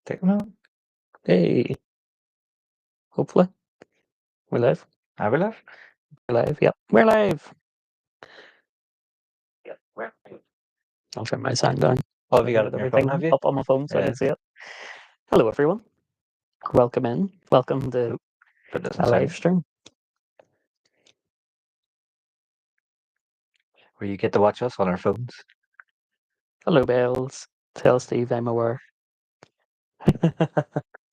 Take them out. Hey, hopefully. We're live. Are we live? We're live. Yep. We're live. Yep, we're live. I'll turn my sound down. Oh, have you got it on your phone, Everything have you? up on my phone so I Yeah. can see it. Hello, everyone. Welcome in. Welcome to Put this a in live sound. stream. Where you get to watch us on our phones. Hello, Bells. Tell Steve I'm aware.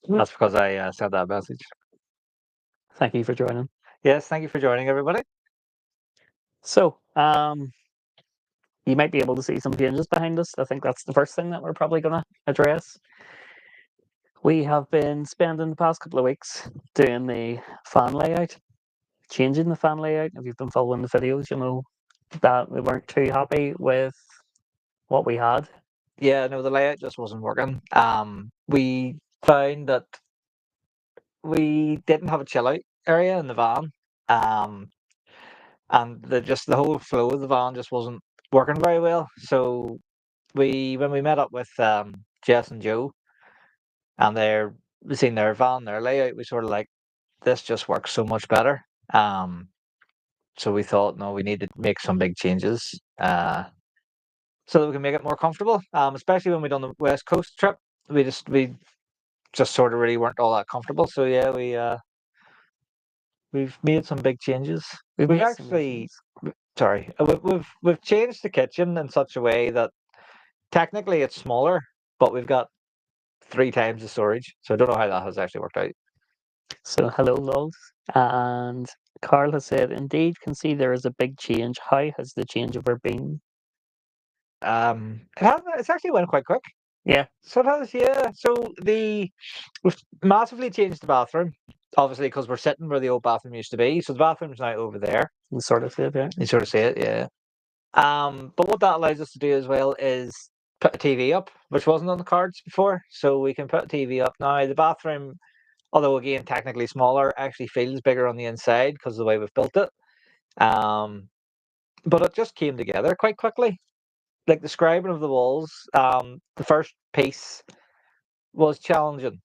That's because I sent that message. Thank you for joining. Yes, thank you for joining, everybody. So, you might be able to see some changes behind us. I think that's the first thing that we're probably going to address. We have been spending the past couple of weeks doing the fan layout, changing the fan layout. If you've been following the videos, you know that we weren't too happy with what we had. Yeah, no, the layout just wasn't working. We found that we didn't have a chill out area in the van. And the whole flow of the van just wasn't working very well. So when we met up with Jess and Joe and we seen their van, their layout, we sort of like, this just works so much better. So we thought, no, we need to make some big changes so that we can make it more comfortable. Especially when we done the West Coast trip, we just sort of really weren't all that comfortable. So yeah, we've made some big changes. We've We've made some actually, changes. sorry, we've changed the kitchen in such a way that technically it's smaller, but we've got 3 times the storage. So I don't know how that has actually worked out. So hello, lols. And Carl has said, indeed, can see there is a big change. How has the changeover been? It's actually went quite quick. Yeah. So it has, yeah. So we've massively changed the bathroom, obviously, because we're sitting where the old bathroom used to be. So the bathroom's now over there. You sort of said, yeah. You sort of see it, yeah. But what that allows us to do as well is put a TV up, which wasn't on the cards before. So we can put a TV up now. The bathroom, although again technically smaller, actually feels bigger on the inside because of the way we've built it. But it just came together quite quickly. Like the scribing of the walls, the first piece was challenging,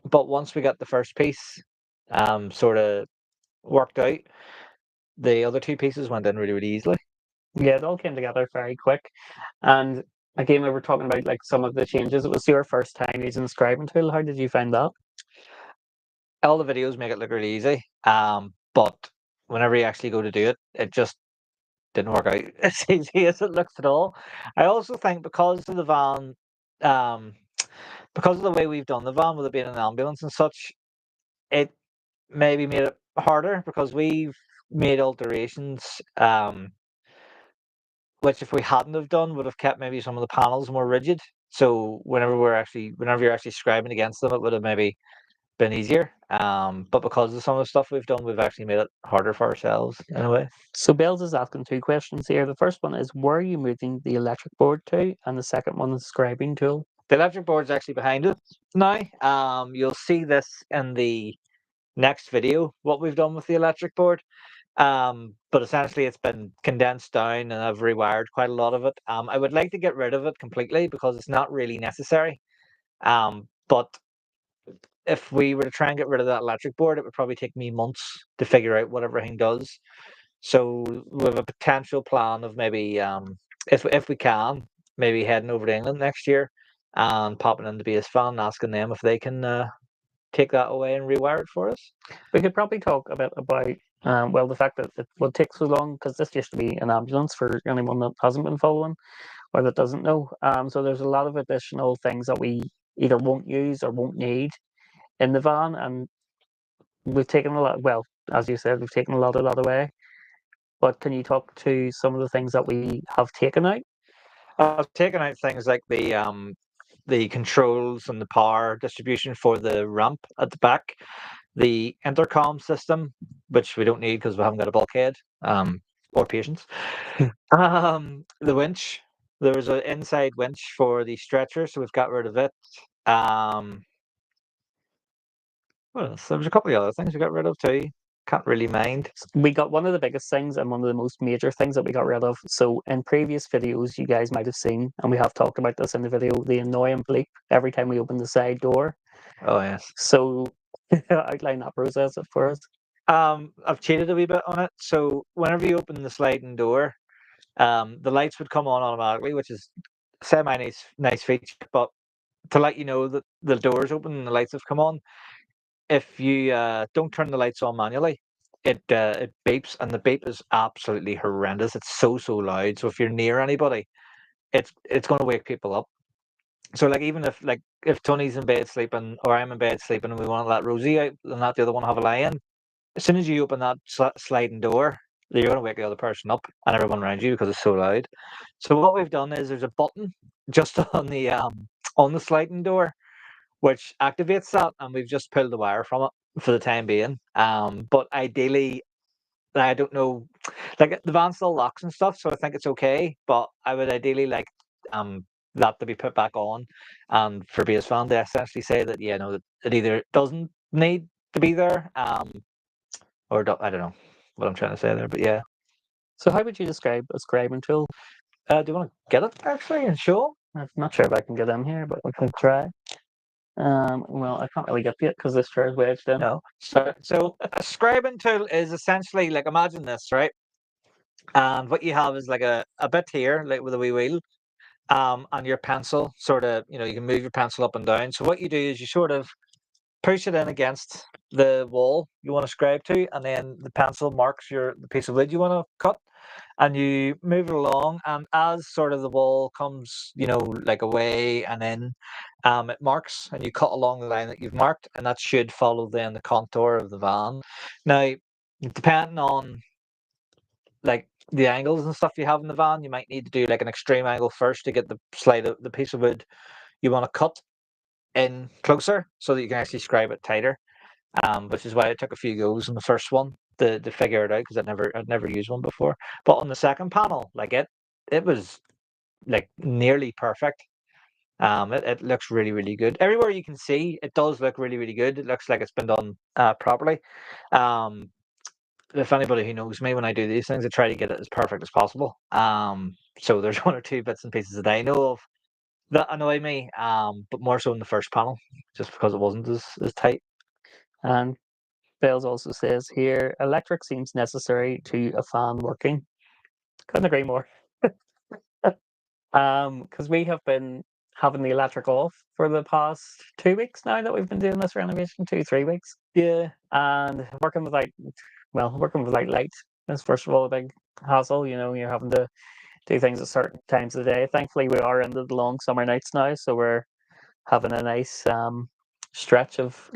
but once we got the first piece sort of worked out, the other 2 pieces went in really, really easily. Yeah, it all came together very quick. And again, we were talking about like some of the changes. It was your first time using the scribing tool. How did you find that? All the videos make it look really easy, but whenever you actually go to do it, it just didn't work out as easy as it looks at all. I also think because of the van, because of the way we've done the van with it being an ambulance and such, it maybe made it harder because we've made alterations, which if we hadn't have done would have kept maybe some of the panels more rigid. So whenever you're actually scribing against them, it would have maybe been easier. But because of some of the stuff we've done, we've actually made it harder for ourselves in a way. So Bells is asking 2 questions here. The first one is, where are you moving the electric board to? And the second one is scribing tool. The electric board's actually behind it now. You'll see this in the next video, what we've done with the electric board. But essentially it's been condensed down and I've rewired quite a lot of it. I would like to get rid of it completely because it's not really necessary. But if we were to try and get rid of that electric board, it would probably take me months to figure out what everything does. So we have a potential plan of maybe, if we can, maybe heading over to England next year and popping into BS Fan and asking them if they can take that away and rewire it for us. We could probably talk a bit about well, the fact that it would take so long because this used to be an ambulance for anyone that hasn't been following or that doesn't know. So there's a lot of additional things that we either won't use or won't need in the van, and we've taken a lot. Well, as you said, we've taken a lot of that away. But can you talk to some of the things that we have taken out? I've taken out things like the controls and the power distribution for the ramp at the back, the intercom system, which we don't need because we haven't got a bulkhead or patience. The winch. There was an inside winch for the stretcher, so we've got rid of it. What else? There was a couple of other things we got rid of too. can't really mind. We got one of the biggest things and one of the most major things that we got rid of. So in previous videos, you guys might have seen, and we have talked about this in the video, the annoying bleep every time we open the side door. Oh yes. So outline that process for us. I've cheated a wee bit on it. So whenever you open the sliding door, the lights would come on automatically, which is semi nice feature. But to let you know that the door's open and the lights have come on, if you don't turn the lights on manually, it beeps, and the beep is absolutely horrendous. It's so loud. So if you're near anybody, it's going to wake people up. So like even if Tony's in bed sleeping or I'm in bed sleeping and we want to let Rosie out and let the other one have a lie in, as soon as you open that sliding door, you're going to wake the other person up and everyone around you because it's so loud. So what we've done is there's a button just on the sliding door which activates that, and we've just pulled the wire from it for the time being. But ideally, I don't know, like the van still locks and stuff, so I think it's okay. But I would ideally like that to be put back on, and for base van to essentially say that no, that it either doesn't need to be there, or I don't know what I'm trying to say there, but yeah. So how would you describe a scribing tool? Do you want to get it actually and show 'em? I'm not sure if I can get in here, but we can try. Well, I can't really get to it because this chair is wedged in. No. So a scribing tool is essentially like, imagine this, right? And what you have is like a bit here, like with a wee wheel, and your pencil sort of, you can move your pencil up and down. So what you do is you sort of push it in against the wall you want to scribe to, and then the pencil marks the piece of wood you want to cut, and you move it along, and as sort of the wall comes, like away and in, it marks, and you cut along the line that you've marked, and that should follow then the contour of the van. Now, depending on like the angles and stuff you have in the van, you might need to do like an extreme angle first to get the piece of wood you want to cut in closer so that you can actually scribe it tighter. Which is why it took a few goes on the first one to figure it out, because I'd never used one before. But on the second panel, like it was like nearly perfect. It looks really good. Everywhere you can see, it does look really good. It looks like it's been done properly. If anybody who knows me, when I do these things, I try to get it as perfect as possible. So there's one or two bits and pieces that I know of that annoy me, but more so in the first panel, just because it wasn't as tight. And Bales also says here, electric seems necessary to a fan working. Couldn't agree more. Because we have been having the electric off for the past 2 weeks now that we've been doing this renovation, 3 weeks. Yeah. And working without light is first of all a big hassle. You're having to do things at certain times of the day. Thankfully, we are into the long summer nights now, so we're having a nice stretch of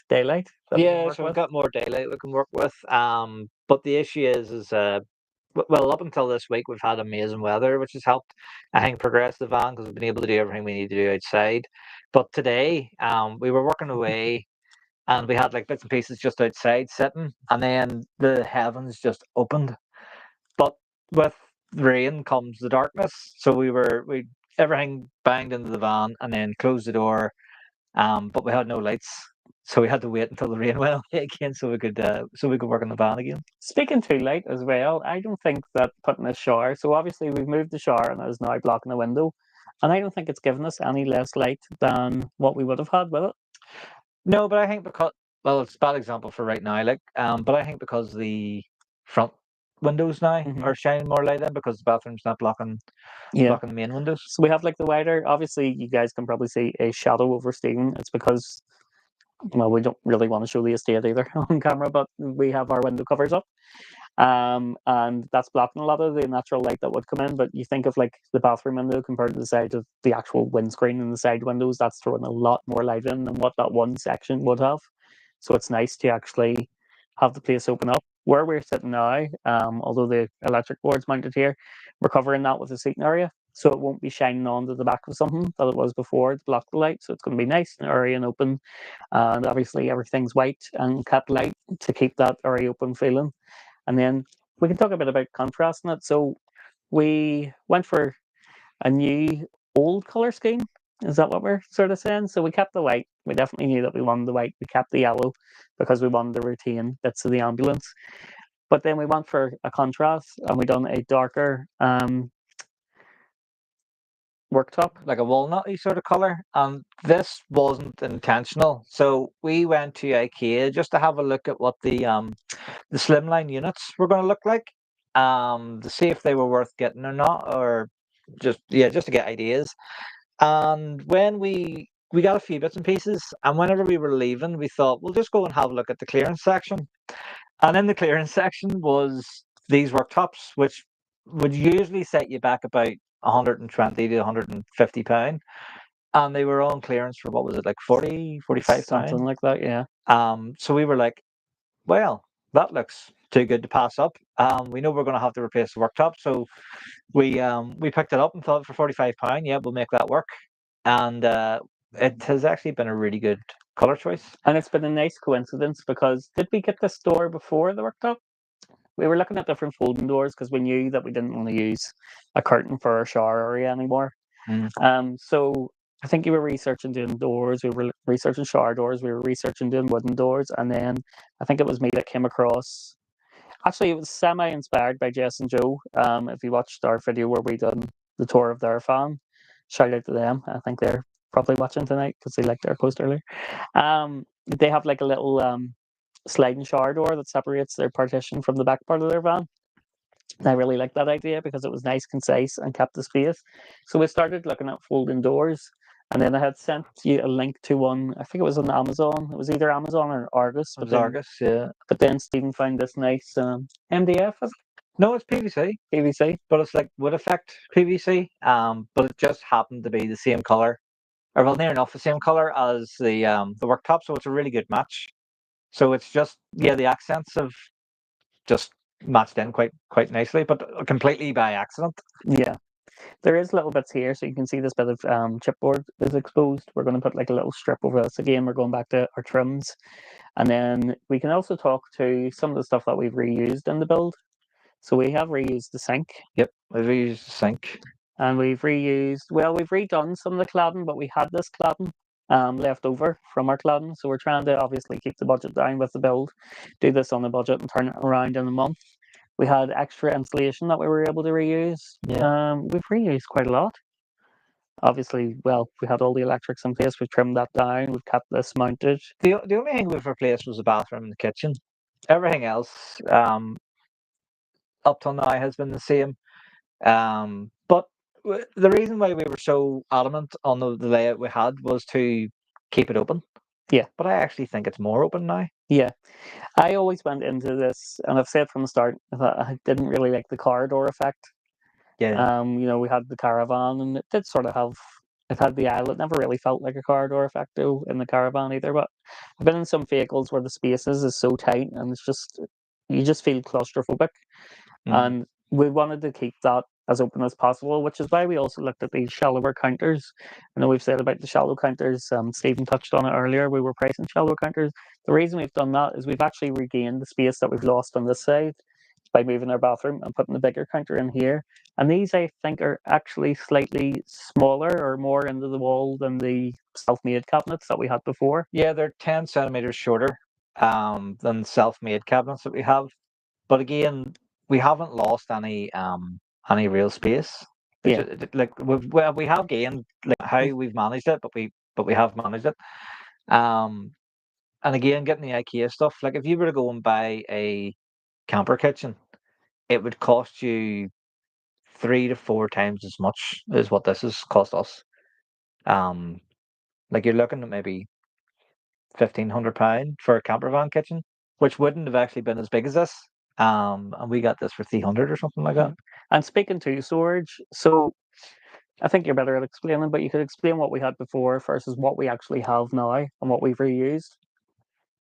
daylight. Yeah, so we've got more daylight we can work with. But the issue is well, up until this week, we've had amazing weather, which has helped, I think, progress the van, because we've been able to do everything we need to do outside. But today, we were working away, and we had like bits and pieces just outside sitting, and then the heavens just opened. But with rain comes the darkness, so we everything banged into the van and then closed the door. But we had no lights, so we had to wait until the rain went away again, so we could work on the van again. Speaking to light as well, I don't think that putting a shower. So obviously we've moved the shower and it is now blocking the window, and I don't think it's given us any less light than what we would have had with it. No, but I think it's a bad example for right now, but I think because the front windows now are shining more light in, because the bathroom's not blocking the main windows. So we have like the wider. Obviously, you guys can probably see a shadow over Stephen. It's because, well, we don't really want to show the estate either on camera, but we have our window covers up. And that's blocking a lot of the natural light that would come in. But you think of like the bathroom window compared to the side of the actual windscreen and the side windows, that's throwing a lot more light in than what that one section would have. So it's nice to actually have the place open up. Where we're sitting now, although the electric board's mounted here, we're covering that with a seating area, so it won't be shining onto the back of something that it was before to block the light. So it's going to be nice and airy and open, and obviously everything's white and kept light to keep that airy open feeling. And then we can talk a bit about contrasting it. So we went for a new old colour scheme, Is that what we're sort of saying? So we kept the white. We definitely knew that we wanted the white. We kept the yellow because we wanted to retain bits of the ambulance. But then we went for a contrast and we done a darker worktop. like a walnutty sort of color. And this wasn't intentional. So we went to IKEA just to have a look at what the slimline units were going to look like, to see if they were worth getting or not, or just to get ideas. And when we got a few bits and pieces, and whenever we were leaving, we thought we'll just go and have a look at the clearance section. And in the clearance section was these worktops, which would usually set you back about 120 to 150 pound, and they were on clearance for what was it, like 40, 45 Something pound. like that, yeah. So we were like, well, that looks too good to pass up. We know we're going to have to replace the worktop, so we picked it up and thought for 45 pound, yeah, we'll make that work. And it has actually been a really good color choice. And it's been a nice coincidence because did we get this door before the worktop? We were looking at different folding doors because we knew that we didn't want to use a curtain for our shower area anymore. So I think you were researching doing doors, we were researching shower doors, we were researching doing wooden doors, and then I think it was me that came across. Actually, it was semi-inspired by Jess and Joe. If you watched our video where we done the tour of their farm, shout out to them. I think they're probably watching tonight because they liked our post earlier. They have like a little sliding shower door that separates their partition from the back part of their van. And I really liked that idea because it was nice, concise, and kept the space. So we started looking at folding doors. And then I had sent you a link to one, I think it was on Amazon. It was either Amazon or Argus. It was Argus, yeah. But then Stephen found this nice MDF, is it? No, it's PVC, PVC. but it's like wood effect PVC. But it just happened to be the same color, or well, near enough the same color as the worktop. So it's a really good match. So it's just, yeah, the accents have just matched in quite nicely, but completely by accident. Yeah. There is little bits here, so you can see this bit of chipboard is exposed. We're going to put like a little strip over this. Again, we're going back to our trims. And then we can also talk to some of the stuff that we've reused in the build. So we have reused the sink. Yep, we've reused the sink. And we've redone some of the cladding, but we had this cladding left over from our cladding. So we're trying to obviously keep the budget down with the build, do this on a budget and turn it around in a month. We had extra insulation that we were able to reuse. Yeah. We've reused quite a lot. Obviously, well, we had all the electrics in place. We've trimmed that down. We've kept this mounted. The only thing we've replaced was the bathroom and the kitchen. Everything else, up till now, has been the same. But the reason why we were so adamant on the layout we had was to keep it open. Yeah. But I actually think it's more open now. Yeah. I always went into this, and I've said from the start that I didn't really like the corridor effect. Yeah. We had the caravan, and it did sort of have. It had the aisle. It never really felt like a corridor effect though in the caravan either. But I've been in some vehicles where the spaces is so tight, and it's just you just feel claustrophobic. And we wanted to keep that as open as possible, which is why we also looked at these shallower counters. I know we've said about the shallow counters. Stephen touched on it earlier. We were pricing shallow counters. The reason we've done that is we've actually regained the space that we've lost on this side by moving our bathroom and putting the bigger counter in here. And these, I think, are actually slightly smaller or more into the wall than the self-made cabinets that we had before. Yeah, they're 10 centimeters shorter than self-made cabinets that we have. But again, we haven't lost any real space. Yeah. Like we have gained like how we've managed it, but we have managed it. And again, getting the IKEA stuff, like if you were to go and buy a camper kitchen, it would cost you 3 to 4 times as much as what this has cost us. Like you're looking at maybe £1,500 for a camper van kitchen, which wouldn't have actually been as big as this. And we got this for 300 or something like that. And speaking to storage, so I think you're better at explaining, but you could explain what we had before versus what we actually have now and what we've reused.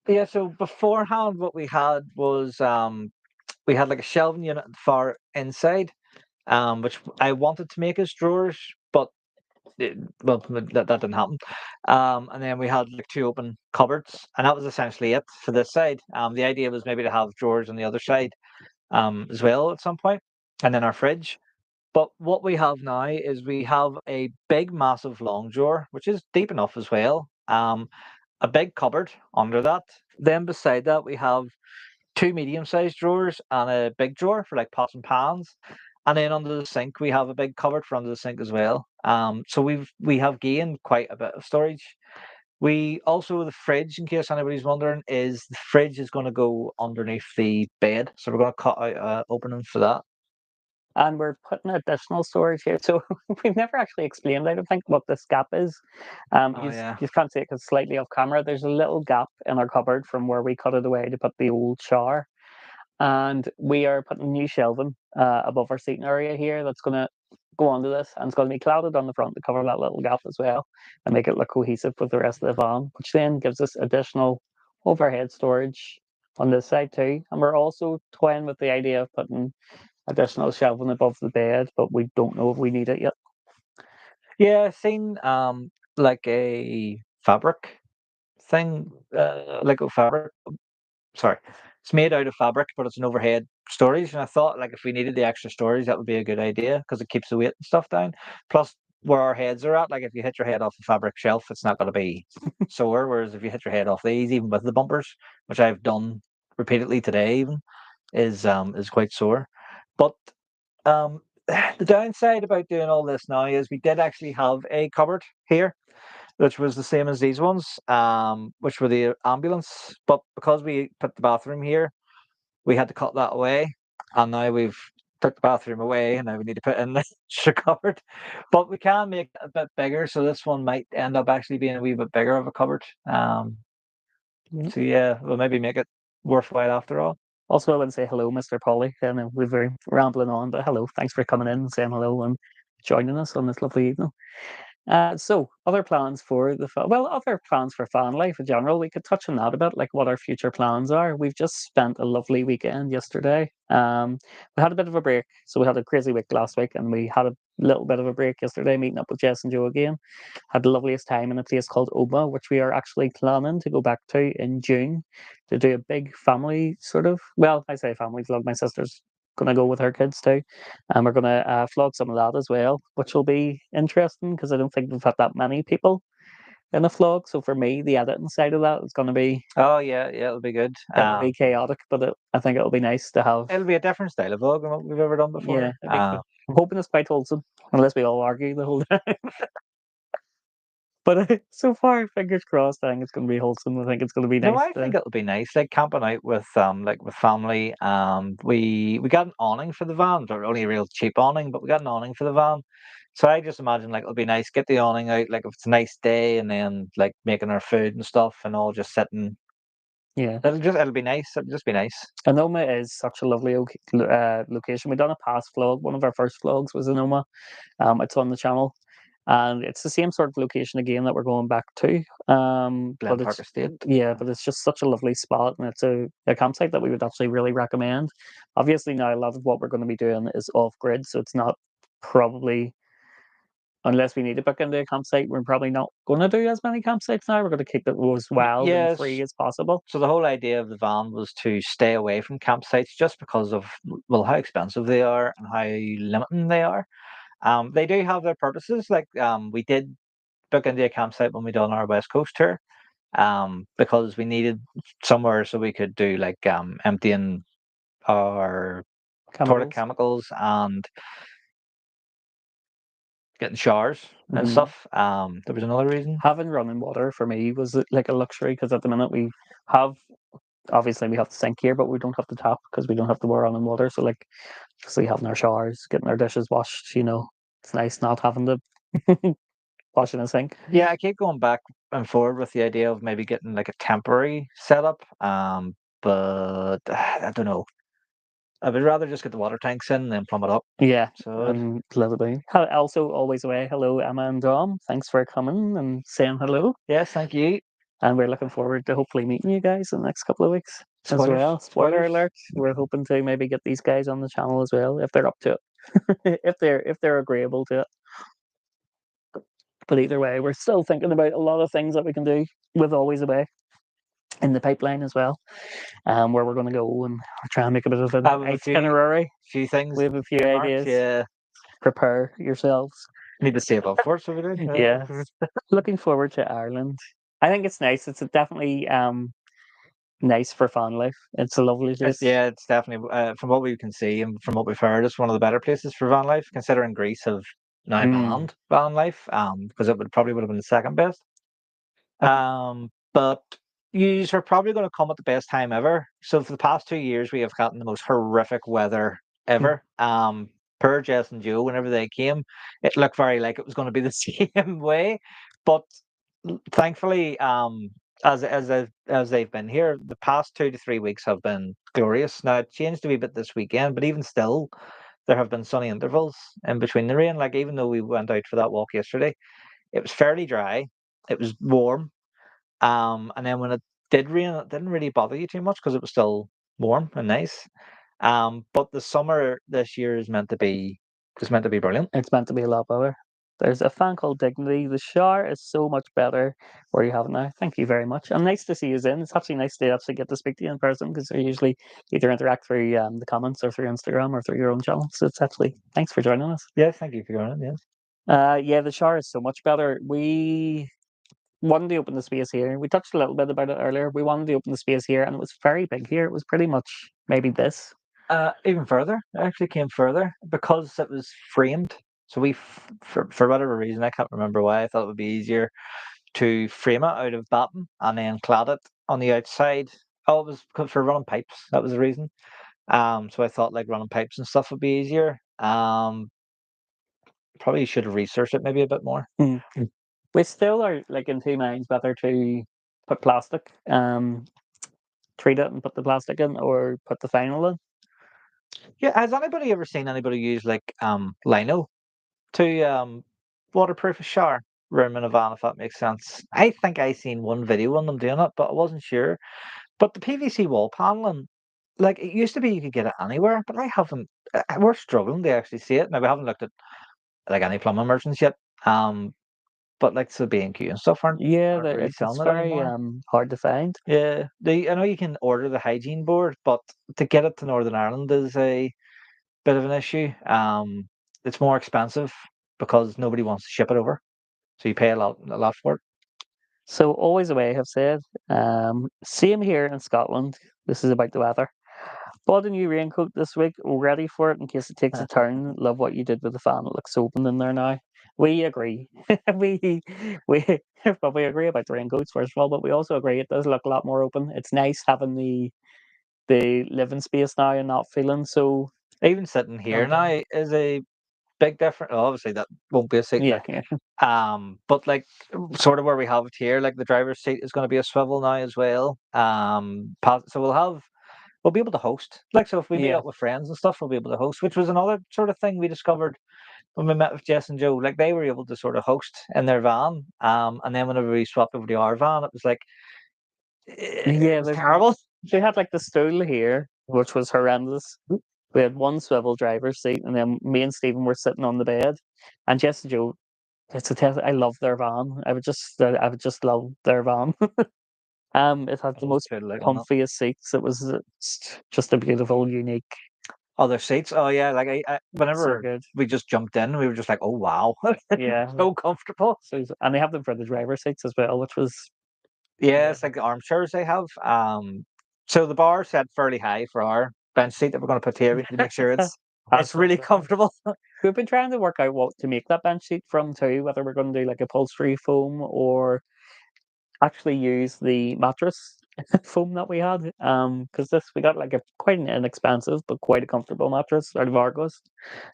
Yeah, so beforehand, what we had was we had like a shelving unit at the far inside, which I wanted to make as drawers, but that didn't happen. And then we had like 2 open cupboards, and that was essentially it for this side. The idea was maybe to have drawers on the other side as well at some point, and then our fridge. But what we have now is we have a big, massive long drawer, which is deep enough as well. A big cupboard under that. Then beside that, we have two medium-sized drawers and a big drawer for like pots and pans. And then under the sink, we have a big cupboard for under the sink as well. So we have gained quite a bit of storage. We also, the fridge, in case anybody's wondering, is the fridge is going to go underneath the bed, so we're going to cut out an opening for that. And we're putting additional storage here. So we've never actually explained, I don't think, what this gap is. Oh yeah. You can't see it because it's slightly off camera. There's a little gap in our cupboard from where we cut it away to put the old shower. And we are putting new shelving above our seating area here that's going to go onto this, and it's going to be clouded on the front to cover that little gap as well and make it look cohesive with the rest of the van, which then gives us additional overhead storage on this side too. And we're also toying with the idea of putting additional shelving above the bed, but we don't know if we need it yet. Yeah, I've seen like a fabric thing, like a fabric. Sorry, it's made out of fabric, but it's an overhead storage. And I thought, like, if we needed the extra storage, that would be a good idea because it keeps the weight and stuff down. Plus, where our heads are at, like, if you hit your head off a fabric shelf, it's not going to be sore. Whereas if you hit your head off these, even with the bumpers, which I've done repeatedly today, even is quite sore. But um, the downside about doing all this now is we did actually have a cupboard here which was the same as these ones, which were the ambulance. But because we put the bathroom here, we had to cut that away, and now we've took the bathroom away, and now we need to put in the extra cupboard. But we can make it a bit bigger, so this one might end up actually being a wee bit bigger of a cupboard. So yeah, we'll maybe make it worthwhile after all. Also, I want to say hello, Mr. Polly. And we're very rambling on, but hello. Thanks for coming in and saying hello and joining us on this lovely evening. So other plans for other plans for fan life in general. We could touch on that a bit, like what our future plans are. We've just spent a lovely weekend yesterday. We had a bit of a break, so we had a crazy week last week, and we had a little bit of a break yesterday, meeting up with Jess and Joe again. Had the loveliest time in a place called Oma, which we are actually planning to go back to in June to do a big family sort of. Well, I say family vlog. My sister's gonna go with her kids too, and we're gonna vlog some of that as well, which will be interesting because I don't think we've had that many people in a vlog. So for me, the editing side of that is going to be Oh yeah, it'll be good. it'll be chaotic, but I think it'll be nice to have. It'll be a different style of vlog than what we've ever done before. Yeah, it'd be cool. I'm hoping it's quite wholesome, unless we all argue the whole time. But so far, fingers crossed. I think it's going to be wholesome. I think it's going to be No, nice. I think it'll be nice, like camping out like with family. We got an awning for the van, or only a real cheap awning, but we got an awning for the van. So I just imagine like it'll be nice, get the awning out, like if it's a nice day, and then like making our food and stuff, and all just sitting. Yeah, It'll be nice. It'll just be nice. and Oma is such a lovely location. We done a past vlog. One of our first vlogs was in Oma. It's on the channel, and it's the same sort of location again that we're going back to. Glen But Park it's Estate. yeah, but it's just such a lovely spot, and it's a campsite that we would actually really recommend. Obviously, now a lot of what we're going to be doing is off grid, so it's not probably unless we need to book into a campsite, we're probably not going to do as many campsites now. We're going to keep it as wild and Yes. free as possible. So the whole idea of the van was to stay away from campsites just because of well how expensive they are and how limiting they are. They do have their purposes. Like we did book into a campsite when we done our West Coast tour, because we needed somewhere so we could do like emptying our toilet chemicals and getting showers and stuff. There was another reason. Having running water for me was like a luxury because at the minute we have obviously we have the sink here, but we don't have the tap because we don't have the running water. So like, obviously having our showers, getting our dishes washed, it's nice not having to wash in a sink. Yeah, I keep going back and forward with the idea of maybe getting like a temporary setup. But I don't know. I would rather just get the water tanks in and then plumb it up. Yeah, So and let it be. Also, always away. Hello, Emma and Dom. Thanks for coming and saying hello. yes, thank you. And we're looking forward to hopefully meeting you guys in the next couple of weeks as well. Spoiler alert: we're hoping to maybe get these guys on the channel as well if they're up to it, if they're agreeable to it. But either way, we're still thinking about a lot of things that we can do with Always Away in the pipeline as well, where we're going to go and try and make a bit of an itinerary. Few things. We have a few ideas. Yeah. prepare yourselves. Need to save up for it, so we do. Yeah. Looking forward to Ireland. I think it's nice. It's definitely nice for fan life. It's a lovely place. Yeah, it's definitely from what we can see and from what we've heard, it's one of the better places for van life, considering Greece have now banned van life, because it would have been the second best. But you are probably going to come at the best time ever. So for the past 2 years, we have gotten the most horrific weather ever. Per Jess and Joe, whenever they came, it looked very like it was going to be the same way. But thankfully, as they've been here, the past 2 to 3 weeks have been glorious. Now it changed a wee bit this weekend, but even still, there have been sunny intervals in between the rain. Like even though we went out for that walk yesterday, it was fairly dry. It was warm. And then when it did rain, it didn't really bother you too much because it was still warm and nice. But the summer this year is meant to be brilliant. It's meant to be a lot better. There's a fan called Dignity. The shower is so much better where you have it now. Thank you very much. And nice to see you in. It's actually nice to actually get to speak to you in person because they usually either interact through the comments or through Instagram or through your own channel. So it's actually thanks for joining us. Yeah, thank you for joining. Yes. Yeah, the shower is so much better. We wanted to open the space here. We touched a little bit about it earlier. We wanted to open the space here, and it was very big here. It was pretty much maybe this. Even further, it actually came further because it was framed. So for whatever reason, I can't remember why, I thought it would be easier to frame it out of batten and then clad it on the outside. Oh, it was for running pipes. That was the reason. So I thought like running pipes and stuff would be easier. Probably should have researched it maybe a bit more. We still are like in two minds whether to put plastic, treat it and put the plastic in, or put the vinyl in. Yeah, has anybody ever seen anybody use like lino to waterproof a shower room in a van, if that makes sense? I think I seen one video on them doing it, but I wasn't sure. But the PVC wall paneling, like it used to be you could get it anywhere, but I haven't. We're struggling to actually see it. Now we haven't looked at like any plumbing merchants yet. But like the B&Q and stuff aren't really It's selling it very anymore. hard to find. Yeah, I know you can order the hygiene board, but to get it to Northern Ireland is a bit of an issue. It's more expensive because nobody wants to ship it over, so you pay a lot for it. So always away, I have said. Same here in Scotland. This is about the weather. Bought a new raincoat this week, ready for it in case it takes a turn. Love what you did with the fan. It looks open in there now. We agree. we we but we agree about the raincoats first of all, but we also agree it does look a lot more open. It's nice having the living space now and not feeling so Even sitting here now is a big difference. Obviously, that won't be a seat. yeah. But like sort of where we have it here, like the driver's seat is going to be a swivel now as well. So we'll be able to host. Like, so if we meet Yeah. up with friends and stuff, we'll be able to host, which was another sort of thing we discovered when we met with Jess and Joe. Like, they were able to sort of host in their van. And then whenever we swapped over to our van, it was like, Yeah, it was terrible. they had like the stool here, which was horrendous. We had one swivel driver's seat, and then me and Stephen were sitting on the bed. And Jess and Joe, it's a test. I love their van. I would just love their van. It had the most Good look on it. comfiest seats. It was just a beautiful, unique. Other seats. Oh yeah, like So whenever good. we just jumped in, we were just like, oh wow, Yeah. so comfortable. And they have them for the driver's seats as well, which was Yeah, it's like the armchairs they have. So the bar set fairly high for our bench seat that we're going to put here. We need to make sure it's really comfortable. We've been trying to work out what to make that bench seat from too, whether we're going to do like upholstery foam or actually use the mattress foam that we had. Because this we got like a quite an inexpensive but quite a comfortable mattress out of Argos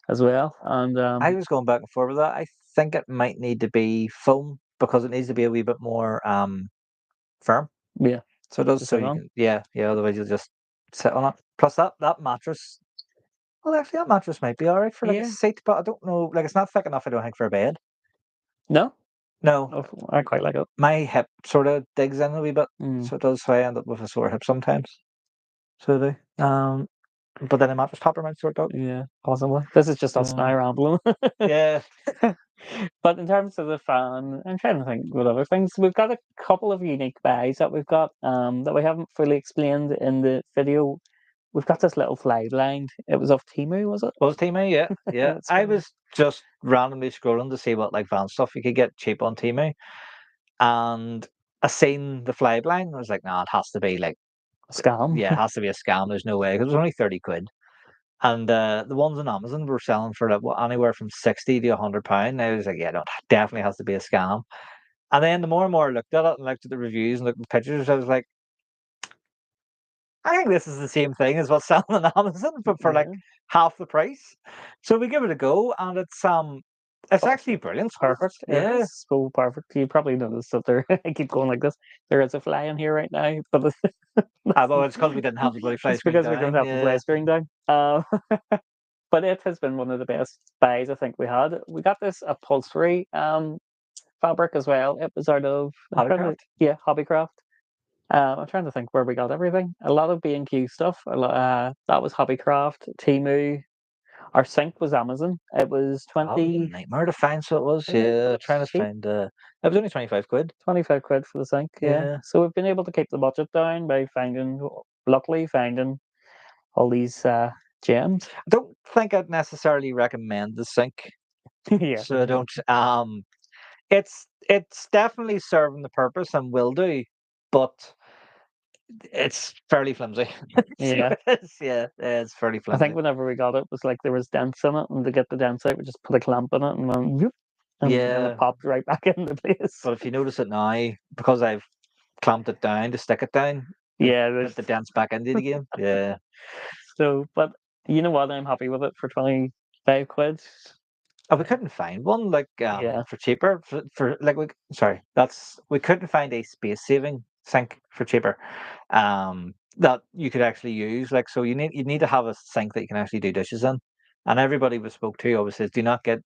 as well. And I was going back and forth with that. I think it might need to be foam because it needs to be a wee bit more firm. yeah, So it does. to So sit you on. can, yeah. Otherwise you'll just sit on it. Plus that mattress. Well, actually, that mattress might be all right for like a Yeah. seat, but I don't know. Like, it's not thick enough, I don't think, for a bed. No, No, oh, I quite like it. my hip sort of digs in a wee bit, Mm, so it does. So I end up with a sore hip sometimes. So I do. But then a mattress topper might sort out. yeah, possibly. This is just us now rambling. Yeah. But in terms of the fan, I'm trying to think with other things. We've got a couple of unique bags that we've got that we haven't fully explained in the video. we've got this little fly blind. It was off Timu, was it? Was Timu? Yeah, yeah. It's I funny. was just randomly scrolling to see what like van stuff you could get cheap on Timu, and I seen the fly blind. I was like, nah, it has to be like, Scam. yeah, it has to be a scam. There's no way, because it was only 30 quid. And the ones on Amazon were selling for like, anywhere from 60 to £100. I was like, yeah, no, it definitely has to be a scam. And then the more and more I looked at it and looked at the reviews and looked at the pictures, I was like, I think this is the same thing as what's selling on Amazon, but for like Yeah. half the price. So we give it a go, and it's Oh, actually brilliant. perfect. It Yeah. is so perfect. You probably noticed that there. I keep going like this. There is a fly in here right now, but Although it's because we didn't have the bloody fly it's screen because we don't down. have the fly Yeah. screen down. But it has been one of the best buys I think we had. We got this upholstery fabric as well. It was out of Hobbycraft? Hobbycraft. I'm trying to think where we got everything. A lot of B&Q stuff. That was Hobbycraft, Temu. Our sink was Amazon. It was Oh, it was a 20. nightmare to find, so it was. It Yeah, was trying to cheap. find. It was only 25 quid. 25 quid for the sink. Yeah. Yeah. So we've been able to keep the budget down by luckily finding all these gems. I don't think I'd necessarily recommend the sink, Yeah. so I don't. It's definitely serving the purpose and will do, but it's fairly flimsy. See Yeah. what it is? Yeah, it's fairly I think flimsy. whenever we got it was like there was dents in it, and to get the dents out, we just put a clamp in it and went, "Yoop," and then it Yeah, popped right back into place. but if you notice it now, because I've clamped it down to stick it down, it Yeah, put there's the dents back into it again. Yeah. so, but you know what? I'm happy with it for 25 quid. Oh, we couldn't find one like Yeah, for cheaper for like we couldn't find a space saving sink for cheaper that you could actually use, like, so you need to have a sink that you can actually do dishes in, and everybody we spoke to always says do not get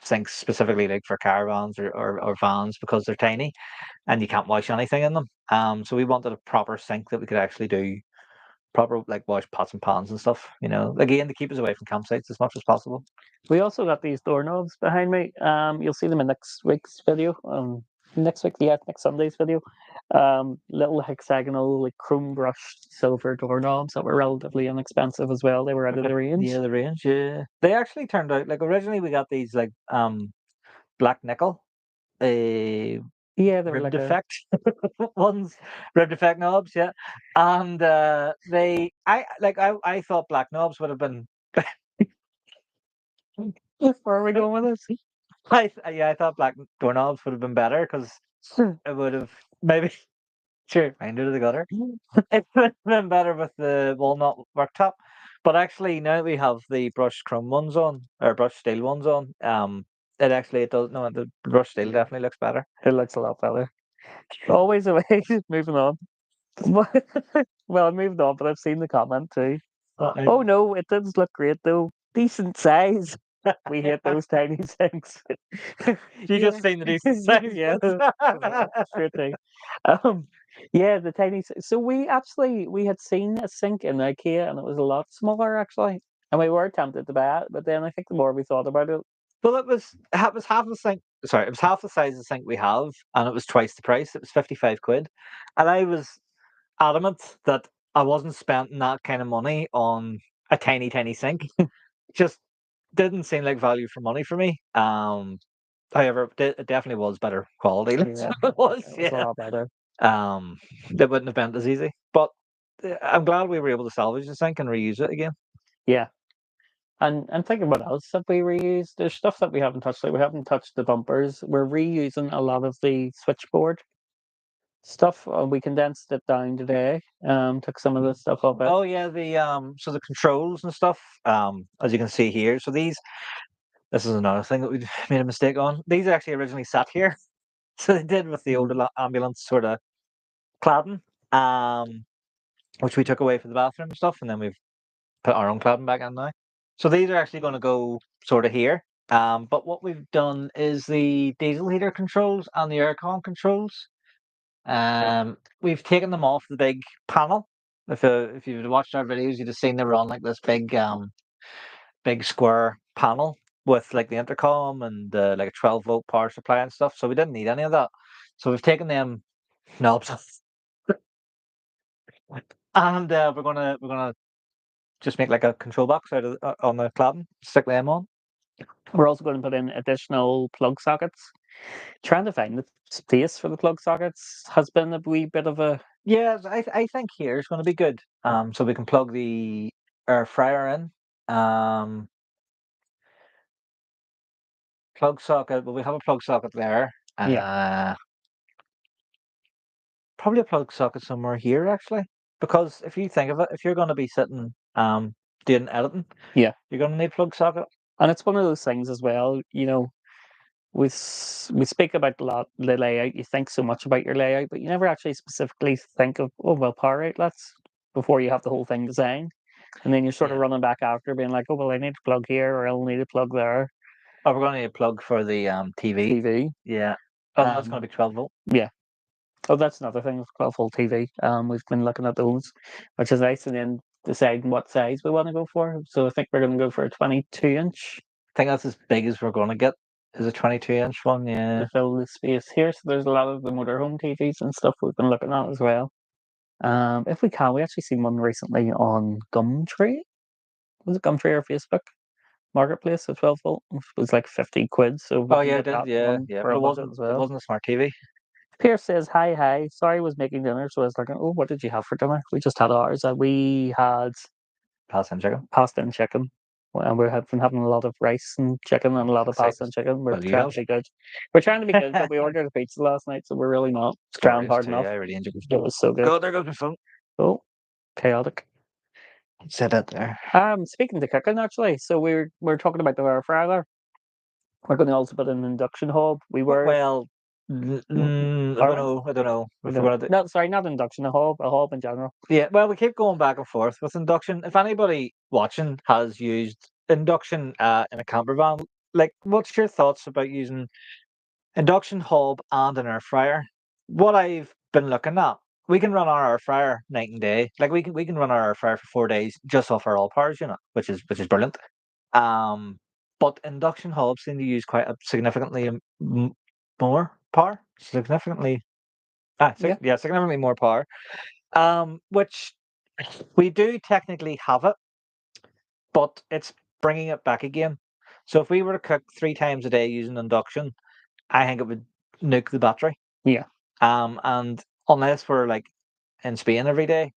sinks specifically like for caravans or vans, because they're tiny and you can't wash anything in them. So we wanted a proper sink that we could actually do proper, like, wash pots and pans and stuff, again, to keep us away from campsites as much as possible. we also got these doorknobs behind me. You'll see them in next week's video. Next week, yeah, next Sunday's video. Little hexagonal, like chrome brushed silver doorknobs that were relatively inexpensive as well. They were out of the range. Yeah, the range. Yeah, they actually turned out like, originally we got these like black nickel, a Yeah, they were rib like a. defect ones, rib defect knobs. Yeah, and I thought black knobs would have been. Where are we going with this? I thought black doorknobs would have been better, because it would have maybe. Sure, under the gutter. It would have been better with the walnut worktop. But actually, now that we have the brushed chrome ones on, or brushed steel ones on, it does. No, the brushed steel Yeah, definitely looks better. it looks a lot better. Always a way. Moving on. Well, I moved on, but I've seen the comment too. Oh no, it does look great though. Decent size. We hate those tiny things. You Yeah, just seen the decent size yeah, ones. sure thing. Um, yeah, the tiny. So we had seen a sink in IKEA, and it was a lot smaller actually, and we were tempted to buy it, but then I think the more we thought about it, Well, it was half the sink. Sorry, it was half the size of the sink we have, and it was twice the price. It was 55 quid, and I was adamant that I wasn't spending that kind of money on a tiny, tiny sink. Just didn't seem like value for money for me. However, it definitely was better quality. That's yeah, what it was. it was a Yeah. lot better. They wouldn't have been as easy, but I'm glad we were able to salvage the sink and reuse it again. Yeah. And thinking what else have we reused? There's stuff that we haven't touched. Like we haven't touched the bumpers. We're reusing a lot of the switchboard stuff. We condensed it down today. Took some of the stuff off it. Oh yeah, so the controls and stuff. As you can see here. So this is another thing that we made a mistake on. These actually originally sat here, so they did with the old ambulance sort of cladding, which we took away for the bathroom and stuff, and then we've put our own cladding back in now. So these are actually going to go sort of here. But what we've done is the diesel heater controls and the aircon controls. We've taken them off the big panel. If you've watched our videos, you'd have seen they were on like this big square panel with like the intercom and like a 12-volt power supply and stuff. So we didn't need any of that. So we've taken them knobs off. And we're gonna just make like a control box out of on the cladding, stick them on. We're also going to put in additional plug sockets. Trying to find the space for the plug sockets has been a wee bit of a Yeah, I think here is going to be good. So we can plug the air fryer in. Plug socket. Well, we have a plug socket there. yeah. Probably a plug socket somewhere here actually, because if you think of it, if you're going to be sitting doing editing, Yeah. you're going to need plug socket. And it's one of those things as well, you know, we speak about a lot the layout. You think so much about your layout, but you never actually specifically think of, oh well, power outlets before you have the whole thing designed. And then you're sort of Yeah. running back after being like, oh well, I need a plug here or I'll need a plug there. Oh, we're going to need a plug for the TV. TV. Yeah. Oh, that's going to be 12 volt. Yeah. Oh, that's another thing with 12-volt TV. We've been looking at those, which is nice, and then deciding what size we want to go for. So I think we're going to go for a 22-inch I think that's as big as we're going to get. Is a 22-inch one. Yeah. to fill the space here. So there's a lot of the motorhome TVs and stuff we've been looking at as well. If we can, we actually seen one recently on Gumtree. Was it Gumtree or Facebook Marketplace at 12-volt? It was like 50 quid. So we Oh can yeah, get it did. that Yeah, one yeah. for But a it budget wasn't. as It well. wasn't a smart TV. Pierce says, hi, hi. Sorry, I was making dinner. So I was like, oh, what did you have for dinner? We just had ours. We had Pass and chicken. pasta and chicken. And we have been having a lot of rice and chicken and a lot of pasta Exciting. and chicken. We're Well, you trying have. to be good. We're trying to be good, but we ordered a pizza last night, so we're really not It's trying glorious hard too. enough. I really enjoyed It was so good. God, there goes my phone. Oh, chaotic. Said that there. Speaking to cooking, actually, so we're talking about the air fryer. We're going to also put an induction hob. We were. Well, I don't know. I don't know if we're gonna do. No, sorry, not induction, a hob in general. Yeah, well, we keep going back and forth with induction. If anybody watching has used induction in a camper van, like, what's your thoughts about using induction hob and an air fryer? What I've been looking at, we can run our air fryer night and day. Like we can run our air fryer for 4 days just off our all powers unit, which is brilliant. Um, but induction hobs seem to use quite a significantly more power, significantly. Yeah. Yeah, significantly more power. Which we do technically have it, but it's bringing it back again. So if we were to cook 3 times a day using induction, I think it would nuke the battery. Yeah. And unless we're like in Spain every day,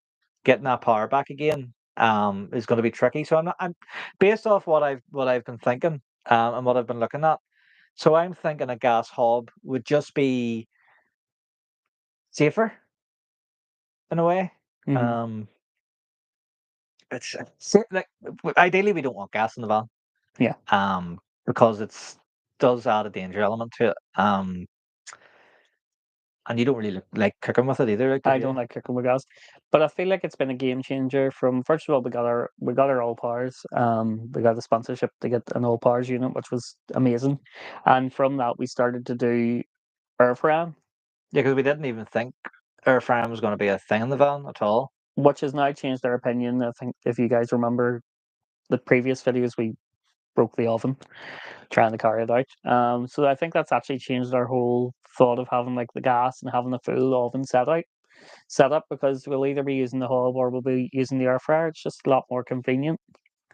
getting that power back again, is going to be tricky. So I'm based off what I've been thinking, and what I've been looking at. So I'm thinking a gas hob would just be safer in a way. Mhm. It's like ideally we don't want gas in the van. Yeah. Because it's does add a danger element to it. And you don't really like cooking with it either. Like, I don't like cooking with gas, but I feel like it's been a game changer. From first of all, we got our all powers. We got a sponsorship to get an all powers unit, which was amazing, and from that we started to do air frying, Yeah, because we didn't even think air frying was going to be a thing in the van at all. which has now changed our opinion. I think if you guys remember the previous videos, we broke the oven trying to carry it out. So I think that's actually changed our whole thought of having like the gas and having a full oven set up because we'll either be using the hob or we'll be using the air fryer. It's just a lot more convenient.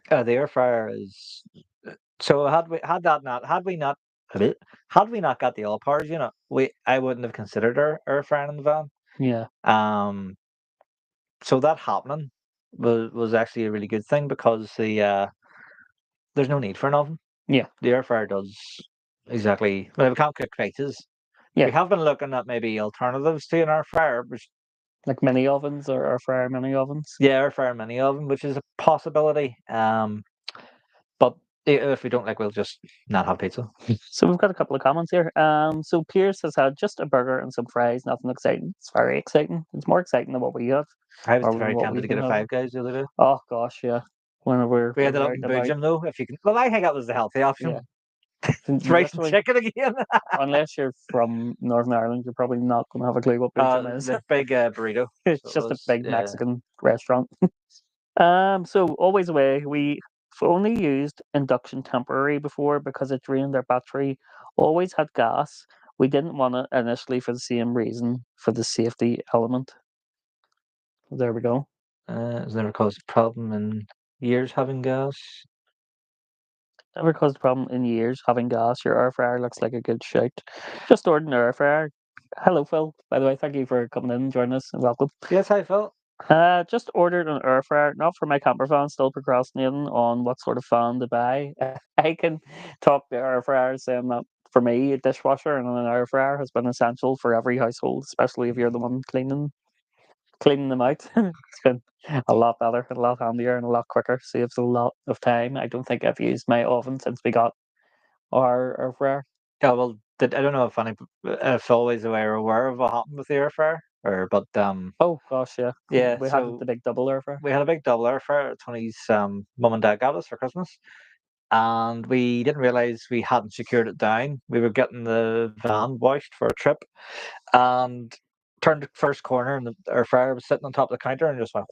The air fryer is so had we not got the all powers unit, I wouldn't have considered air frying in the van. Yeah. So that happening was actually a really good thing because there's no need for an oven. Yeah. The air fryer does exactly. Well, we can't cook pizzas. Yeah. We have been looking at maybe alternatives to an air fryer, which Like mini ovens or air fryer mini ovens. yeah, air fryer mini oven, which is a possibility. But if we don't like, we'll just not have pizza. So we've got a couple of comments here. So Pierce has had just a burger and some fries, nothing exciting. It's very exciting. It's more exciting than what we have. I was Or very what tempted we've to get been a having. Five Guys the other day. Oh gosh, yeah. When we're We when ended we're up out in and about. Belgium though. If you can, well, I think that was the healthy option. Yeah. It's rice and Literally, chicken again. unless you're from Northern Ireland, you're probably not going to have a clue what Belgium is. The big burrito. It's So it just a was, big yeah. Mexican restaurant. So always away. We've only used induction temporary before because it drained our battery. Always had gas. We didn't want it initially for the same reason, for the safety element. There we go. Has never caused a problem in years having gas. Never caused a problem in years having gas. Your air fryer looks like a good shout. Just ordered an air fryer. Hello, Phil. By the way, thank you for coming in and joining us and welcome. Yes, how I felt. Just ordered an air fryer, not for my camper fan, still procrastinating on what sort of fan to buy. I can talk to air fryers saying that for me, a dishwasher and an air fryer has been essential for every household, especially if you're the one cleaning them out. It's been a lot better, a lot handier, and a lot quicker. Saves a lot of time. I don't think I've used my oven since we got our air fryer. Yeah, well, I don't know if always they were aware of what happened with the air fryer, but Oh gosh, yeah, yeah. we had So the big double air fryer. we had a big double air fryer. Tony's mum and dad got us for Christmas, and we didn't realize we hadn't secured it down. We were getting the van washed for a trip, and turned the first corner, and the air fryer was sitting on top of the counter, and just went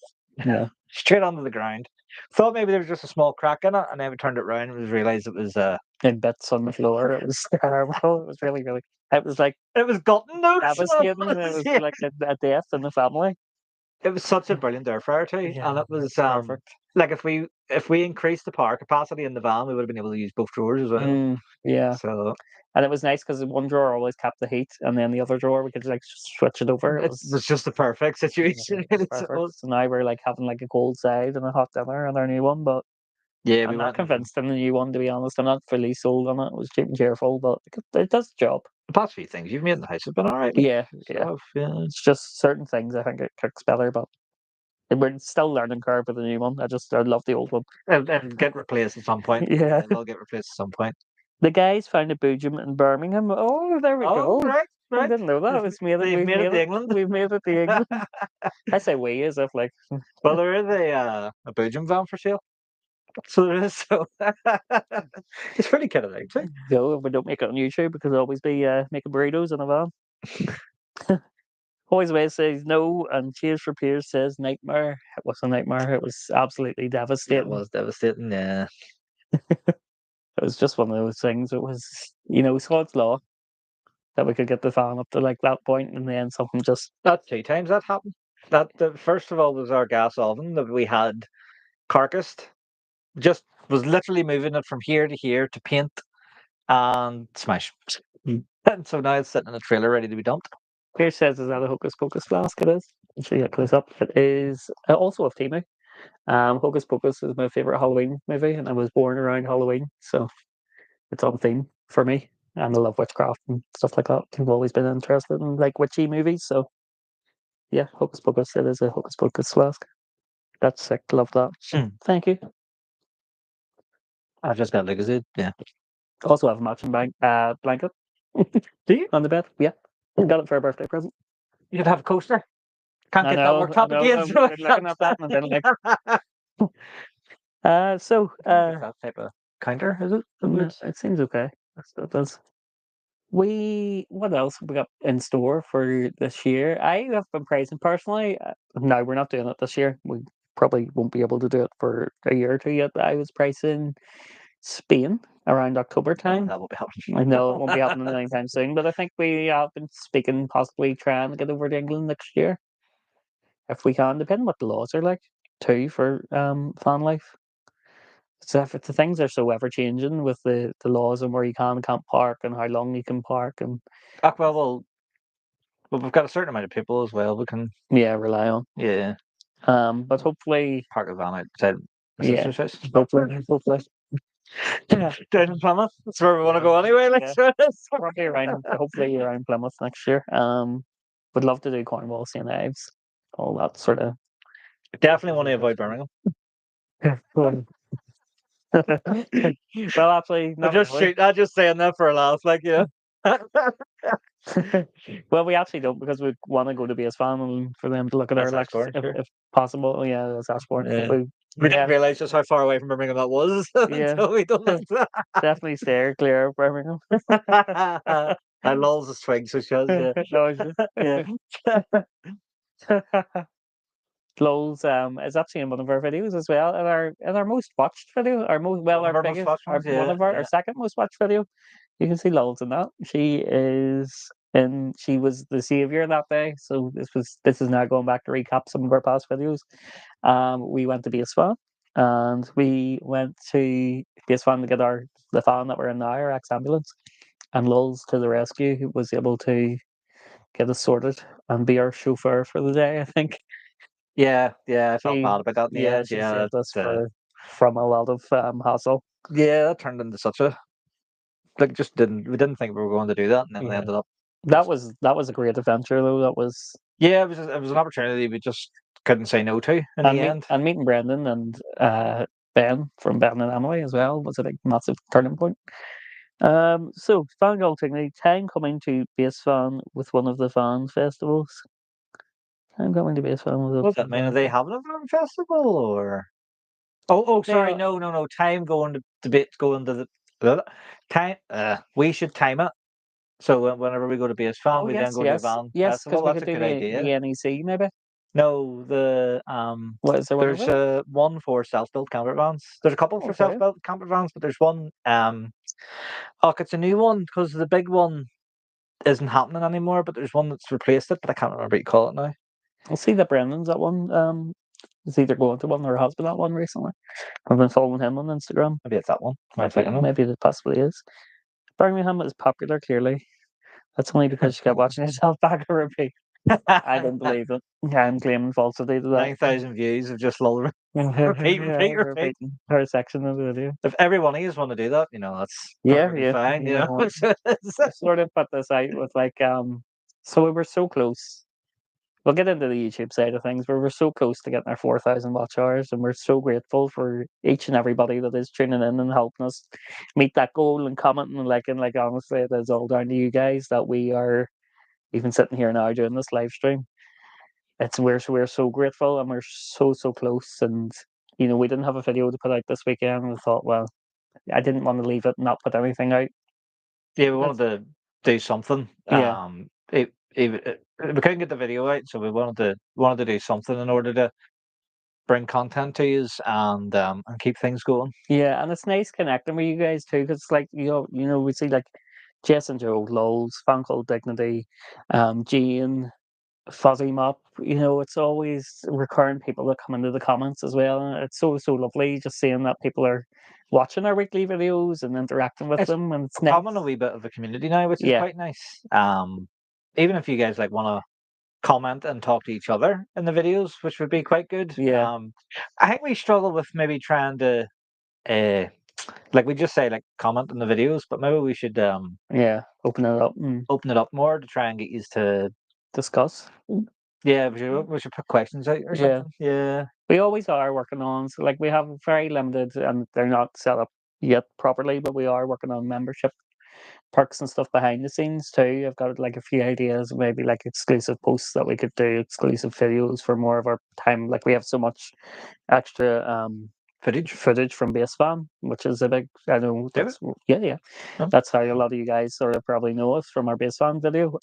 Yeah, straight onto the ground. Thought maybe there was just a small crack in it, and then we turned it around and realized it was in bits on the floor. It was terrible. It was really, really. It was like it was gotten notes. devastating. It was Yeah. like a death in the family. It was such a brilliant air fryer too, and Yeah, it was it's perfect. like if we increased the power capacity in the van, we would have been able to use both drawers as well. Yeah, So and it was nice because one drawer always kept the heat, and then the other drawer we could like just switch it over. It it was was just the perfect yeah, situation. it was Really, so it perfect. was. So now we're like having like a cold side and a hot dinner and our new one, but Yeah, we I'm not went and convinced in the new one to be honest. I'm not fully sold on it. It was cheap and cheerful, but it does the job. the past few things you've made in the house have been all right. Yeah, yeah. So yeah. It's just certain things I think it cooks better, but we're still learning curve with the new one. I love the old one. It'll get replaced at some point. Yeah. It will get replaced at some point. The guys found a boojum in Birmingham. Oh, there we Oh, go. right, I right. didn't know that. It's made it. They've We've made it made to it. England. We've made it to England. I say we as if like Well, there is a Belgium van for sale. So there is. So it's pretty kind of thing too. no, if we don't make it on YouTube because I'll always be making burritos in a van. Always way says no, and Cheers for Peers says nightmare. It was a nightmare. It was absolutely It devastating. was devastating. Yeah. It was just one of those things. It was, Scott's law that we could get the fan up to like that point, and then something just That's two times that happened. That first of all was our gas oven that we had carcassed. Just was literally moving it from here to here to paint and smash. And so now it's sitting in a trailer ready to be dumped. Pierce says is that a Hocus Pocus flask? It is. I'll show you it close up. It is also of Timu. Hocus Pocus is my favorite Halloween movie, and I was born around Halloween, so it's on theme for me. And I love witchcraft and stuff like that. I've always been interested in like witchy movies, so yeah, Hocus Pocus. It is a Hocus Pocus flask. That's sick. Love that. Thank you. I've just got like it. Yeah. Also have a matching blanket. Do you? On the bed? Yeah. Got it for a birthday present. You could have a coaster. Can't I get that know, worked up again. I've been looking at that and then like that type of counter, is it? it seems okay. It does. What else have we got in store for this year? I have been pricing personally. No, we're not doing it this year. We probably won't be able to do it for a year or two yet. I was pricing Spain around October time. That will be happening. I know it won't be happening anytime soon, but I think we have been speaking, possibly trying to get over to England next year if we can, depending what the laws are like too for fan life. So if the things are so ever changing with the laws and where you can and can't park and how long you can park and Well, we've got a certain amount of people as well. We can, yeah, rely on. yeah, But hopefully, park a van outside my yeah, sister's house. hopefully, Down in Plymouth. That's where we want to go anyway. Like, yeah. so it's- probably around, hopefully around Plymouth next year. Would love to do Cornwall, St Ives, all that sort of. Definitely want to avoid Birmingham. Well, actually, I'm not just really. I'm just saying that for a laugh, like Well, we actually don't because we want to go to BS and for them to look at our That's elections Ashbourne, sure. if possible. Oh, yeah, that's Ashbourne. Yeah. We We didn't realise just how far away from Birmingham that was Yeah. until we done that. definitely steer clear of Birmingham. And Lol's a swing, so she has, yeah. No, it's Lols is actually in one of our videos as well. In our most watched video, One of our our most biggest, watched ones, one yeah, of our yeah. second most watched video. You can see Lols in that. She is and she was the savior that day. So this is now going back to recap some of our past videos. We went to Base Fan, and we went to Base Fan to get the fan that we're in now, our ex ambulance, and Lulz to the rescue, who was able to get us sorted and be our chauffeur for the day. I think. Yeah, I felt She, bad about that in the yeah, end. she Yeah, saved us from a lot of hassle. yeah, that turned into such a like just didn't we didn't think we were going to do that, and then we Yeah, ended up that just was a great adventure though. That was yeah, it was an opportunity we just couldn't say no to in the end. and meeting Brendan and Ben from Ben and Emily as well was a big massive turning point. So Fangirl Tigney, time coming to Base Fan with one of the fan festivals. Time coming to Base Fan with What does a that mean? Are fan they festival. having a film festival or? Sorry, Yeah. no. Time going to bit going to the time. We should time it. So whenever we go to Base Farm, Oh we then yes, go to a van yes, because festival. we That's could a do good idea. the NEC maybe. No, What is there one of there's it? one for self-built camper vans. There's a couple for Okay. self-built camper vans, but there's one oh, it's a new one because the big one isn't happening anymore. But there's one that's replaced it, but I can't remember what you call it now. I'll see that Brendan's at one. Is either going to one or has been at one recently. I've been following him on Instagram. Maybe it's that one. I'm thinking of. Maybe it possibly is. Birmingham is popular, clearly. That's only because you kept watching yourself back and repeat. I don't believe it. I'm claiming falsity to that. 9,000 views of just lol. Repeat, Yeah, repeat, repeat. repeating her section of the video. If every one of you want to do that, that's Yeah, perfectly yeah. fine. You know, we sort of put this out with so we were so close. We'll get into the YouTube side of things, but we're so close to getting our 4,000 watch hours, and we're so grateful for each and everybody that is tuning in and helping us meet that goal and commenting and liking. Like honestly, it is all down to you guys that we are even sitting here now doing this live stream. We're so grateful, and we're so close. And we didn't have a video to put out this weekend. And we thought, well, I didn't want to leave it and not put anything out. Yeah, we That's, wanted to do something. yeah, We couldn't get the video out, so we wanted to do something in order to bring content to you and keep things going. yeah, and it's nice connecting with you guys too, because like we see like Jess and Joe, Lols, Fan Called Dignity, Jane, Fuzzy Mop. It's always recurring people that come into the comments as well. And it's so lovely just seeing that people are watching our weekly videos and interacting with It's them, and it's nice. becoming a wee bit of a community now, which is Yeah, quite nice. Even if you guys like want to comment and talk to each other in the videos, which would be quite good. yeah, I think we struggle with maybe trying to uh like we just say like comment in the videos, but maybe we should yeah. Open it up and open it up more to try and get used to. discuss. Yeah, we should put questions out or Yeah, something. Yeah. we always are working on. So like we have very limited, and they're not set up yet properly, but we are working on membership perks and stuff behind the scenes too. I've got like a few ideas, maybe like exclusive posts that we could do, exclusive videos for more of our time. Like we have so much extra footage from Base Fan, which is a big. I know Do it. that's yeah. Huh? That's how a lot of you guys sort of probably know us from our Base Fan video.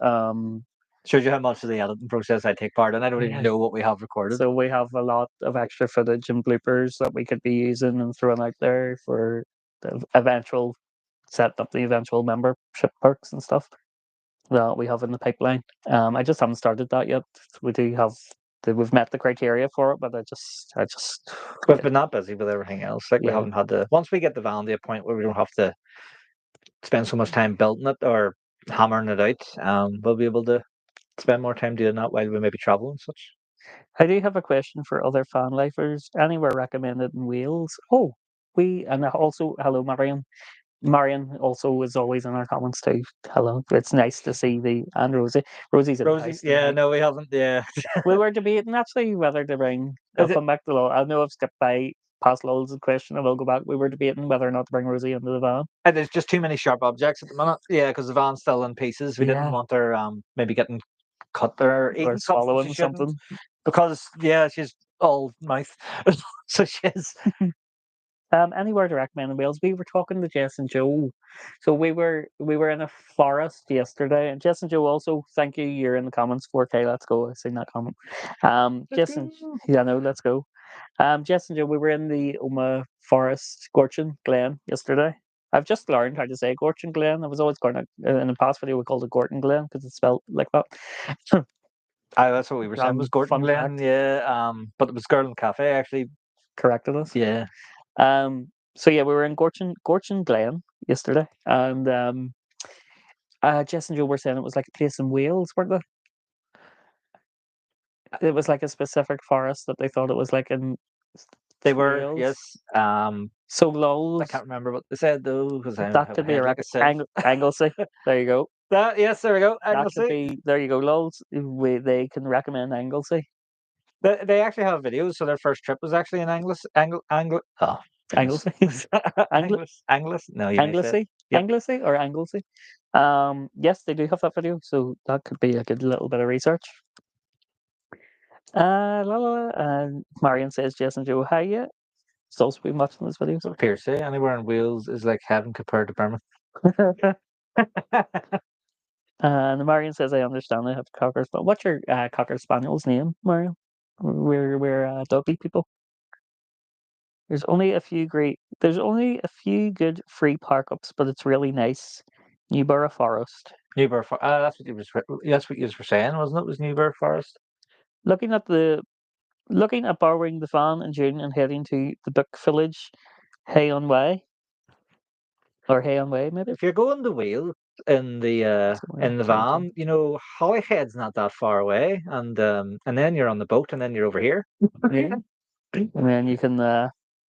Shows you how much of the editing process I take part in. I don't even Yeah. know what we have recorded. So we have a lot of extra footage and bloopers that we could be using and throwing out there for the eventual setting up the eventual membership perks and stuff that we have in the pipeline. I just haven't started that yet. We do have we've met the criteria for it, but I just We've been that busy with everything else. Like we yeah. haven't had to. Once we get the van to a point where we don't have to spend so much time building it or hammering it out, we'll be able to spend more time doing that while we maybe travel and such. I do have a question for other fan lifers. Anywhere recommended in Wales? Oh, and also hello, Marion. Marion also is always in our comments too. Hello, it's nice to see the and Rosie. Rosie's in the Rosie, house yeah, tonight. no, we haven't. Yeah, We were debating actually whether to bring. I'll is it? come back to Lol. I know I've skipped by past Lol's question. I will go back. We were debating whether or not to bring Rosie into the van. There's just too many sharp objects at the minute. Yeah, because the van's still in pieces. We didn't Yeah, want her maybe getting cut or or eating something she swallowing shouldn't something. because yeah, she's all mouth, so she's. Anywhere to recommend in Wales? We were talking to Jess and Joe. So we were in a forest yesterday, and Jess and Joe also. Thank you. You're in the comments. 4K. Let's go. I seen that comment. Jess and yeah, no, let's go. Jess and Joe. We were in the Oma Forest, Gorchin Glen yesterday. I've just learned how to say Gorton Glen. I was always going to, in the past video we called it Gorton Glen because it's spelled like that. That's what we were saying was Gorton Fun Glen, fact. yeah. But it was Girl and Cafe actually. Corrected us. Yeah. So yeah, we were in Gorton Glen yesterday, and Jess and Joe were saying it was like a place in Wales, weren't they? It was like a specific forest that they thought it was like in They were, Wales. yes. So I lols. can't remember what they said though, because I That have could a be a head like a sieve. Anglesey. There you go. Yes, there we go. That could Anglesey. be. There you go, lols. They can recommend Anglesey. They actually have videos, so their first trip was actually in oh, goodness. Anglesey. Anglers? No, you may say it. Anglesey. Yep. Anglesey or Anglesey. Yes, they do have that video, so that could be a good little bit of research. Marion says Jason Joe, hi, yeah. It's also been watching this video. Pierce, anywhere in Wales is like heaven compared to Birmingham. And Marion says, I understand I have cocker spaniel. What's your cocker spaniel's name, Marion? We're doggy people. There's only a few good free park ups, but it's really nice. Newborough Forest. Newborough Forest. That's what you were saying, wasn't it? It was Newborough Forest. Looking at borrowing the van in June and heading to the book village, Hay on Way. Or Hay on Way, maybe. If you're going to Wales in the van, you know, Holyhead's not that far away, and then you're on the boat, and then you're over here. Yeah. And then you can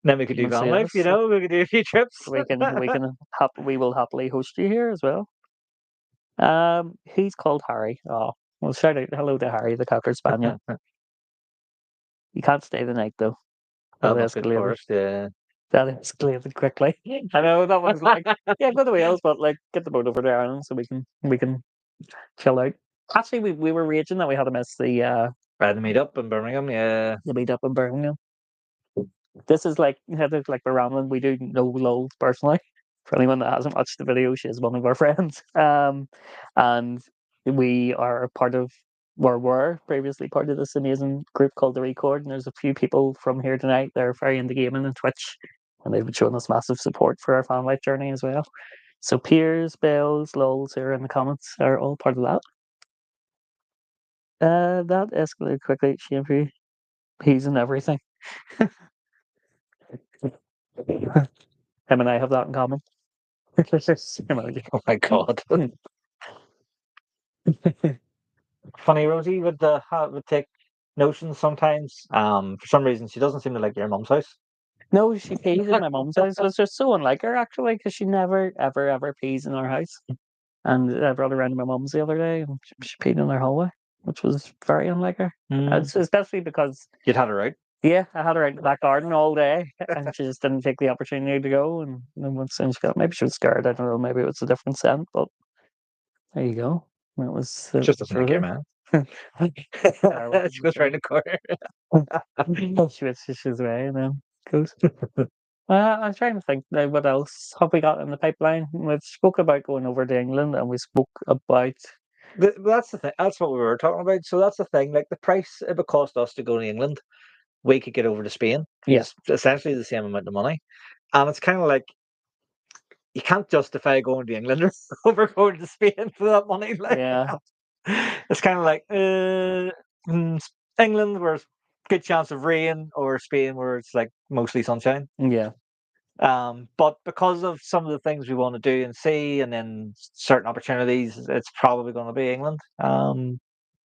then we could do van life, you know, we could do a few trips. We will happily host you here as well. He's called Harry. Oh, well, shout out hello to Harry, the Cocker Spaniel. You can't stay the night though. That escalated. Yeah. That escalated quickly. I know that was like, yeah, go to Wales, but like get the boat over to Ireland so we can chill out. Actually, we were raging that we had to miss the meet up in Birmingham, yeah. The meet up in Birmingham. This is like we're rambling. We do know Lowell personally. For anyone that hasn't watched the video, she is one of our friends. And we are part of, or were previously part of this amazing group called The Record. And there's a few people from here tonight that are very into gaming and Twitch. And they've been showing us massive support for our fan life journey as well. So Piers, Bells, Lols who are in the comments are all part of that. That escalated quickly. Shame for you. He's in everything. Him and I have that in common. Oh my god. Funny, Rosie would take notions sometimes. For some reason, she doesn't seem to like your mum's house. No, she pees in my mum's house. It was just so unlike her, actually, because she never, ever, ever pees in our house. And I brought her around to my mum's the other day, and she peed in our hallway, which was very unlike her. Especially because you'd had her out. Yeah, I had her out in the back garden all day, and she just didn't take the opportunity to go. And then once she got, maybe she was scared. I don't know. Maybe it was a different scent, but there you go. It was just a snake, man. She goes round the corner. she was away, and then goes. I'm trying to think now what else have we got in the pipeline. We've spoke about going over to England, and we spoke about. That's the thing. That's what we were talking about. So that's the thing. Like the price it would cost us to go to England, we could get over to Spain. Yes, essentially the same amount of money, and it's kind of like you can't justify going to England over going to Spain for that money. Like, yeah, it's kind of like England, where it's good chance of rain, or Spain, where it's like mostly sunshine. Yeah. But because of some of the things we want to do and see, and then certain opportunities, it's probably going to be England,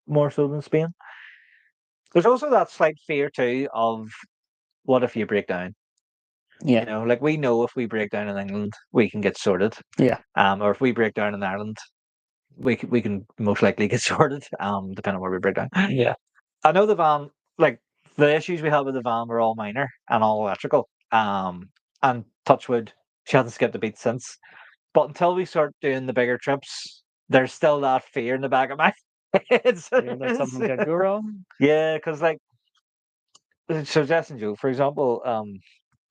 more so than Spain. There's also that slight fear too of what if you break down. Yeah. You know, like we know if we break down in England, we can get sorted. Yeah. Or if we break down in Ireland, we can most likely get sorted. Depending on where we break down. Yeah. I know the van, like the issues we had with the van were all minor and all electrical. And touchwood, she hasn't skipped a beat since. But until we start doing the bigger trips, there's still that fear in the back of my head. That something could go wrong. Yeah, because like, so Jess and Joe, for example,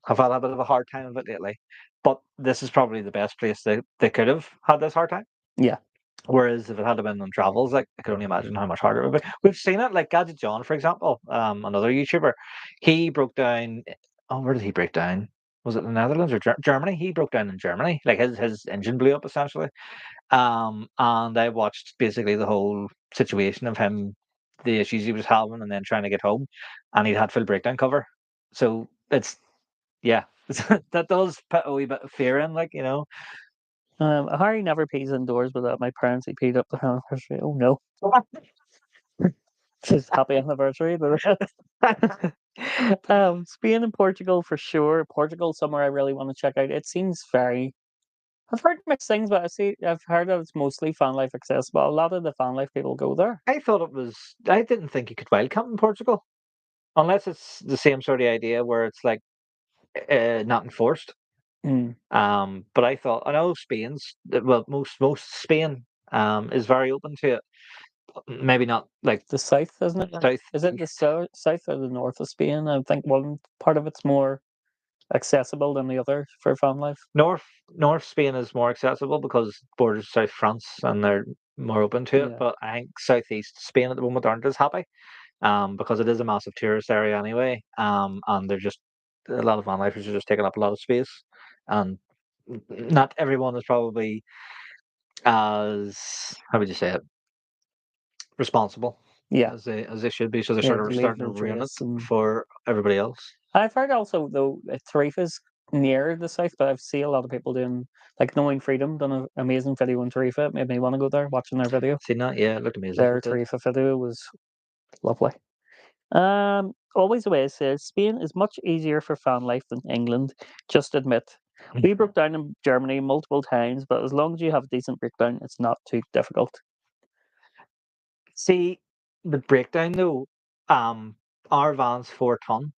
have had a bit of a hard time of it lately. But this is probably the best place they could have had this hard time. Yeah. Whereas if it had been on travels, like I could only imagine how much harder it would be. We've seen it, like Gadget John, for example, another YouTuber. He broke down. Oh, where did he break down? was it the Netherlands or Germany? He broke down in Germany, like his engine blew up essentially. And I watched basically the whole situation of him, the issues he was having, and then trying to get home, and he'd had full breakdown cover. So it's yeah, that does put a wee bit of fear in, like, you know. Harry never pees indoors without my parents. He peed up the anniversary. Oh no, just happy anniversary. Spain and Portugal for sure. Portugal somewhere I really want to check out. It seems very. I've heard mixed things, but I've heard that it's mostly fan life accessible. A lot of the fan life people go there. I thought it was. I didn't think you could wild camp in Portugal, unless it's the same sort of idea where it's like not enforced. Mm. But I know Spain's well, most Spain is very open to it. Maybe not like The south, isn't it? south. Is it the south or the north of Spain? I think one part of it's more accessible than the other for fan life. North Spain is more accessible because it borders South France and they're more open to it. Yeah. But I think southeast Spain at the moment aren't as happy, because it is a massive tourist area anyway. And they're just a lot of van lifers are just taking up a lot of space, and not everyone is probably as, how would you say it, responsible Yeah. as they should be. So they're Yeah, sort to of leave starting to no ruin it trace. And for everybody else. I've heard also though Tarifa is near the south, but I've seen a lot of people doing like Knowing Freedom done an amazing video on Tarifa. It made me want to go there watching their video. Seen that? Yeah, it looked amazing. Their It did. Tarifa video was lovely. Always away says Spain is much easier for fan life than England. Just admit. We broke down in Germany multiple times, but as long as you have a decent breakdown, it's not too difficult. See, the breakdown though, our van's 4 ton,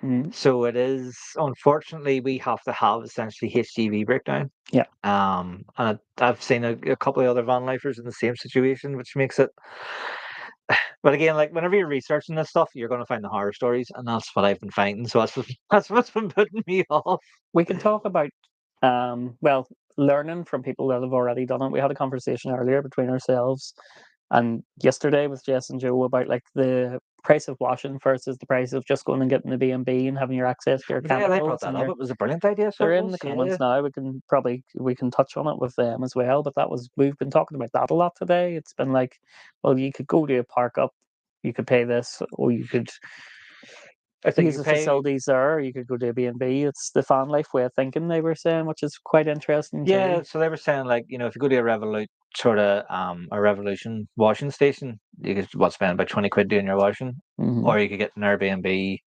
Mm. so it is, unfortunately we have to have essentially HGV breakdown. Yeah. And I've seen a couple of other van lifers in the same situation, which makes it. But again, like whenever you're researching this stuff, you're going to find the horror stories, and that's what I've been finding. So that's what's been putting me off. We can talk about well, learning from people that have already done it. We had a conversation earlier between ourselves and yesterday with Jess and Joe about like the price of washing versus the price of just going and getting the B&B and having your access to your Yeah, they brought chemicals that and up. your. It was a brilliant idea. So They're it in was. the Yeah. comments now. We can touch on it with them as well. But we've been talking about that a lot today. It's been like, well, you could go to a park up, you could pay this, or you could I think use you the pay. facilities there, or you could go to a B&B. It's the fan life way of thinking they were saying, which is quite interesting Yeah, too. so they were saying like, if you go to a Revolut sort of a Revolution washing station, you could spend about 20 quid doing your washing, Mm-hmm. or you could get an Airbnb,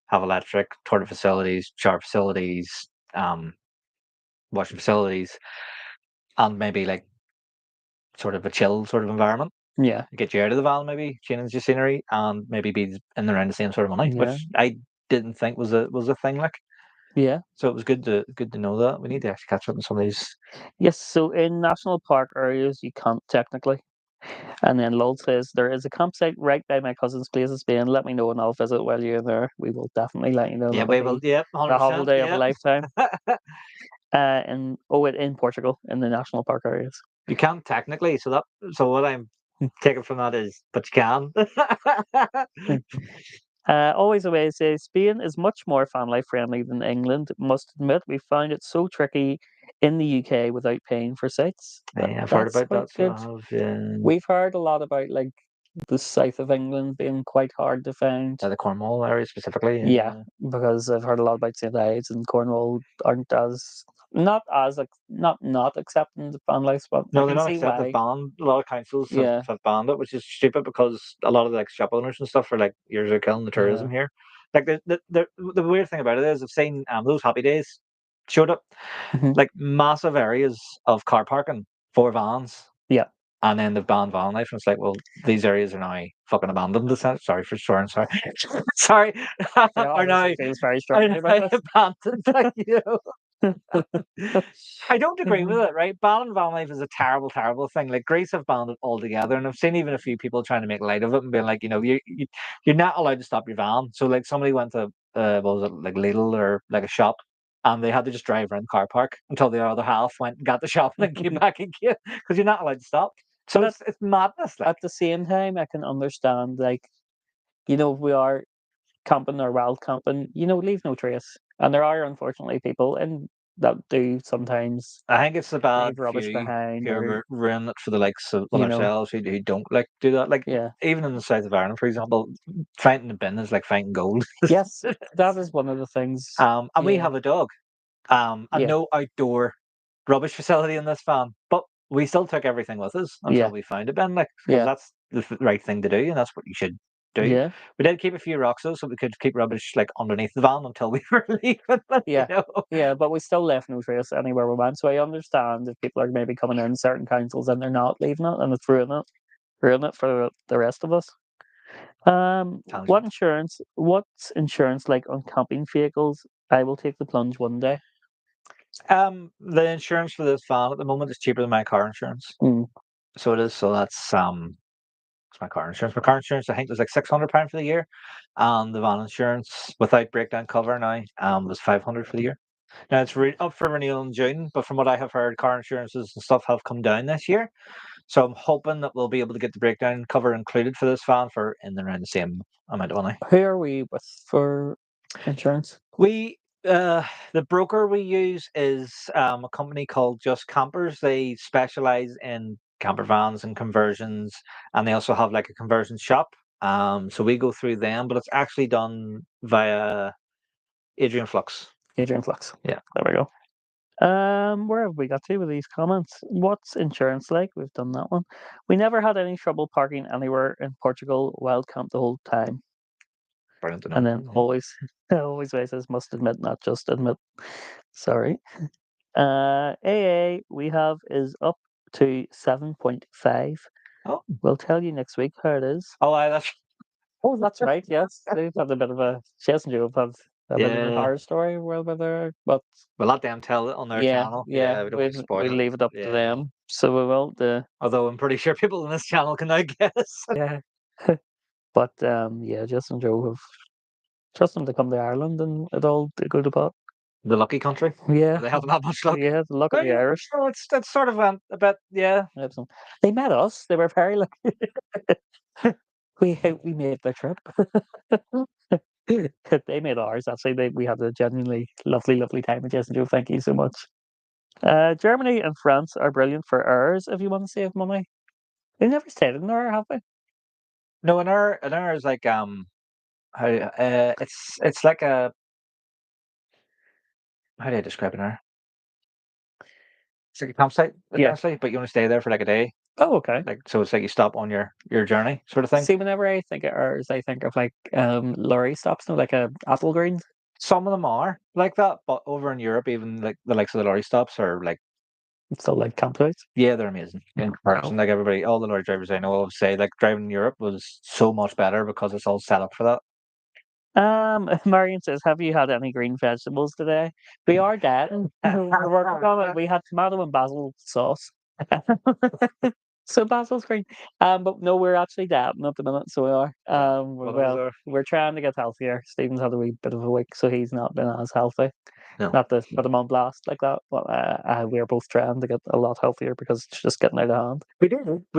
have electric, toilet facilities, shower facilities, um, washing facilities, and maybe like sort of a chill sort of environment. Yeah, Get you out of the van, maybe change your scenery, and maybe be in around the same sort of money, yeah, which I didn't think was a thing. Like, yeah. so it was good to know that. We need to actually catch up on some of these. Yes, so in national park areas, you can't technically. And then Lol says, there is a campsite right by my cousin's place in Spain. Let me know and I'll visit while you're there. We will definitely let you know. Yeah, That would we will. be Yeah, the 100%. holiday of a Yeah. lifetime. In Portugal, in the national park areas. You can technically, so what I'm taking from that is, but you can. Always away says Spain is much more fan life friendly than England. Must admit, we found it so tricky in the UK without paying for sites. Yeah, I've heard That's about quite that. So good. I have. Yeah. We've heard a lot about like the south of England being quite hard to find. The Cornwall area specifically. Yeah, because I've heard a lot about St. Ives and Cornwall aren't as not accepting the fan life, but I No, they're can not see accepted. why. Banned. A lot of councils Yeah, have banned it, which is stupid because a lot of like shop owners and stuff are like, "You're killing the yeah. tourism here." Like the weird thing about it is, I've seen those happy days showed up Mhm. like massive areas of car parking for vans. Yeah. And then they've banned van life, and it's like, well, these areas are now fucking abandoned. Sorry for swearing. Sorry, sorry, Yeah, are now obviously feels very are strongly about now this. abandoned. I don't agree with it. Right, banning van life is a terrible, terrible thing. Like Greece have banned it altogether, and I've seen even a few people trying to make light of it and being like, you're not allowed to stop your van. So like somebody went to what was it, like Lidl or like a shop, and they had to just drive around the car park until the other half went and got the shopping and came back again because you're not allowed to stop. So But it's madness. Like, at the same time, I can understand, like, if we are camping or wild camping, leave no trace. And there are unfortunately people that do sometimes I think it's the bad leave rubbish few behind, who or ruin it for the likes of you know, ourselves who don't like do that. Like yeah. even in the south of Ireland, for example, finding the bin is like finding gold. Yes, that is one of the things. And we Yeah, have a dog. And yeah, no outdoor rubbish facility in this van, but we still took everything with us until yeah, we found a bin, like because yeah, that's the right thing to do, and that's what you should do. yeah, We did keep a few rocks though, so we could keep rubbish like underneath the van until we were leaving. You yeah, know, yeah. But we still left no trace anywhere we went. So I understand if people are maybe coming in certain councils and they're not leaving it, and it's ruining it for the rest of us. tangent. What's insurance like on camping vehicles? I will take the plunge one day. The insurance for this van at the moment is cheaper than my car insurance, Mm. so it is. So that's. It's my car insurance. My car insurance, I think, was like £600 for the year, and the van insurance without breakdown cover now was 500 for the year. Now it's up for renewal in June, but from what I have heard, car insurances and stuff have come down this year. So I'm hoping that we'll be able to get the breakdown cover included for this van for in and around the same amount of money. Who are we with for insurance? We the broker we use is a company called Just Campers. They specialize in camper vans and conversions, and they also have like a conversion shop. So we go through them, but it's actually done via Adrian Flux. Adrian Flux. Yeah. There we go. Where have we got to with these comments? What's insurance like? We've done that one. We never had any trouble parking anywhere in Portugal. Wild camp the whole time. Brilliant to And know. then always, always says must admit, not just admit. Sorry. AA we have is up to 7.5. Oh, We'll tell you next week how it is. oh, that's Oh, that's right. Yes, they've had a bit of a. She hasn't you have a bit of a yeah. horror story where there, but We'll let them tell it on their yeah, channel. yeah, Yeah, we don't want to we spoil it. leave it up to Yeah. them. So we will. Although I'm pretty sure people on this channel can now guess. Yeah, but yeah, Jess and Joe have trust them to come to Ireland and it all to go to pot. The lucky country. Yeah, They haven't had much luck. yeah, the luck of the Irish. Well, it's sort of a bit, yeah. They met us. They were very lucky. we made the trip. They made ours. Actually, we had a genuinely lovely time with Jess and Joe. Thank you so much. Germany and France are brilliant for ours if you want to save money. They never stayed in there, have they? No, in ours like how it's like a how do I describe it now? It's like a campsite Yeah. essentially, but you only stay there for like a day. Oh, okay. Like so, it's like you stop on your journey sort of thing. See, whenever I think of ours, I think of like lorry stops, no, like a Apple Green. Some of them are like that, but over in Europe, even like the likes of the lorry stops are like It's still like campsites. yeah, they're amazing in comparison. Like everybody, all the lorry drivers I know of say like driving in Europe was so much better because it's all set up for that. Marion says, "Have you had any green vegetables today?" We are dead. We're working on it. We had tomato and basil sauce. So basil's green. But no, we're actually dabbing at the minute, so we are. One of us Well, are. we're trying to get healthier. Stephen's had a wee bit of a week, so he's not been as healthy. No. Not to put him on blast like that, but we're both trying to get a lot healthier because it's just getting out of hand. We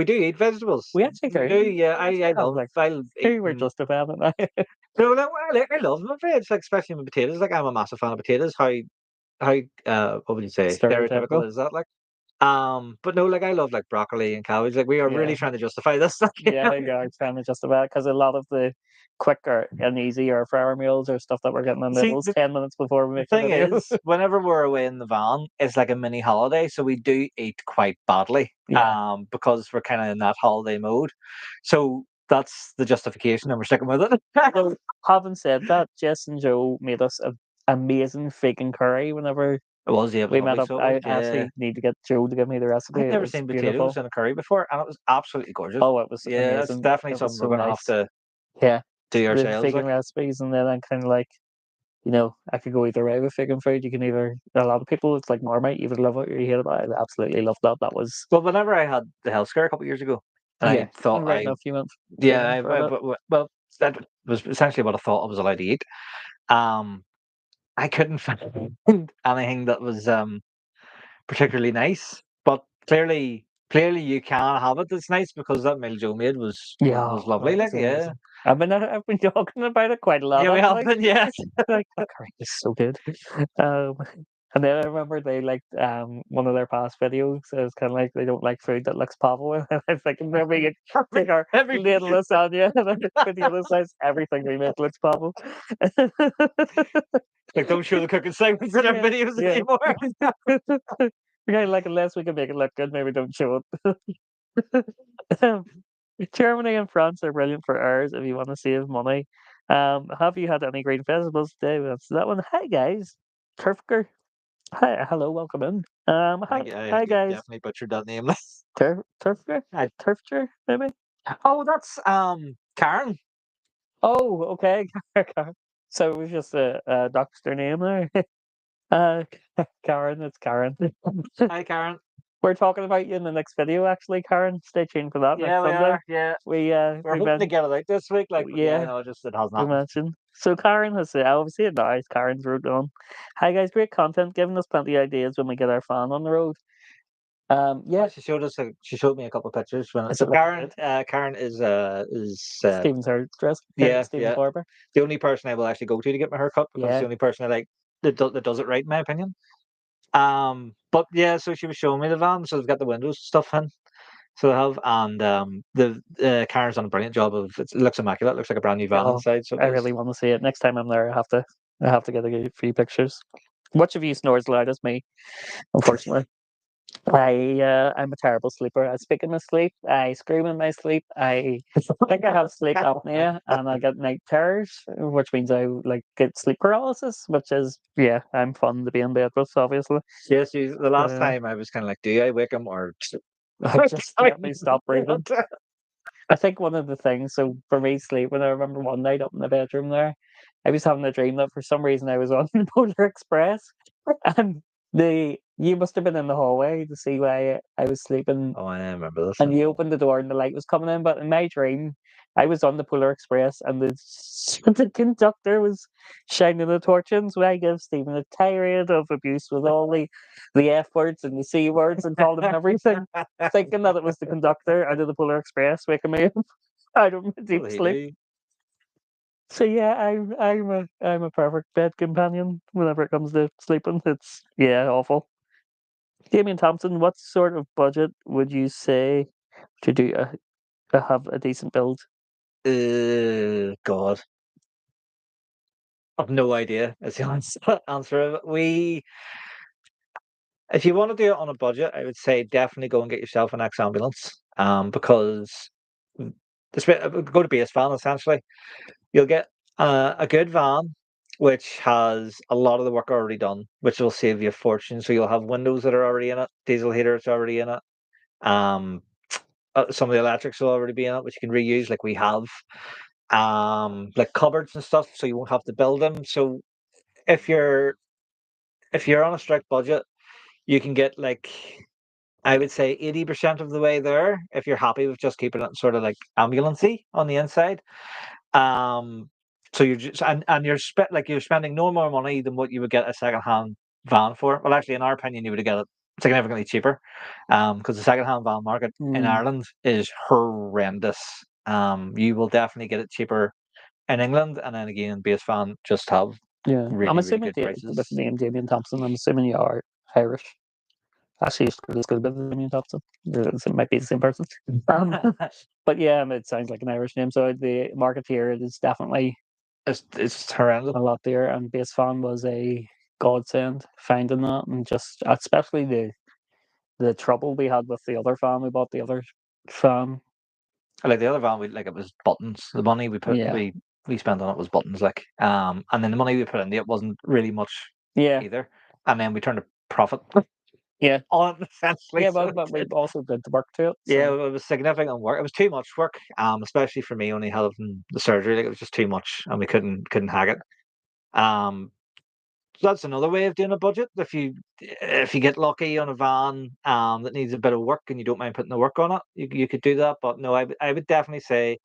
do eat vegetables. We actually We do. do, yeah. We I actually have, love like, I love we were eating. justifying it. No, no, I love my veg, like especially my potatoes. Like I'm a massive fan of potatoes. How what would you say? Stereotypical. Stereotypical is that like? But no, like I love like broccoli and cabbage. Like we are really Yeah. trying to justify this. Like, you Yeah, know? you are trying to justify it because a lot of the quicker and easier flour meals or stuff that we're getting in See, those 10 minutes before we the make the thing video. is, whenever we're away in the van, it's like a mini holiday, so we do eat quite badly. Yeah. Because we're kind of in that holiday mode. So that's the justification, and we're sticking with it. Well, having said that, Jess and Joe made us an amazing freaking curry whenever It was we met lovely. up. So it I was, yeah. actually need to get Joe to give me the recipe. I've It never was seen potatoes beautiful. in a curry before, and it was absolutely gorgeous. Oh, it was Yeah, that's amazing. definitely It was something we're so going to have nice. to Yeah. do The ourselves. vegan Like. recipes, and then I'm kind of like, I could go either way with vegan food. You can either, a lot of people, it's like Marmite, you either love it or you hate it. I absolutely loved that. That was, Well, whenever I had the health scare a couple of years ago, and yeah. I thought And right enough, you went yeah, vegan for a bit. well, that was essentially what I thought I was allowed to eat. Um, I couldn't find anything that was particularly nice, but clearly clearly you can have it. It's nice because that meal Joe made was lovely. that Like, was amazing. I've been talking about it quite a lot. yeah, we have Actually. been. Yes. Like that curry is so good. Um, and then I remember they liked one of their past videos. It was kind of like they don't like food that looks Pavo. And I was thinking maybe you take our Every little lasagna and then video that says everything we make looks Pavo. like don't show the cooking segments in our Yeah, videos yeah. anymore. Yeah, like unless we can make it look good, maybe don't show it. Germany and France are brilliant for hours if you want to save money. Have you had any green festivals today? Well, that's that one. Hi guys, Turfker. Hi, hello, welcome in. I Hi guys. definitely butchered that name. Turfker, I- Turfger, maybe. oh, that's Karen. Oh, okay. So it was just a doctor name there. Uh, Karen, it's Karen. Hi, Karen. We're talking about you in the next video, actually, Karen. Stay tuned for that next Yeah, we Sunday. are. Yeah, We we're hoping to get it out this week. Like, but yeah, yeah, no, just it hasn't we happened. mentioned. So Karen has said, I'll see it now. Karen's wrote on. Hi guys, great content, giving us plenty of ideas when we get our fan on the road. Yeah, She showed us. She showed me a couple of pictures. is So it looking Karen, good? Karen Stephen's hairdresser, yeah, Stephen's yeah, barber. the only person I will actually go to get my hair cut because it's Yeah. the only person I like that does it right, in my opinion. But yeah, so she was showing me the van, so they've got the windows and stuff in. So they have, and the Karen's done a brilliant job of it. Looks immaculate. Looks like a brand new van Oh, inside. So it I does. really want to see it. Next time I'm there, I have to get a few pictures. Which of you snores loud as me? Unfortunately. I'm a terrible sleeper. I speak in my sleep. I scream in my sleep. I think I have sleep apnea, and I get night terrors, which means I like get sleep paralysis. Which is I'm fun to be in bed with, obviously. Yes, the last Uh, time I was kind of like, do I wake him or I just let me stop breathing. I think one of the things, so for me, sleeping, I remember one night up in the bedroom there, I was having a dream that for some reason I was on the Polar Express, and you must have been in the hallway to see why I was sleeping, Oh, I remember this. and you opened the door and the light was coming in. But in my dream, I was on the Polar Express and the conductor was shining a torch in. So I gave Stephen a tirade of abuse with all the F words and the C words and called him everything, thinking that it was the conductor out of the Polar Express waking me up out of my What deep did he sleep. do? So yeah, I'm a perfect bed companion whenever it comes to sleeping. It's awful. Damien Thompson, what sort of budget would you say to do have a decent build? God, I've no idea. Is the answer. If you want to do it on a budget, I would say definitely go and get yourself an ex ambulance. Because go to base van essentially. You'll get a good van which has a lot of the work already done, which will save you a fortune. So you'll have windows that are already in it, diesel heaters already in it. Um, some of the electrics will already be in it, which you can reuse, like we have. Like cupboards and stuff, so you won't have to build them. So if you're on a strict budget, you can get like I would say 80% of the way there if you're happy with just keeping it sort of like ambulancey on the inside. Um, so you're just and you're spending no more money than what you would get a second-hand van for. Well, actually, in our opinion, you would get it significantly cheaper, because the second-hand van market in Mm, Ireland is horrendous. You will definitely get it cheaper in England, and then again, base fan just have yeah, I'm really, really assuming good with the prices. name Damien Thompson, I'm assuming you are Irish. Actually, used to go to school with Damien Thompson. It might be the same person. Um, but yeah, it sounds like an Irish name. So the market here is definitely It's horrendous. a lot there, and base fan was a godsend finding that, and just especially the trouble we had with the other fan. We bought the other fan. Like the other van, we like it was buttons. The money Yeah, we spent on it was buttons. Like and then the money we put into it wasn't really much yeah, either. And then we turned a profit yeah, on it essentially. yeah. So But we it, also did the work to it. yeah, So it was significant work. It was too much work. Especially for me only having the surgery. Like it was just too much, and we couldn't hack it. Um, so that's another way of doing a budget. If you get lucky on a van that needs a bit of work and you don't mind putting the work on it, you could do that. But no, I would definitely say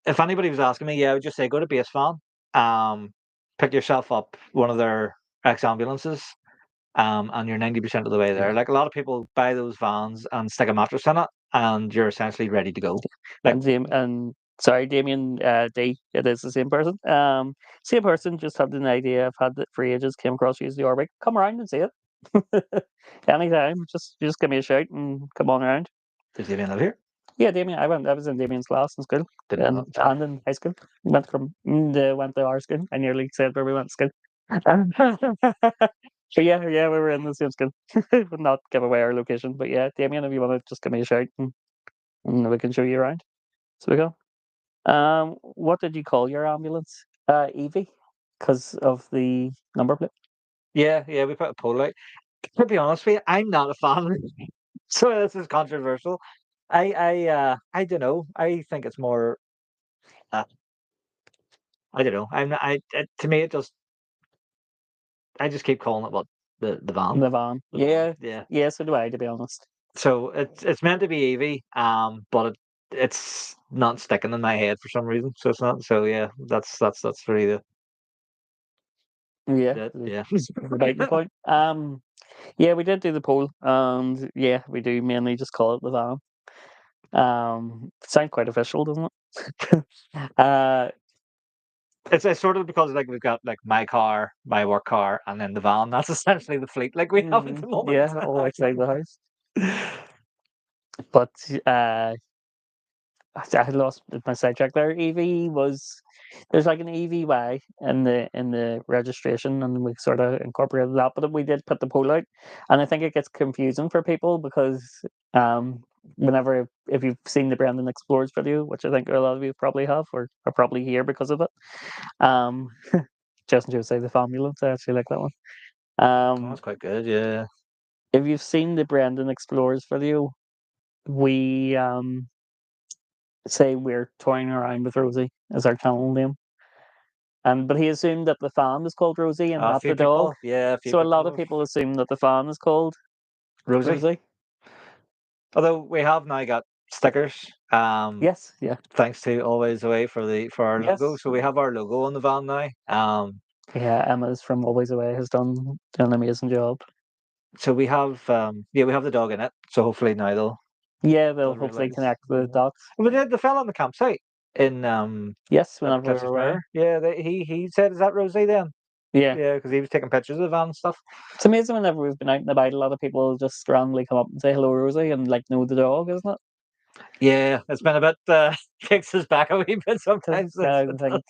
if anybody was asking me, yeah, I would just say go to base van, pick yourself up one of their ex ambulances, and you're 90% of the way there. Yeah. Like a lot of people buy those vans and stick a mattress in it, and you're essentially ready to go. Like And sorry, Damien D, it is the same person. Same person, just had an idea. I've had it for ages, came across use the Orbic. Come around and see it. Anytime. Just give me a shout and come on around. does Damien live here? Yeah, Damien. I was in Damien's class in school. Didn't know And in high school. Went to our school. I nearly said where we went to school. So yeah, we were in the same school. Would not give away our location. But yeah, Damien, if you want to just give me a shout and we can show you around. So we go. What did you call your ambulance? Evie, because of the number plate. Yeah, we put a poll out. To be honest with you, I'm not a fan. So this is controversial. I don't know. I think it's more. Uh, I don't know. I'm not. To me, I just keep calling it what the van. The van. The van. Yeah, Yeah. yeah. So do I, to be honest. So it's meant to be Evie, but it's not sticking in my head for some reason. So it's not. So yeah, that's really Yeah, yeah. the biting point. Yeah, we did do the poll, and yeah, we do mainly just call it the van. Sound quite official, doesn't it? It's sort of because like we've got like my car, my work car, and then the van. That's essentially the fleet like we have at the moment. Yeah, all outside the house. But I had lost my sidetrack there. EV was there's like an EVY in the registration, and we sort of incorporated that. But we did put the poll out, and I think it gets confusing for people because whenever if you've seen the Brendan Explores video, which I think a lot of you probably have or are probably here because of it, um, Justin Joe say the Famulance. I actually like that one. Oh, that's quite good. Yeah. If you've seen the Brendan Explores video, we say we're toying around with Rosie as our channel name. But he assumed that the fan is called Rosie and A not few the dog. people. Yeah, a few So a lot of people. people assume that the fan is called Rosie. Rosie. Although we have now got stickers. Yes, yeah. Thanks to Always Away for our logo. Yes. So we have our logo on the van now. Yeah, Emma's from Always Away has done an amazing job. So we have we have the dog in it. So hopefully now Yeah, they'll they'll hopefully realise. connect the Yeah. dots. But the fella on the campsite in Yes, at whenever we Cliff's were away. Mirror. Yeah, he said, "Is that Rosie then?" Yeah. Yeah, because he was taking pictures of the van and stuff. It's amazing whenever we've been out and about, a lot of people just randomly come up and say hello, Rosie, and like know the dog, isn't it? Yeah, it's been a bit kicks us back a wee bit sometimes. I think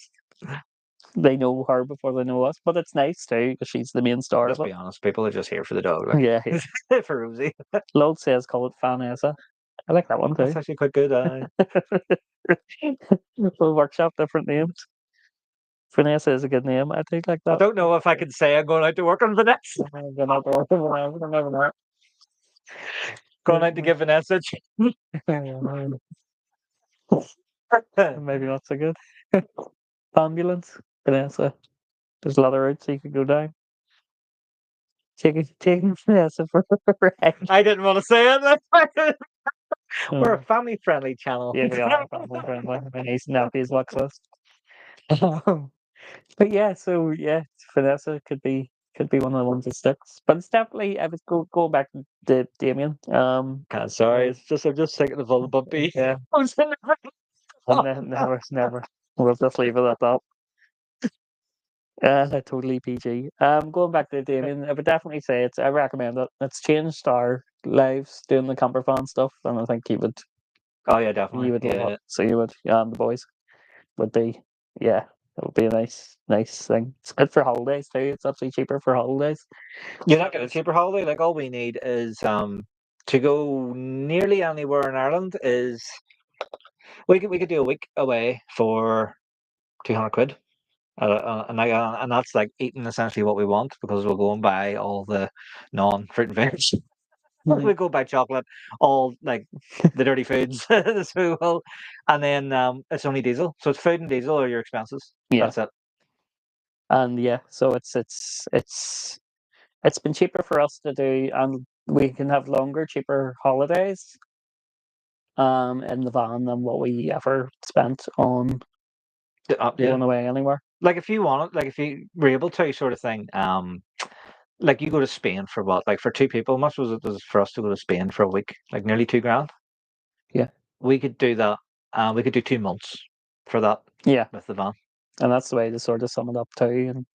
they know her before they know us, but it's nice too because she's the main star Let's of be honest, people are just here for the dog, like it. Yeah. for Rosie. Lode says call it Fanessa. I like that one too. That's actually quite good. We'll workshop different names. Vanessa is a good name. I think like I that. don't know if I can say I'm going out to work on Vanessa. Going out to give Vanessa a check. Maybe not so good. Ambulance, Vanessa. There's a lot of routes you could go down. Taking Vanessa for a ride. I didn't want to say it. We're a Oh, family-friendly channel. yeah, we are family friendly. My niece and nephews watch this. But yeah, so yeah, Vanessa could be one of the ones that sticks. But it's definitely I would go back to Damien. Sorry, it's just I'm just thinking of all the bumpy. Yeah, never. We'll just leave it at that. Totally PG. Going back to Damien, I would definitely say I recommend it. It's changed our lives doing the camper fan stuff, and I think Oh yeah, you definitely. would love Yeah. it. So you would, the boys would be, yeah, it would be a nice thing. It's good for holidays too. It's actually cheaper for holidays. You're not getting a cheaper holiday. Like all we need is to go nearly anywhere in Ireland is we could do a week away for 200 quid. And that's like eating essentially what we want because we'll go and buy all the non-fruit and veg. We go buy chocolate, all like the dirty foods, so we will. And then it's only diesel, so it's food and diesel are your expenses. Yeah, That's it. and yeah, so it's been cheaper for us to do, and we can have longer, cheaper holidays in the van than what we ever spent on Yeah. going away anywhere. Like if you want it, like if you were able to, sort of thing. like you go to Spain for what? Like for two people, how much was it for us to go to Spain for a week? Like nearly £2,000. Yeah. We could do that. We could do 2 months for that Yeah, with the van. and that's the way to sort of sum it up too. And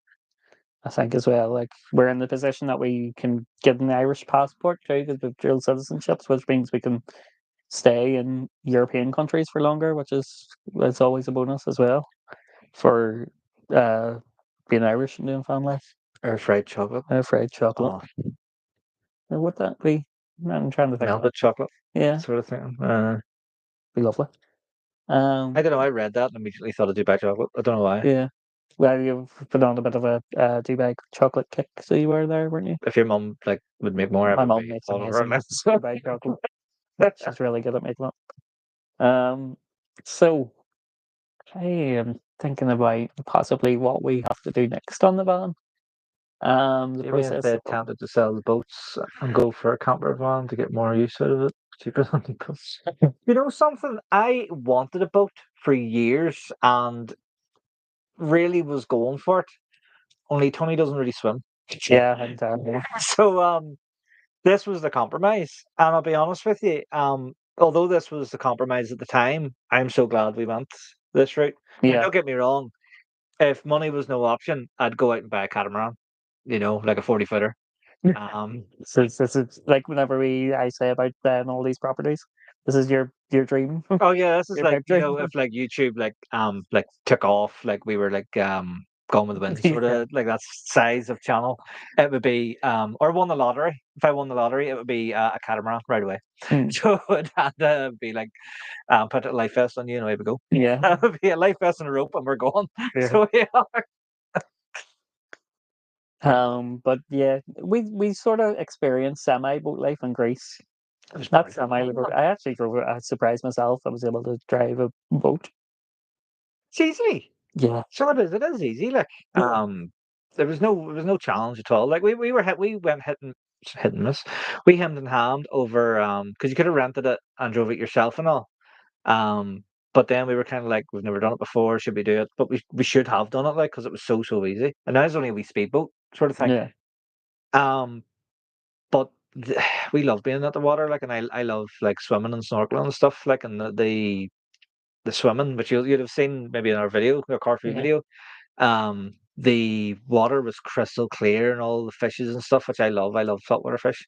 I think as well, like we're in the position that we can get an Irish passport too, because we've dual citizenships, which means we can stay in European countries for longer, which is it's always a bonus as well for uh, being Irish and doing fan life. Or fried chocolate. Fried chocolate. Oh, Would that be? I'm trying to think. melted chocolate Yeah, sort of thing. be lovely. I don't know. I read that and immediately thought of Dubai chocolate. I don't know why. Yeah. Well, you've been on a bit of a Dubai chocolate kick, so you were there, weren't you? If your mum like would make more, I My would mum be makes all over amazing it. Dubai chocolate. She's really good at making it. So I am thinking about possibly what we have to do next on the van. The Maybe process. instead tempted to sell the boats and go for a camper van to get more use out of it. Cheaper than the boats. You know something? I wanted a boat for years and really was going for it. Only Tony doesn't really swim. Yeah, entirely. So this was the compromise. And I'll be honest with you, although this was the compromise at the time, I'm so glad we went this route. Now, Yeah. don't get me wrong, if money was no option, I'd go out and buy a catamaran, like a 40-footer. So this is like whenever I say about buying all these properties, this is your dream, Oh yeah, this is your like, pipe dream. if like YouTube like took off, like we were like Gone with the Wind, sort Yeah. of like that size of channel, it would be or won the lottery. If I won the lottery, it would be a catamaran right away. Hmm. So it had to be like put a life vest on you and away we go. Yeah. It would be a life vest and a rope and we're going. Yeah. So yeah. But yeah, we sort of experienced semi boat life in Greece. It was Not brilliant. semi boat. I actually drove it. I surprised myself. I was able to drive a boat. It's easy. Yeah. So it is. It is easy. Like there was no challenge at all. Like we went hit and miss. We hemmed and hammed over because you could have rented it and drove it yourself and all. Um, but then we were kind of like we've never done it before. Should we do it? But we should have done it like because it was so easy. And now it's only a wee speedboat sort of thing. Yeah. Um, but we love being at the water. Like, and I love like swimming and snorkeling and stuff. Like, and the swimming, which you'd have seen maybe in our video, our car free Yeah. video. The water was crystal clear and all the fishes and stuff, which I love. I love saltwater fish.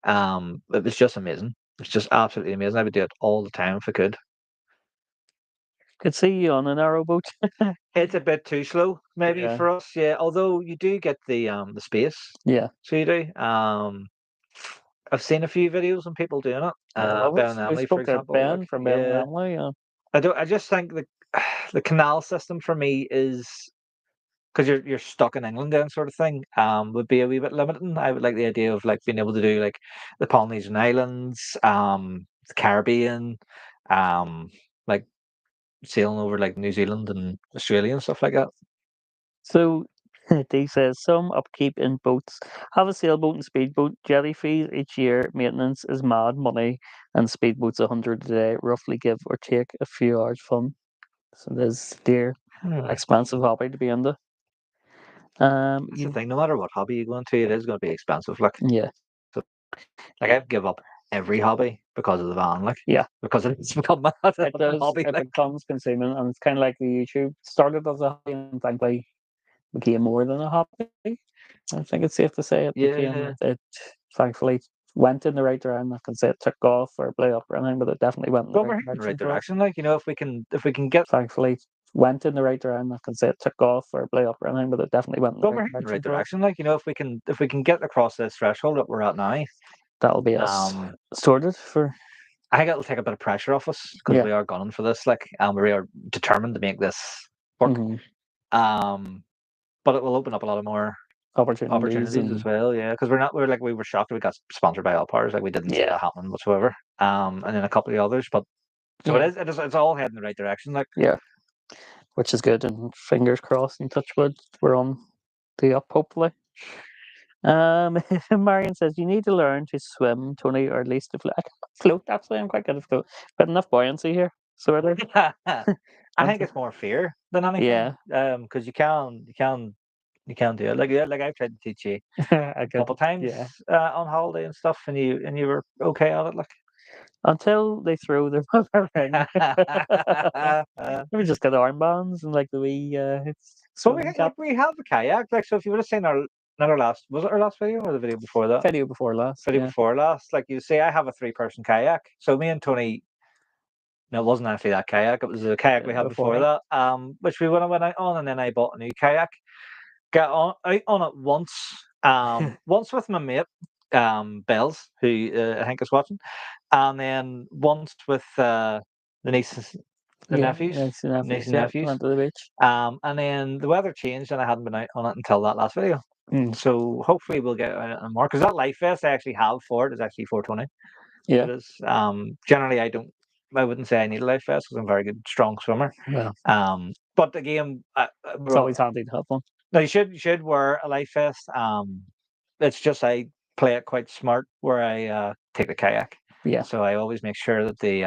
It was just amazing. It's just absolutely amazing. I would do it all the time if I could. Could see you on a narrow boat. It's a bit too slow, maybe Yeah. for us, yeah. Although you do get the space, Yeah. so you do. I've seen a few videos on people doing it. Well, Ben and we Emily, for spoke to example. Like, Ben from Ben and yeah, Emily. Yeah. I just think the canal system for me is because you're stuck in England then sort of thing, would be a wee bit limiting. I would like the idea of like being able to do like the Polynesian islands, the Caribbean, like sailing over like New Zealand and Australia and stuff like that. So Dave says some upkeep in boats. Have a sailboat and speedboat. Jetty fees each year. Maintenance is mad money, and speedboats 100 a day. Roughly give or take a few hours fun. So there's dear expensive hobby to be into. That's the thing. No matter what hobby you go into, it is going to be expensive. Yeah, Like I've give up every hobby because of the van. Like yeah. because it's become mad as It a does. hobby. It Like becomes consuming, and it's kind of like the YouTube started as a hobby, and thankfully became more than a hobby. I think it's safe to say it became. yeah. It thankfully went in the right direction. I can say it took off or blew up or anything, but it definitely went in the But right we're heading in the right direction for us. direction. Like if we can get Thankfully went in the right direction. I can say it took off or blew up or anything, but it definitely went in the but right we're heading in the direction right for us. direction. Like if we can get across this threshold that we're at now, That'll be us sorted for. I think it'll take a bit of pressure off us because Yeah. we are gunning for this. Like we are determined to make this work. Mhm. But it will open up a lot of more Opportunities opportunities as and well. Yeah, because we were shocked that we got sponsored by Alpars. Like we didn't see yeah, that happening whatsoever. And then a couple of others, but so yeah, it's all heading in the right direction. Like yeah, which is good. And fingers crossed and touch wood, we're on the up hopefully. Marion says you need to learn to swim, Tony, or at least to float. I can float. Actually, I'm quite good at float. But enough buoyancy here, sort of. I think it's more fear than anything. Yeah, Because you can You can't do it. Like I've tried to teach you I a could, couple times yeah. on holiday and stuff, and you were okay at it. Like Until they throw their mother ring. We just got armbands and like the wee but we swimming like cap. we have a kayak. Like so, if you would have seen our not our last was it our last video or the video before that? Video before last, Video yeah. before last. Like you say, I have a 3-person kayak. So me and Tony. No, it wasn't actually that kayak. It was a kayak we had before Before. that. Which we went out on, and then I bought a new kayak. Got on out on it once. Once with my mate, Bells, who I think is watching, and then once with the nieces, the Yeah, nephews, nice and niece nephews. and Yeah, nephews. went to the beach. And then the weather changed, and I hadn't been out on it until that last video. Mm. So hopefully we'll get out on more because that life vest I actually have for it is actually 420. Yeah. It is. Generally I wouldn't say I need a life vest because I'm a very good strong swimmer. Well, But again, it's always handy to have one. no, you should wear a life vest. It's just I play it quite smart where I take the kayak. Yeah. So I always make sure that the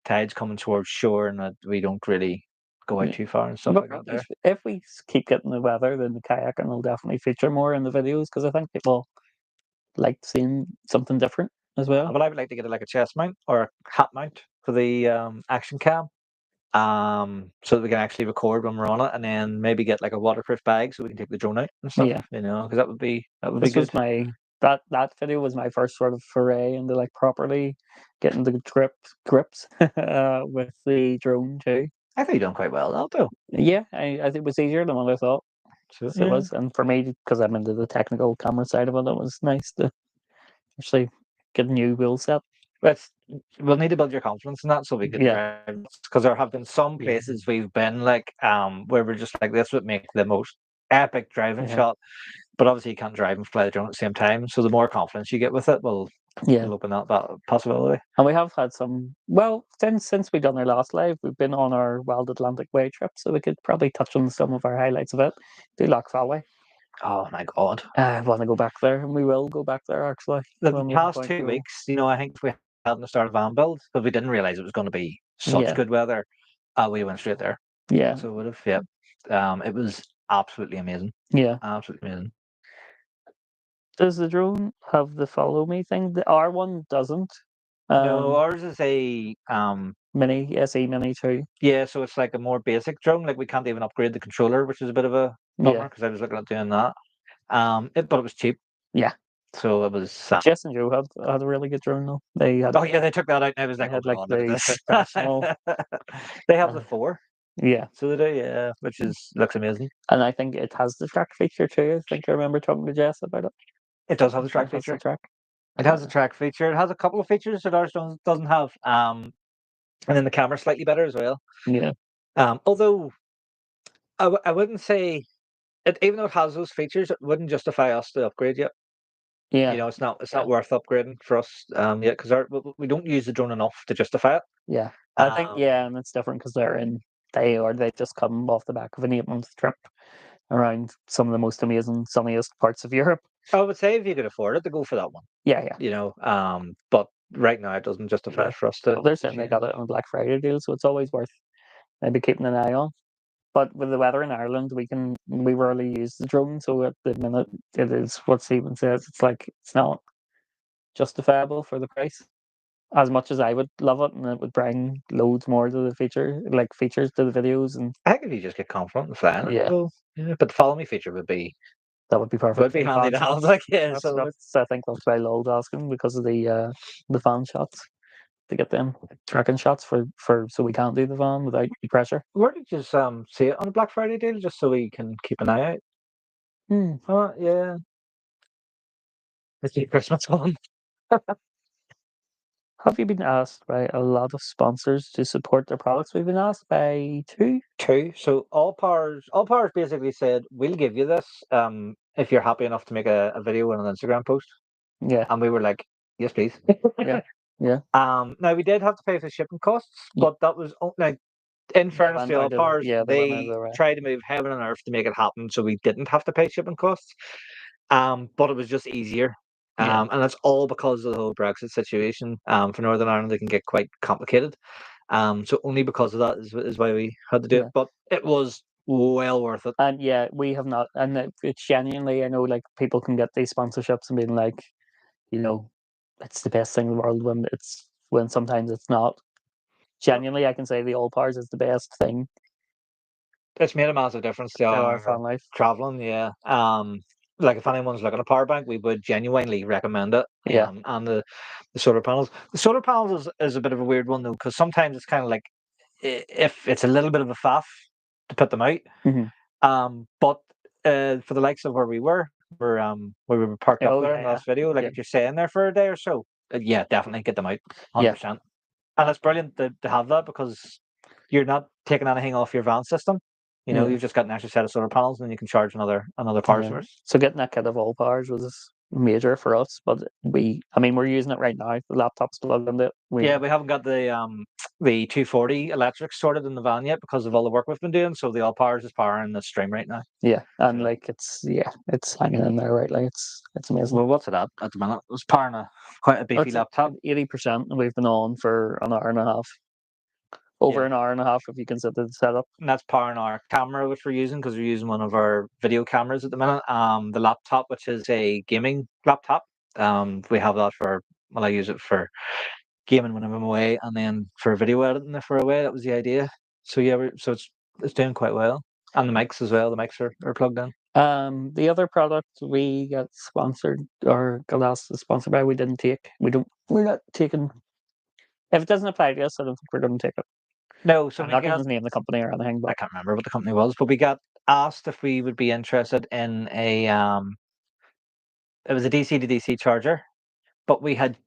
tide's coming towards shore and that we don't really go out Yeah. too far and stuff But like that. probably There. if we keep getting the weather, then the kayaking will definitely feature more in the videos because I think people like seeing something different as well. But I would like to get like a chest mount or a hat mount for the action cam. So that we can actually record when we're on it, and then maybe get like a waterproof bag so we can take the drone out and stuff. Yeah. Because that would be This good. was my that video was my first sort of foray into like properly getting the grips with the drone too. I think you've done quite well now, though. Yeah, I think it was easier than what I thought So, it was, and for me because I'm into the technical camera side of it, it was nice to actually get a new wheel set. We'll need to build your confidence in that so we can Yeah. drive. Because there have been some Yeah. places we've been like where we're just like this would make the most epic driving Yeah. shot. But obviously you can't drive and fly the drone at the same time. So the more confidence you get with it will Yeah, open up that possibility. and we have had some. Well, since we done our last live, we've been on our Wild Atlantic Way trip, so we could probably touch on some of our highlights of it. Do Loch Valley. Oh my god. I want to go back there, and we will go back there actually. The when we have past time 2 to go. weeks, I think if we hadn't started van build, but we didn't realise it was going to be such Yeah. good weather, we went straight there. Yeah, So it would have, yeah. It was absolutely amazing. yeah. Absolutely amazing. Does the drone have the follow me thing? The R one doesn't. No, ours is a Mini SE Mini 2. yeah, so it's like a more basic drone. Like we can't even upgrade the controller, which is a bit of a Yeah, bummer because I was looking at doing that. But it was cheap. Yeah. So it was. Jess and Joe had a really good drone though. They had Oh yeah, they took that out, and I was they like, oh had like god, look at the this. professional. They have the uh, 4, yeah, so they do, yeah, which looks amazing. and I think it has the track feature too. I think I remember talking to Jess about it. It does have the track It has the feature. track. It has a track feature. It has a couple of features that ours doesn't have. And then the camera's slightly better as well. Yeah, Although I wouldn't say it, even though it has those features, it wouldn't justify us to upgrade yet. yeah, It's not worth upgrading for us yet because we don't use the drone enough to justify it. yeah. I think and it's different because they just come off the back of an 8-month trip around some of the most amazing sunniest parts of Europe. I would say if you could afford it, to go for that one. Yeah, But right now it doesn't justify it for us to. Well, they're saying they got it on a Black Friday deal, so it's always worth maybe keeping an eye on. But with the weather in Ireland, we rarely use the drone, so at the minute it is what Stephen says. It's like it's not justifiable for the price. As much as I would love it, and it would bring loads more to the features to the videos, and I think if you just get confident in flying it, Yeah. But the follow me feature would be that would be perfect. handy to fan have. shots. Like yeah, That's, so I think that's why Lowell's asking because of the fan shots to get them tracking shots for so we can't do the van without pressure. where did you see it on the Black Friday deal, just so we can keep an eye out? Oh yeah, it's the Christmas one. Have you been asked by a lot of sponsors to support their products? We've been asked by 2. 2. So all powers basically said we'll give you this if you're happy enough to make a video and an Instagram post. Yeah. And we were like, yes, please. Yeah. Yeah. Now we did have to pay for shipping costs, but that was like in fairness to all powers, they tried to move heaven and earth to make it happen, so we didn't have to pay shipping costs. But it was just easier. And that's all because of the whole Brexit situation. For Northern Ireland, it can get quite complicated. So only because of that is why we had to do it. But it was well worth it. And yeah, we have not, and it's genuinely. I know, like people can get these sponsorships and being like, you know, it's the best thing in the world when sometimes it's not. Genuinely, I can say the All Powers is the best thing It's made a massive difference to to our our fan life. traveling. Yeah. Like if anyone's looking at power bank, we would genuinely recommend it. Yeah. And the solar panels. The solar panels is a bit of a weird one though, because sometimes it's kind of like if it's a little bit of a faff to put them out. Mhm. But for the likes of where we were parked up Oh there in yeah, the yeah, last video, like yeah, if you're staying there for a day or so, yeah, definitely get them out, yeah. 100%. And it's brilliant to have that because you're not taking anything off your van system. You know, Yeah. you've just got an extra set of solar panels, and you can charge another power Yeah. source. So getting that kit of All Powers was major for us, but I mean, we're using it right now. The laptop's plugged into it. Yeah, we haven't got the 240 electric sorted in the van yet because of all the work we've been doing. So the all powers is powering the stream right now. Yeah, and So, like it's hanging in there, right? Like it's amazing. well, what's it at the minute? It's powering quite a beefy It's at laptop. 80%, and we've been on for an hour and a half, over Yeah. an hour and a half if you consider the setup. And that's powering our camera, which we're using because we're using one of our video cameras at the minute. The laptop, which is a gaming laptop. We have that I use it for gaming whenever I'm away, and then for video editing if we're away. That was the idea. So yeah, so it's doing quite well, and the mics as well. The mics are plugged in. The other product we got sponsored or got asked to sponsor by, we didn't take. We're not taking. If it doesn't apply to us, I don't think we're going to take it. No, so I'm we not going got. to name the company or anything, I but can't remember what the company was, but we got asked if we would be interested in a It was a DC to DC charger, but we had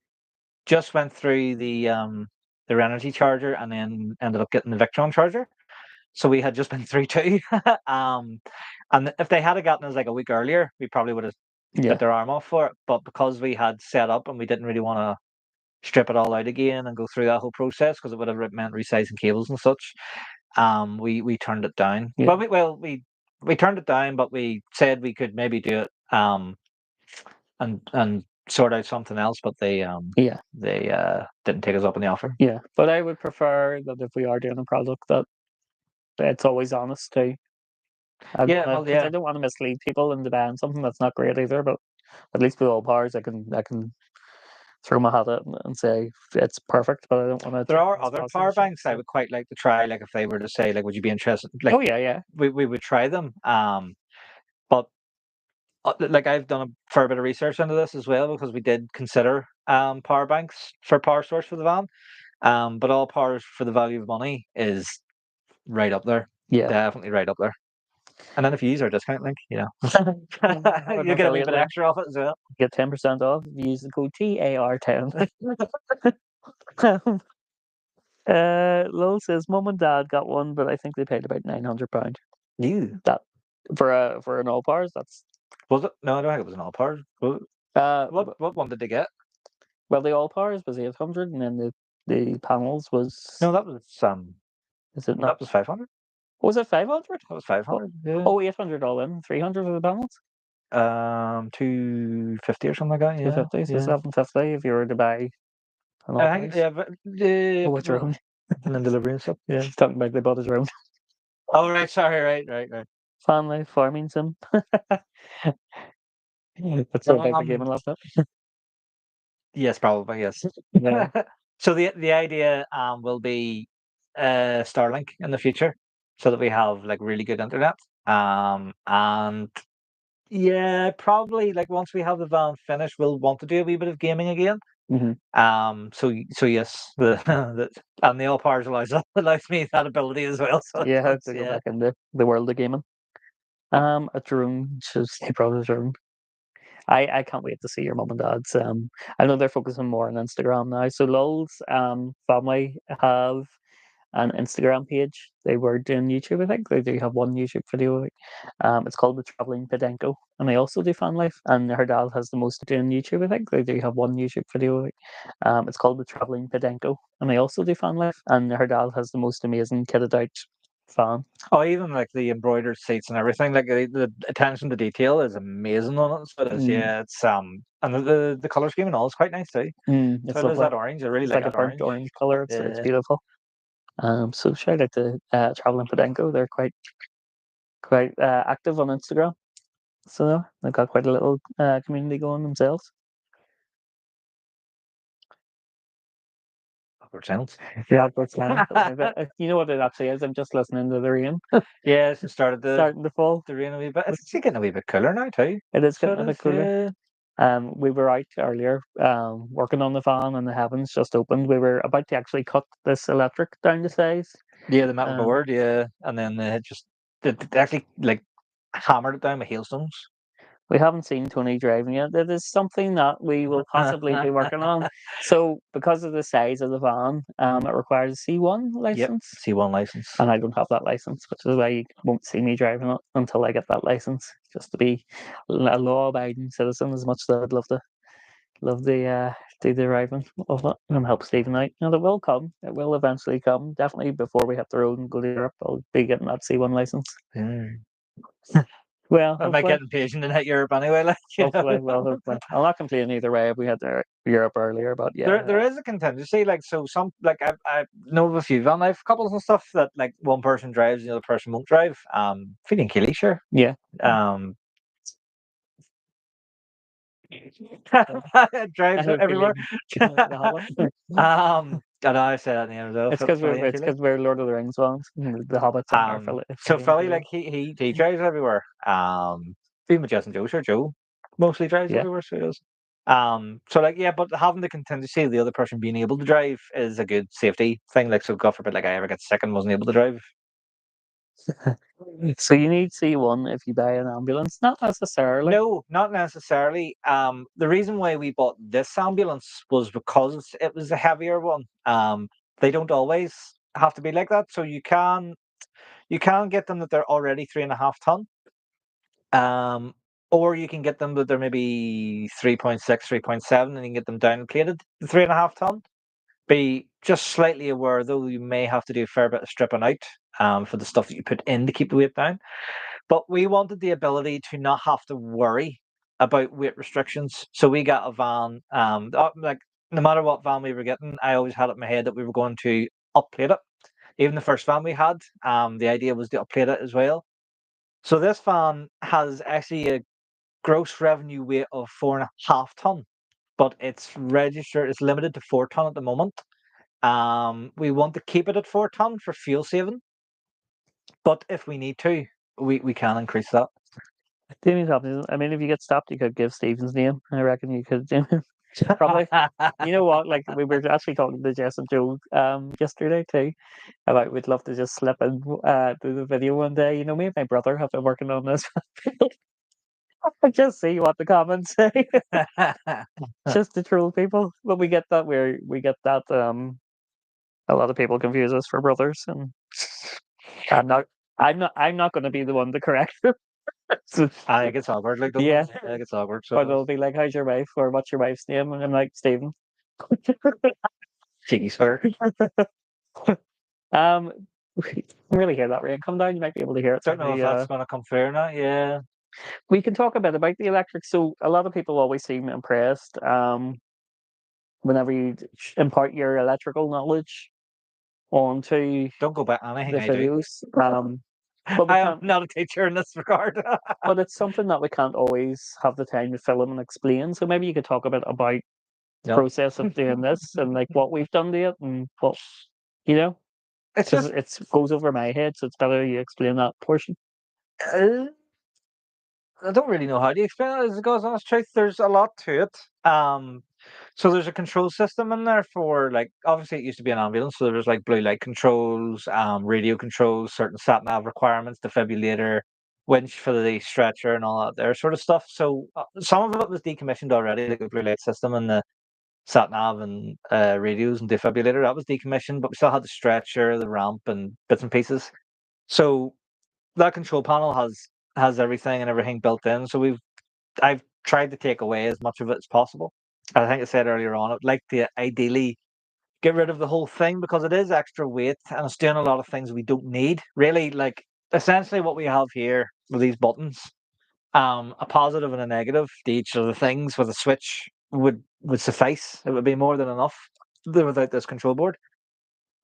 just went through their energy charger and then ended up getting the Victron charger. So we had just been through two. um, and if they had gotten us like a week earlier, we probably would have yeah, bit their arm off for it. But because we had set up and we didn't really want to strip it all out again and go through that whole process because it would have meant resizing cables and such, we turned it down. yeah, We turned it down, but we said we could maybe do it and sort out something else, but yeah, they didn't take us up on the offer. yeah. But I would prefer that if we are doing a product that it's always honest too. Yeah, well, Because I yeah. don't want to mislead people into buying something that's not great either. But at least with All Powers, I can throw my hat at it and say it's perfect. But I don't want to There take are it as other power sponsorship. banks I So. would quite like to try. Like if they were to say, like, would you be interested? Like Oh yeah, we would try them. But like I've done a fair bit of research into this as well because we did consider power banks for power source for the van. But all powers for the value of money is right up there. yeah. Definitely right up there. And then if you use our discount link, Have an you get a wee affiliate bit link. extra off it as well. Get 10% off. Use the code TAR10. Lowell says mum and dad got one, but I think they paid about £900. You That for an all powers. That's was it? No, I don't think it was an all powers. uh. What one did they get? Well, the all powers was 800, and then the panels was No, that was is it that not? was 500. Was it 500? That was 500. Yeah. Oh, 800 all in. 300 for the panels. 250 or something like that. Yeah, 250, so yeah. 750 if you were to buy an all I think powers. yeah, but the Oh, it's your own. and then delivery and stuff. Yeah. He's talking about they bought his own. Oh right, sorry, right. Family farming sim. That's so about the gaming laptop. Yes, probably yes. Yeah. So the idea will be Starlink in the future, so that we have like really good internet. And yeah, probably like once we have the van finished, we'll want to do a wee bit of gaming again. hmm So yes, and the all powers allows me that ability as well. So Yeah, that's to go yeah. back into the world of gaming. A drone, just he brought his drone. I can't wait to see your mum and dad's. I know they're focusing more on Instagram now. So Lol's family have an Instagram page. They were doing YouTube, I think. They do have one YouTube video. It's called The Traveling Podenco. And they also do fan life. And her dad has the most doing YouTube, I think. They do have one YouTube video. It's called The Traveling Podenco. And they also do fan life. And her dad has the most amazing kitted out fan. Oh, even like the embroidered seats and everything, like the attention to detail is amazing on it. So it is, Mm, yeah. It's and the color scheme and all is quite nice too. So it's it is lovely. that orange. I really It's like like a that burnt orange. orange color. It's Yeah. beautiful. So shout out to Traveling Podenco. They're quite quite active on Instagram. So they've got quite a little community going themselves. Awkward silence. Yeah, that's fine. You know what it actually is? I'm just listening to the rain Yeah, it started starting to fall. to rain a wee bit. It's actually getting a wee bit cooler now too. It is So getting a it bit is, cooler. yeah. We were out earlier, working on the fan, and the heavens just opened. We were about to actually cut this electric down to size. Yeah, the metal Um, board, yeah, and then they just they actually like hammered it down with hailstones. We haven't seen Tony driving yet. It is something that we will possibly be working on. So, because of the size of the van, it requires a C1 Yep, license, C1 license. and I don't have that license, which is why you won't see me driving it until I get that license. Just to be a law-abiding citizen, as much as I'd love the do the driving of it and help Stephen out. And it will come. It will eventually come. Definitely before we hit the road and go to Europe, I'll be getting that C1 license. Yeah. Well, I might hopefully. get impatient and hit Europe anyway. Like, Hopefully, hopefully. I'll not complain either way if we had to Europe earlier, but yeah. there is a contingency. Like, so some like I know of a few van life couples and stuff that like one person drives, the other person won't drive. Feeding Keely, sure. Yeah. Drives everywhere. I know I said that in the end of It's because we're Lord of the Rings ones. The Hobbits and our So Philly, like he drives everywhere. Even with Justin Joe, sure Joe mostly drives everywhere, so he does. So like yeah, but having the contingency of the other person being able to drive is a good safety thing. Like so, God forbid, like I ever get sick and wasn't able to drive. So you need C1 if you buy an ambulance, not necessarily. No, not necessarily. The reason why we bought this ambulance was because it was a heavier one. They don't always have to be like that, so you can get them that they're already 3.5 ton. Or you can get them that they're maybe 3.6, 3.7, and you can get them down plated to 3.5 ton. Be just slightly aware though you may have to do a fair bit of stripping out for the stuff that you put in to keep the weight down. But we wanted the ability to not have to worry about weight restrictions. So we got a van, like no matter what van we were getting, I always had it in my head that we were going to upplate it. Even the first van we had, the idea was to upplate it as well. So this van has actually a gross revenue weight of 4.5 ton, but it's registered, it's limited to 4 ton at the moment. We want to keep it at 4 ton for fuel saving, but if we need to, we can increase that. I mean, if you get stopped, you could give Stephen's name. I reckon you could probably. You know what? Like we were actually talking to Jess and Joe yesterday too about we'd love to just slip in do the video one day. You know, me and my brother have been working on this. I just see what the comments say. Just to troll people. But we get that a lot of people confuse us for brothers, and I'm not gonna be the one to correct them. I think it's awkward, like Yeah. I think it's awkward. Or they'll be like, "How's your wife?" or "What's your wife's name?" and I'm like, "Stephen." cheeky swear. We can really hear that rain come down. You might be able to hear it. Don't know if that's going to come through or not. Yeah. We can talk a bit about the electric. So a lot of people always seem impressed whenever you impart your electrical knowledge onto Don't go back on anything the I do. videos. But I am not a teacher in this regard. But it's something that we can't always have the time to film and explain. So maybe you could talk a bit about the process of doing this and like what we've done to it and what you know. It's just it goes over my head, so it's better you explain that portion. I don't really know how to explain it. As it goes, honest truth, there's a lot to it. So there's a control system in there for like obviously it used to be an ambulance, so there's like blue light controls, radio controls, certain sat nav requirements, defibrillator, winch for the stretcher, and all that there sort of stuff. So some of it was decommissioned already, like the blue light system and the sat nav and radios and defibrillator. That was decommissioned, but we still had the stretcher, the ramp, and bits and pieces. So that control panel has everything built in. So I've tried to take away as much of it as possible. I think I said earlier on, I'd like to ideally get rid of the whole thing because it is extra weight and it's doing a lot of things we don't need. Really, like essentially what we have here with these buttons, a positive and a negative to each of the things with a switch would suffice. It would be more than enough without this control board.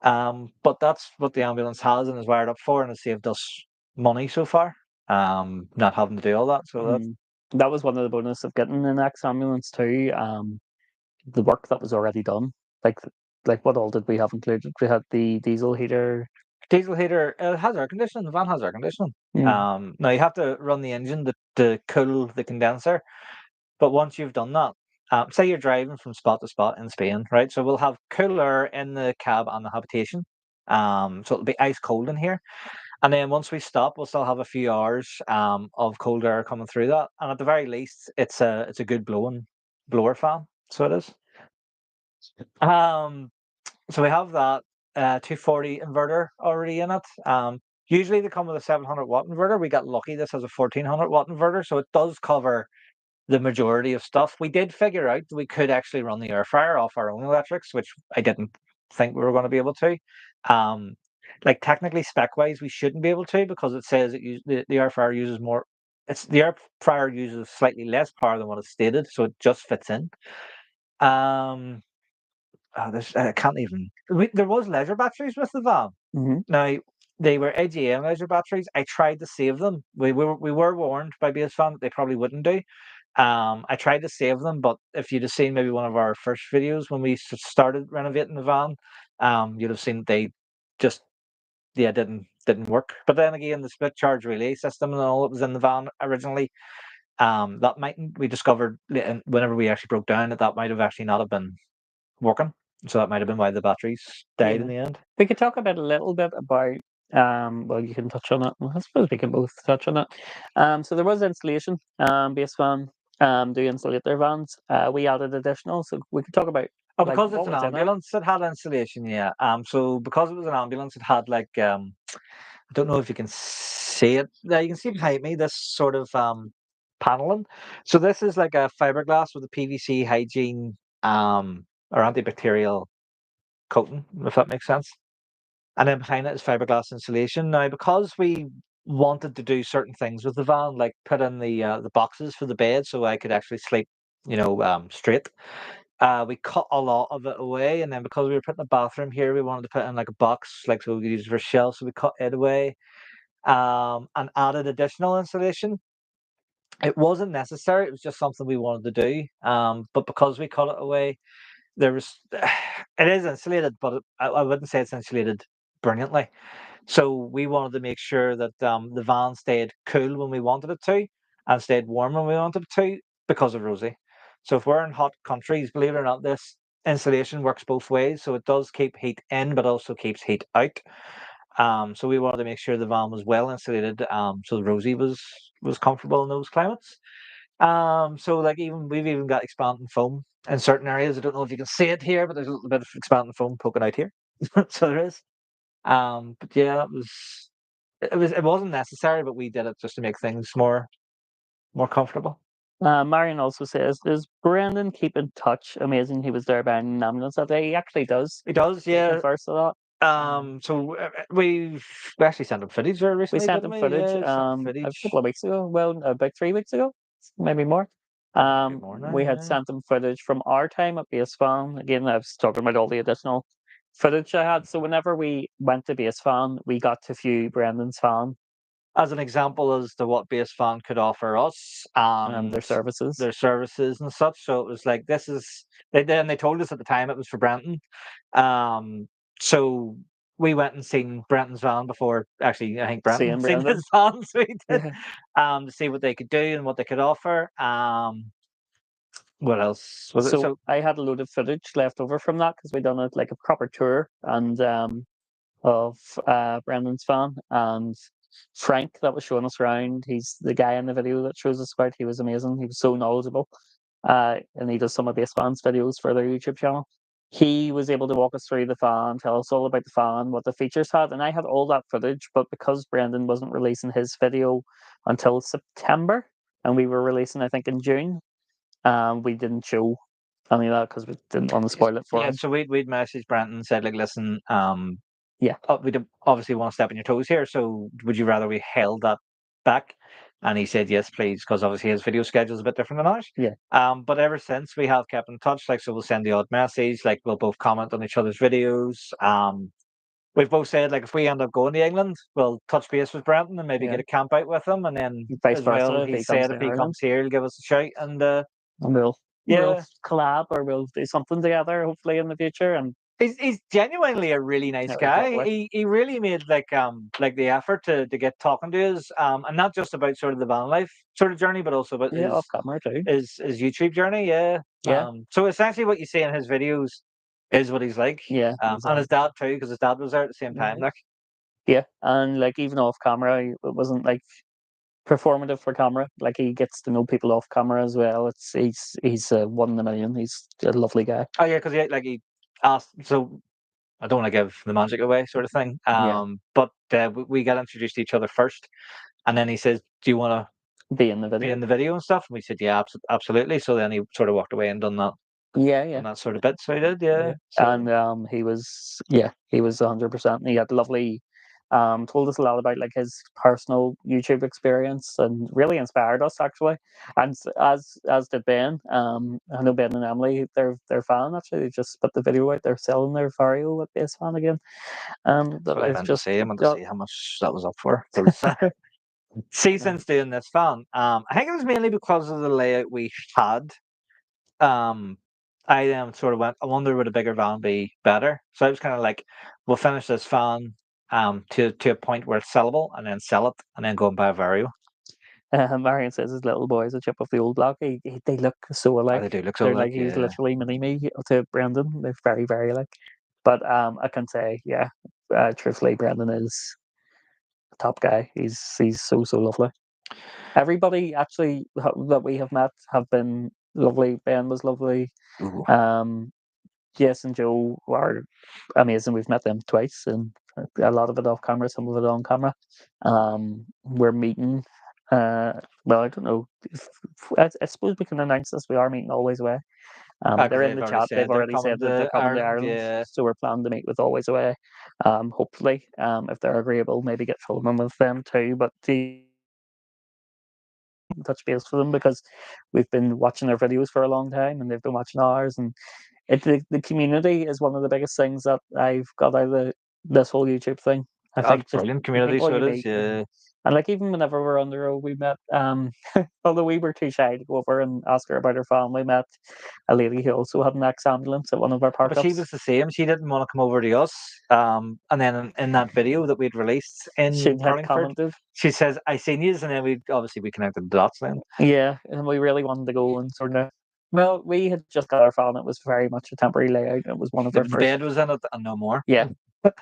But that's what the ambulance has and is wired up for, and it's saved us money so far. not having to do all that. So that's That was one of the bonus of getting an X ambulance too. The work that was already done. Like what all did we have included? We had the diesel heater. diesel heater. It has air conditioning. The van has air conditioning. Now you have to run the engine to cool the condenser. But once you've done that, say you're driving from spot to spot in Spain, right? So we'll have cooler in the cab and the habitation. So it'll be ice cold in here. And then once we stop, we'll still have a few hours of cold air coming through that. And at the very least, it's a good blower fan. So it is. So we have that 240 inverter already in it. Usually they come with a 700-watt inverter. We got lucky. This has a 1400-watt inverter, so it does cover the majority of stuff. We did figure out that we could actually run the air fryer off our own electrics, which I didn't think we were going to be able to. Like technically spec wise, we shouldn't be able to because it says the air fryer uses more. The air fryer uses slightly less power than what it's stated, so it just fits in. I can't even. There was leisure batteries with the van. Now they were AGM leisure batteries. I tried to save them. We were warned by BS Fan that they probably wouldn't do. I tried to save them, but if you'd have seen maybe one of our first videos when we started renovating the van, you'd have seen they just didn't work. But then again, the split charge relay system and all that was in the van originally, that mightn't. We discovered whenever we actually broke down that might have actually not have been working. So that might have been why the batteries died in the end. We could talk about a little bit about well, you can touch on it. Well, I suppose we can both touch on it. So there was installation. Base Van do insulate their vans. We added additional, so we could talk about. Because it's an ambulance, it had insulation, yeah. So because it was an ambulance, it had like I don't know if you can see it. Now you can see behind me this sort of paneling. So this is like a fiberglass with a PVC hygiene or antibacterial coating, if that makes sense. And then behind it is fiberglass insulation. Now, because we wanted to do certain things with the van, like put in the boxes for the bed, so I could actually sleep, straight. We cut a lot of it away, and then because we were putting a bathroom here, we wanted to put in like a box, like so we could use it for shelves. So we cut it away, and added additional insulation. It wasn't necessary; it was just something we wanted to do. But because we cut it away, there was it is insulated, but I wouldn't say it's insulated brilliantly. So we wanted to make sure that the van stayed cool when we wanted it to, and stayed warm when we wanted it to, because of Rosie. So if we're in hot countries, believe it or not, this insulation works both ways. So it does keep heat in, but also keeps heat out. So we wanted to make sure the van was well insulated, so Rosie was comfortable in those climates. So like we've even got expanding foam in certain areas. I don't know if you can see it here, but there's a little bit of expanding foam poking out here. So there is. But yeah, it wasn't necessary, but we did it just to make things more comfortable. Marion also says, "Does Brendan keep in touch? Amazing, he was there by an ambulance that day." He actually does. He does, yeah. First a lot. So we actually sent him footage very recently. We sent him footage. A couple of weeks ago. Well, about 3 weeks ago, maybe more. We had sent him footage from our time at Base Fan. Again, I was talking about all the additional footage I had. So whenever we went to Base Fan, we got to view Brendan's fan. As an example as to what Base Fan could offer us and their services and such. So it was like, this is they told us at the time it was for Brenton. So we went and seen Brenton's van before. Actually, I think Brenton seen his van, so we did, to see what they could do and what they could offer. What else was it? So I had a load of footage left over from that because we done it like a proper tour and of Brendan's van, and Frank that was showing us around. He's the guy in the video that shows us about. He was amazing. He was so knowledgeable, and he does some of Base Fan's videos for their YouTube channel. He was able to walk us through the fan, tell us all about the fan, what the features had, and I had all that footage. But because Brendan wasn't releasing his video until September, and we were releasing, I think, in June, we didn't show any of that because we didn't want to spoil it for him. So we'd messaged Brenton and said, like, listen, yeah, we obviously want to step on your toes here, so would you rather we held that back? And he said, yes, please, because obviously his video schedule is a bit different than ours. Yeah. But ever since, we have kept in touch. Like, so we'll send the odd message. Like, we'll both comment on each other's videos. we've both said like if we end up going to England, we'll touch base with Brenton and maybe Yeah. get a camp out with him, and then Vice as well, versa, if he he comes said to if he Ireland, comes here, he'll give us a shout, and and we'll yeah, collab or we'll do something together, hopefully in the future. And he's genuinely a really nice no, he's guy. lovely. He really made like the effort to get talking to us, and not just about sort of the van life sort of journey, but also about Yeah, off camera too. his YouTube journey. Yeah. Yeah. So essentially, what you see in his videos is what he's like. Yeah, And his dad too, because his dad was there at the same time. yeah, Like, yeah. And like even off camera, it wasn't like performative for camera. Like he gets to know people off camera as well. He's one in a million. He's a lovely guy. oh yeah, because he asked. So I don't want to give the magic away, sort of thing. Yeah, But we got introduced to each other first, and then he says, "Do you want to be in the be video. in the video and stuff?" And we said, "Yeah, absolutely." So then he sort of walked away and done Yeah, yeah, that sort of bit. So he did, yeah. yeah. So And he was 100%. He had lovely. Told us a lot about like his personal YouTube experience and really inspired us actually. And as did Ben. I know Ben and Emily, they're fan actually. They just put the video out. They're selling their Vario at Base Fan again. that's That what I is meant to just say. I meant to see how much that was up for. 'Cause, see, since doing this fan, I think it was mainly because of the layout we had. Um, I then sort of went, I wonder would a bigger van be better? So I was kind of like, we'll finish this fan to a point where it's sellable, and then sell it, and then go and buy a Vario. Marion says his little boy is a chip of the old block. They look so Oh, alike. they do look so They're like like, he's yeah. literally mini me to Brendan. They're very, very alike. But I can say, yeah, truthfully, Brendan is a top guy. He's so lovely. Everybody actually that we have met have been lovely. Ben was lovely. Ooh. Um, Jess and Joe are amazing. We've met them twice, and a lot of it off camera, some of it on camera. We're meeting. Well, I don't know. I suppose we can announce this. We are meeting Always Away. Because They're in they've the already chat. They've said they're already coming said that they're to coming to Ireland. Ireland, Yeah. so we're planning to meet with Always Away. Hopefully, if they're agreeable, maybe get filming with them too. But the touch base for them because we've been watching their videos for a long time, and they've been watching ours, and the community is one of the biggest things that I've got out of this whole YouTube thing. I That's think just brilliant the community, people so you it is, meet, yeah. and like even whenever we're on the road, we met. Although we were too shy to go over and ask her about her family, met a lady who also had an ex-ambulance at one of our park But she ups. was the same. She didn't want to come over to us. And then in that video that we'd released She in had Carlingford, commented, she says, "I seen yous," and then we connected the dots then. yeah, and we really wanted to go and sort of. Well, we had just got our phone. It was very much a temporary layout. It was one of The our first. bed was in it and no more. Yeah,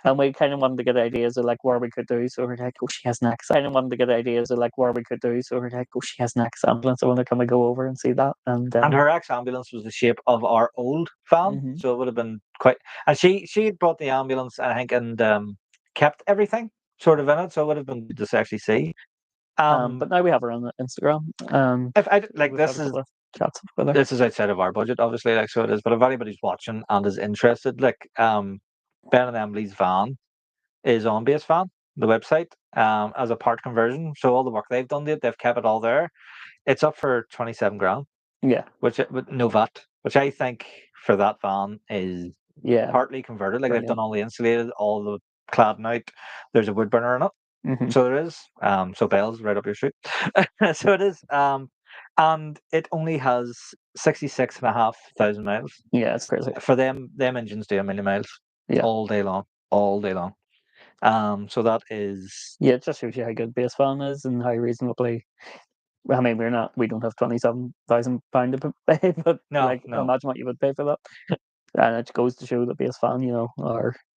and we kind of wanted to get ideas of like where we could do. So we're like, oh, she has next. I wanted to get ideas of like where we could do. So we're like, oh, she has next ambulance. I wonder can we go over and see that? And And her ex ambulance was the shape of our old van, mhm. so it would have been quite. And she had bought the ambulance, I think, and kept everything sort of in it, so it would have been good to actually see. But now we have her on the Instagram. If I like We've had this a is couple of chats with her. this is outside of our budget, obviously, like so it is. But if anybody's watching and is interested, like Ben and Emily's van is on Base Van, the website, as a part conversion. So all the work they've done to it, they've kept it all there. It's up for 27 grand, Yeah, which with no VAT, which I think for that van is yeah, partly converted. Like they've done brilliant. all the insulated, all the cladding out. There's a wood burner in it. Hmm. So there is. So bells right up your street. So it is. And it only has 66,500 miles. Yeah, it's crazy. For them engines do 1 million miles Yeah, all day long, all day long. So that is yeah, it just shows you how good Base Fan is and how reasonably. I mean, we don't have £27,000 to pay, but no, like, no. imagine what you would pay for that. And it goes to show that Base Fan,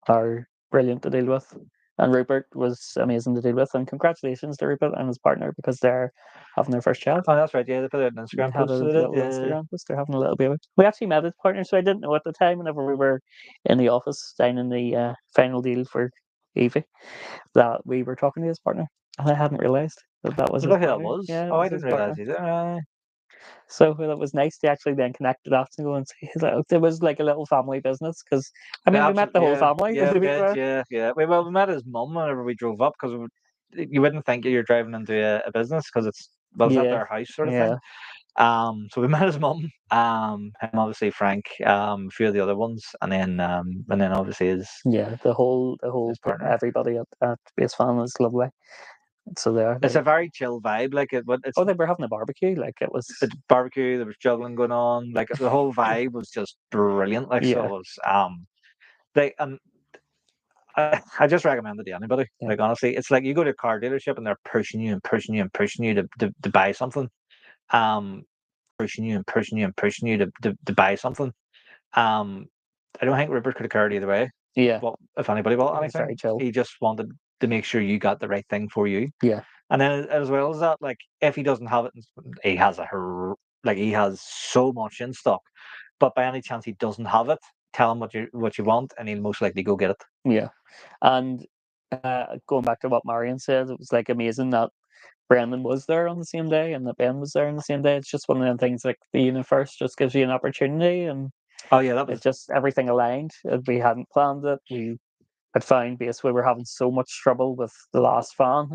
are brilliant to deal with. And Rupert was amazing to deal with. And congratulations to Rupert and his partner because they're having their first child. Oh, that's right. Yeah, they put out an They Instagram had a post. So they did. little Instagram post. They're having a little baby. We actually met his partner, so I didn't know at the time. Whenever we were in the office signing the final deal for Evie, that we were talking to his partner, and I hadn't realised that was Was his that who that partner. was? Yeah, it Oh, I was his didn't realize partner. either. So that was nice to actually then connect the dots and go and see. There was like a little family business because I mean Yeah, we met the absolutely. whole Yeah, family. yeah, To be bed. fair, Yeah, yeah. We met his mum whenever we drove up because you wouldn't think you're driving into a business because it's at yeah, their house sort of thing. yeah. So we met his mum, him obviously Frank, a few of the other ones, and then obviously his the whole partner. everybody at Base Fan was lovely. So It's a very chill vibe. Like it's they were having a barbecue. Like it was barbecue. There was juggling going on. Like the whole vibe was just brilliant. Like so it was. They and I just recommend it to anybody. Yeah. Like honestly, it's like you go to a car dealership and they're pushing you and pushing you and pushing you to buy something. Pushing you and pushing you and pushing you to buy something. I don't think Rupert could have cared either way. Yeah. Well, if anybody bought It was very anything, chill. he just wanted to make sure you got the right thing for you. Yeah. And then as well as that, like if he doesn't have it, he has he has so much in stock. But by any chance he doesn't have it, tell him what you want, and he'll most likely go get it. Yeah, and going back to what Marion said, it was like amazing that Brendan was there on the same day and that Ben was there on the same day. It's just one of them things like the universe just gives you an opportunity, and Oh yeah, that was it's just everything aligned. We hadn't planned it. We had found base. We were having so much trouble with the last fan.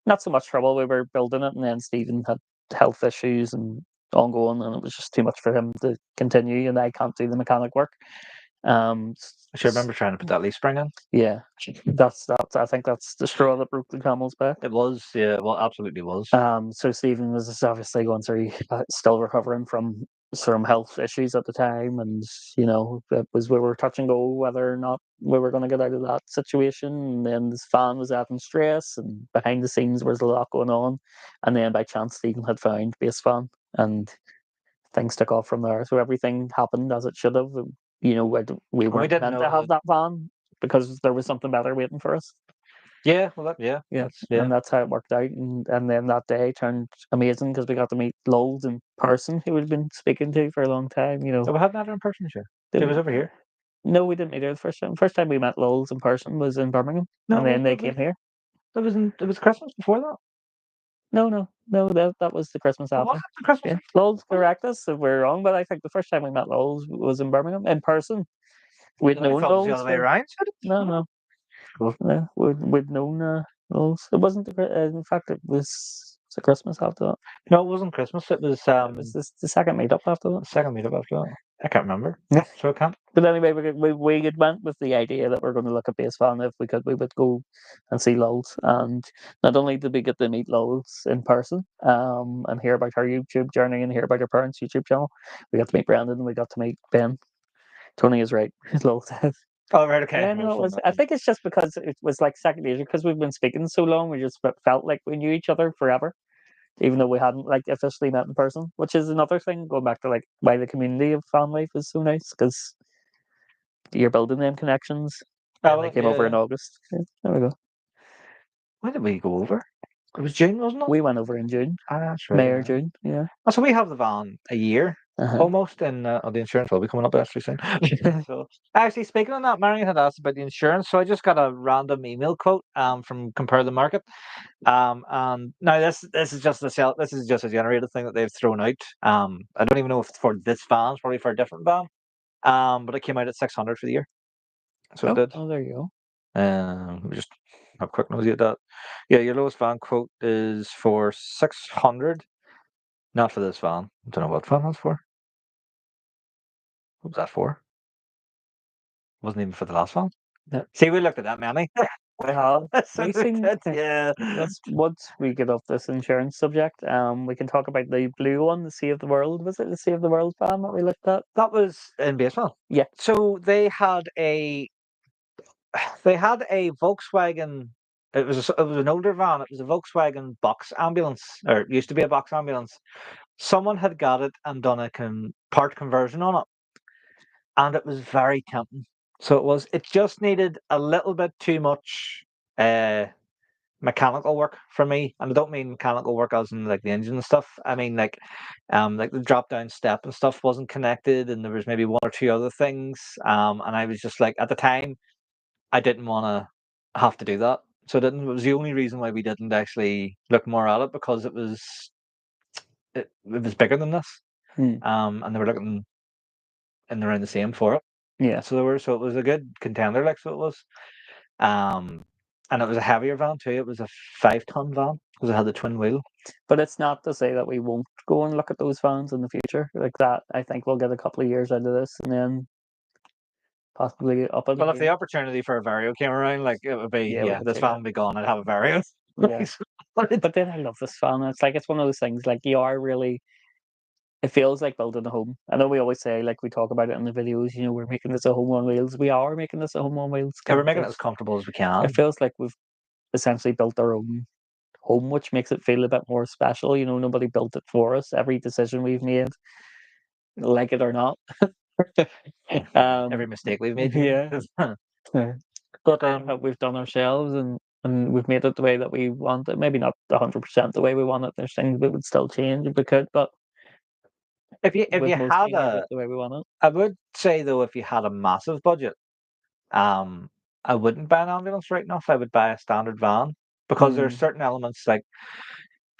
Not so much trouble. We were building it, and then Stephen had health issues and ongoing, and it was just too much for him to continue. And I can't do the mechanic work. I should remember trying to put that leaf spring in. Yeah, that's. I think that's the straw that broke the camel's back. It was, yeah, well, absolutely was. So Stephen was obviously going through, still recovering from some health issues at the time, and you know, it was we were touch and go whether or not we were going to get out of that situation. And then this fan was having stress, and behind the scenes there was a lot going on. And then by chance, Stephen had found base fan, and things took off from there. So everything happened as it should have. You know, we weren't didn't meant know to have that van because there was something better waiting for us. Yeah, well, And that's how it worked out. And then that day turned amazing because we got to meet Lowes in person, who we'd been speaking to for a long time. You know, So we had met her in person, sure. She was over here. No, we didn't meet her the first time. The first time we met Lowes in person was in Birmingham, No, and then they came here. It was Christmas before that. No, that was the Christmas after. Was it the Christmas? Yeah. Lowes, correct us if we're wrong, but I think the first time we met Lowes was in Birmingham in person. We'd known Lowes. The other way around. No. Yeah, we'd known Lowes. It wasn't in fact it was the Christmas after that. No, it wasn't Christmas. It was the second meetup after that. The second meetup after that. I can't remember. So I can't. But anyway, we had went with the idea that we're going to look at base fan. If we could, we would go and see Lowes. And not only did we get to meet Lowes in person, and hear about her YouTube journey and hear about her parents' YouTube channel, we got to meet Brendan and we got to meet Ben. Tony is right. Lowes says. Oh, right, okay. Yeah, no, I think it's just because it was like second nature, because we've been speaking so long, we just felt like we knew each other forever, even though we hadn't like officially met in person, which is another thing, going back to like why the community of fan life is so nice, because you're building them connections. And they came over in August. Yeah, there we go. When did we go over? It was June, wasn't it? We went over in June. That's right. May or June, yeah. Oh, so we have the van a year. Almost, and the insurance will be coming up actually soon. So, actually, speaking on that, Marion had asked about the insurance, so I just got a random email quote from Compare the Market. And now this is just a generated thing that they've thrown out. I don't even know if it's for this van, it's probably for a different van. But it came out at 600 for the year. So it did. Oh, there you go. Let me just have a quick nosy at that. Yeah, your lowest van quote is for 600. Not for this van. I don't know what van that's for. What was that for? Wasn't even for the last van. No. See, we looked at that many. We have. Yeah. That's once we get off this insurance subject, we can talk about the blue one, the Sea of the World. Was it the Sea of the World van that we looked at? That was in Baseball. Yeah. So they had a Volkswagen. It was an older van. It was a Volkswagen box ambulance, or it used to be a box ambulance. Someone had got it and done a part conversion on it, and it was very tempting. So it just needed a little bit too much mechanical work for me, and I don't mean mechanical work as in like the engine and stuff. I mean like the drop down step and stuff wasn't connected, and there was maybe one or two other things. And I was just like, at the time, I didn't want to have to do that. So it was the only reason why we didn't actually look more at it, because it was bigger than this. And they were looking in around the same for it. Yeah. So it was a good contender, like, so it was. And it was a heavier van too. It was a 5-ton van. because it had the twin wheel. But it's not to say that we won't go and look at those vans in the future. Like that, I think we'll get a couple of years out of this and then possibly up it Well, if the again. opportunity for a Vario came around, like it would be, Yeah, we yeah, could this take van that. would be gone. I'd have a Vario. Yeah. But it- But then I love this van. It's like it's one of those things. Like you are really. It feels like building a home. I know we always say, like we talk about it in the videos. You know, we're making this a home on wheels. We are making this a home on wheels. yeah, 'cause we're making it as comfortable as we can. it feels like we've essentially built our own home, which makes it feel a bit more special. You know, nobody built it for us. Every decision we've made, like it or not. Every mistake we've made. Yeah. But We've done ourselves and we've made it the way that we want it. Maybe not 100% the way we want it. There's things that would still change if we could, but if you we've mostly had made it a, the way we want it. I would say though, if you had a massive budget, um, I wouldn't buy an ambulance right enough. I would buy a standard van because there are Mm, certain elements like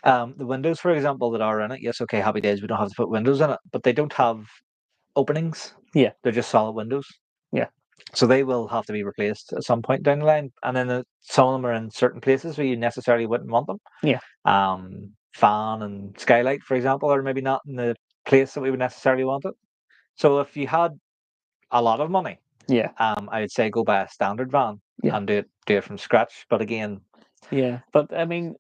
the windows, for example, that are in it. Yes, okay, happy days. We don't have to put windows in it, but they don't have openings. Yeah. They're just solid windows. Yeah. So they will have to be replaced at some point down the line. And then some of them are in certain places where you necessarily wouldn't want them. Yeah. Fan and skylight, for example, are maybe not in the place that we would necessarily want it. So if you had a lot of money, Yeah. I'd say go buy a standard van Yeah. and do it from scratch. But again, Yeah. But I mean,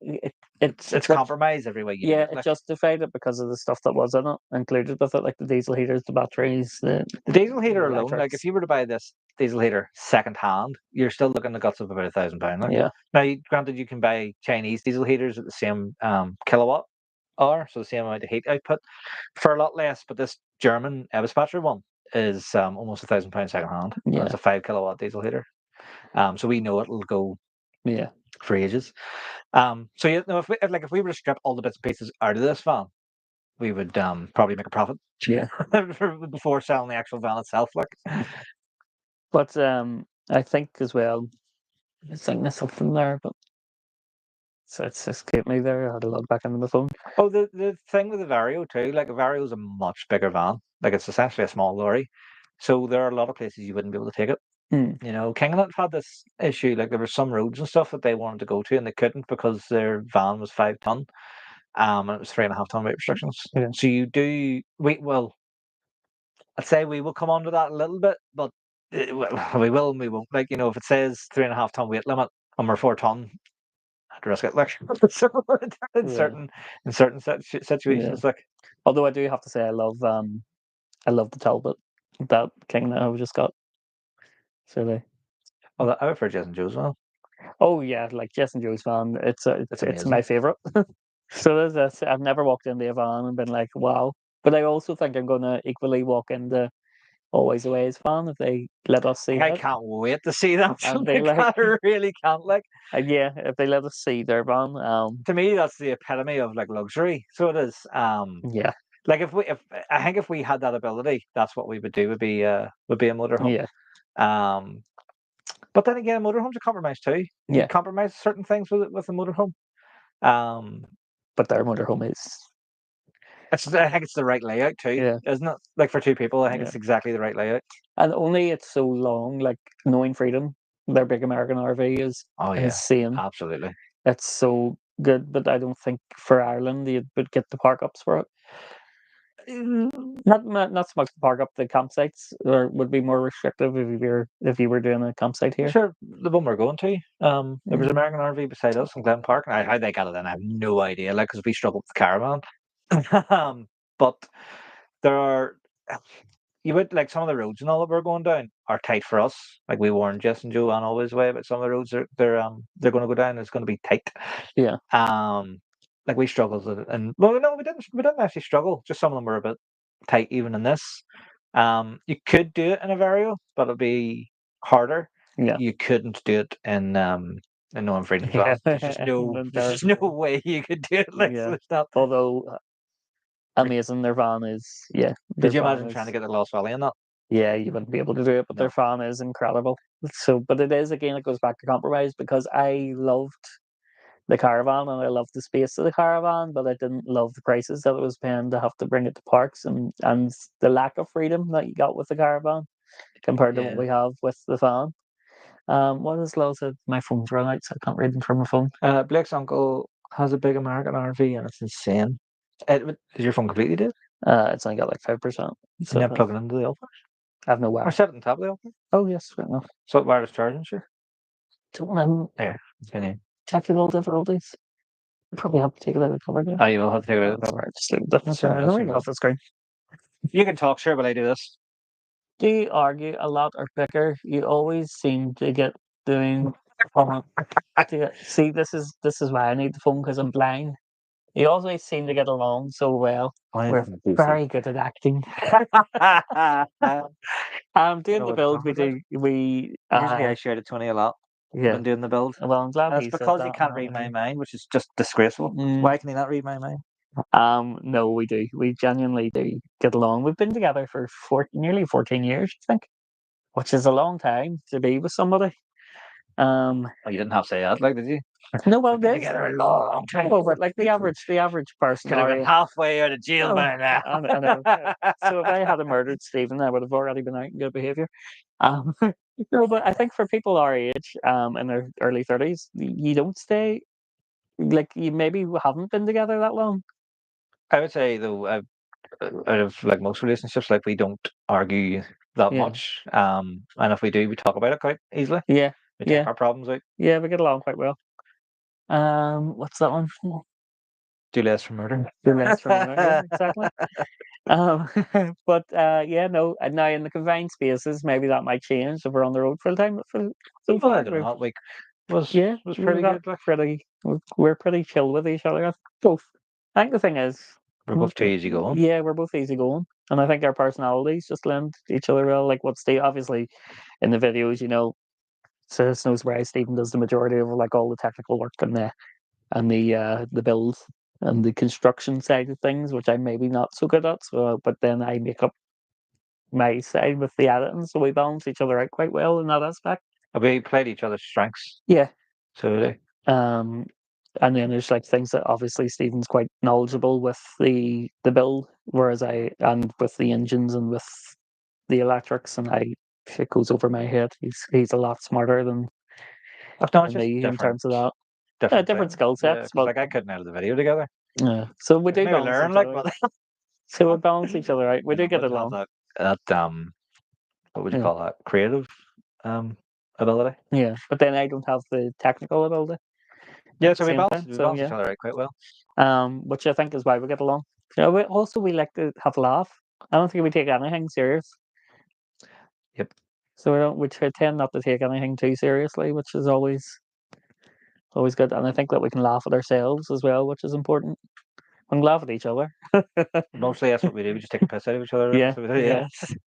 it's compromise every way you do yeah, it. it Like, justified it because of the stuff that was in it, included with it, like the diesel heaters, the batteries, the diesel heater alone, like electrics. if you were to buy this diesel heater second hand, you're still looking at the guts of about £1,000. Like. Yeah. Now, granted, you can buy Chinese diesel heaters at the same kilowatt hour, so the same amount of heat output for a lot less. But this German Ebbspacher one is almost £1,000 second hand. And Yeah. it's a 5 kilowatt diesel heater. So we know it'll go Yeah. for ages. So yeah, no, if we were to strip all the bits and pieces out of this van, we would probably make a profit. Yeah. Before selling the actual van itself, like. But I think as well, I think there's something there, but so it's escaped me there. I had to log back into my phone. Oh, the thing with the Vario too, like a Vario is a much bigger van. Like it's essentially a small lorry. So there are a lot of places you wouldn't be able to take it. Mm. You know, Kinglet had this issue. Like there were some roads and stuff that they wanted to go to and they couldn't because their van was 5 ton. And it was 3.5 ton weight restrictions. Yeah. So you do I'd say we will come onto that a little bit, but we will and we won't. Like, you know, if it says 3.5 ton weight limit and we're 4 ton, I'd risk it. Like in Yeah. certain situations, like. Although I do have to say I love the Talbot that King that I've just got. So Well, I prefer Jason Joe's one. oh yeah, like Jess and Joe's van. It's amazing. my favorite. So there's this. I've never walked into a van and been like, wow. But I also think I'm gonna equally walk into Always Away's van if they let us see I it. can't wait to see that. And they Like, like, I really can't. Like, yeah, if they let us see their van, to me, that's the epitome of like luxury. So it is. yeah, Like if I think if we had that ability, that's what we would do. Would be a motorhome. yeah, But then again, motorhomes are compromised too. You yeah. compromise certain things with a motorhome. Um, But their motorhome is, I think it's the right layout too, yeah, isn't it? Like for two people, I think yeah. it's exactly the right layout. And only it's so long. Like knowing Freedom, their big American RV is Oh yeah, insane. absolutely. It's so good, but I don't think for Ireland you would get the park ups for it. Not so much the park up, the campsites or would be more restrictive if you were doing a campsite here. Sure, the one we're going to, there was an American RV beside us in Glen Park, and how they got it in, I have no idea. Like, because we struggled with the caravan. But there are, you would like some of the roads and all that we're going down are tight for us. Like we warned Jess and Joe on Always Way, but some of the roads they're going to go down. It's going to be tight. Yeah. Like we struggled with it, and well, no, we didn't. We didn't actually struggle. Just some of them were a bit tight, even in this. You could do it in a Vario, but it'd be harder. Yeah. You couldn't do it in Knowing Freedom. Yeah. There's just no way you could do it. Like, Yeah. so it's not. Although amazing, their van is, yeah. Did you imagine trying to get the Lost Valley in that? Yeah, you wouldn't be able to do it, but their fan is incredible. So, but it is again, it goes back to compromise because I loved the caravan and I loved the space of the caravan, but I didn't love the prices that it was paying to have to bring it to parks and the lack of freedom that you got with the caravan compared to what we have with the van. What is Lo said? My phone's run out, so I can't read them from my phone. Blake's uncle has a big American RV, and it's insane. Is your phone completely dead? It's only got like 5%. You So can plug it into the Alpha. I have no Or wire. set it on top of the Alpha. Oh yes, fair enough. So wireless charging, sure. Don't There. Continue. technical difficulties. Probably have to take it out of the cover now. Oh, you will have to take it out. That's all right. Just leave it. That's all right. Let me get off the screen. You can talk, sure, but I do this. Do you argue a lot or bicker? You always seem to get doing. See, this is why I need the phone because I'm blind. You always seem to get along so well. We're very good at acting. Doing No, the it's build, we complicated. do. We Usually I share the 20 a lot yeah. when doing the build. Well, I'm glad And he it's said because that. he can't read my mind, which is just disgraceful. Why can he not read my mind? No, we do. We genuinely do get along. We've been together for nearly 14 years, I think, which is a long time to be with somebody. Oh, you didn't have to say that, like, did you? No, well, We've been together a long time. Oh, but like the average person Could have been halfway out of jail by now. I know. So if I had murdered Stephen, I would have already been out in good behaviour. No, but I think for people our age, in their early 30s, you don't stay like you maybe haven't been together that long. I would say though, out of like most relationships, like we don't argue that much. And if we do, we talk about it quite easily. Yeah. We take our problems out. Yeah, we get along quite well. What's that one? Do less for murder. Do less for murder. Yeah, exactly. But yeah, no. And now in the confined spaces, maybe that might change if we're on the road full time. But so far, I don't know. Like was pretty good. Like we're pretty chill with each other. Both. I think the thing is, we're both too easy going. Yeah, we're both easy going, and I think our personalities just lend each other well. Like what Steve, obviously, in the videos, so Snows where Stephen does the majority of like all the technical work and the build and the construction side of things, which I'm maybe not so good at. So, but then I make up my side with the editing, so we balance each other out quite well in that aspect. We played each other's strengths. Yeah. So and then there's like things that obviously Stephen's quite knowledgeable with the build, whereas and with the engines and with the electrics, and it goes over my head. He's a lot smarter than me in terms of that. Different skill sets, but like I couldn't edit the video together. Yeah, so we do balance learn each like other. So we balance each other out. We do get along. That what would you call that? Creative ability. Yeah, but then I don't have the technical ability. Yeah, so we balance each other out quite well. Which I think is why we get along. We like to have a laugh. I don't think we take anything serious. Yep. So we tend not to take anything too seriously, which is always good. And I think that we can laugh at ourselves as well, which is important. We can laugh at each other. Mostly that's what we do. We just take a piss out of each other.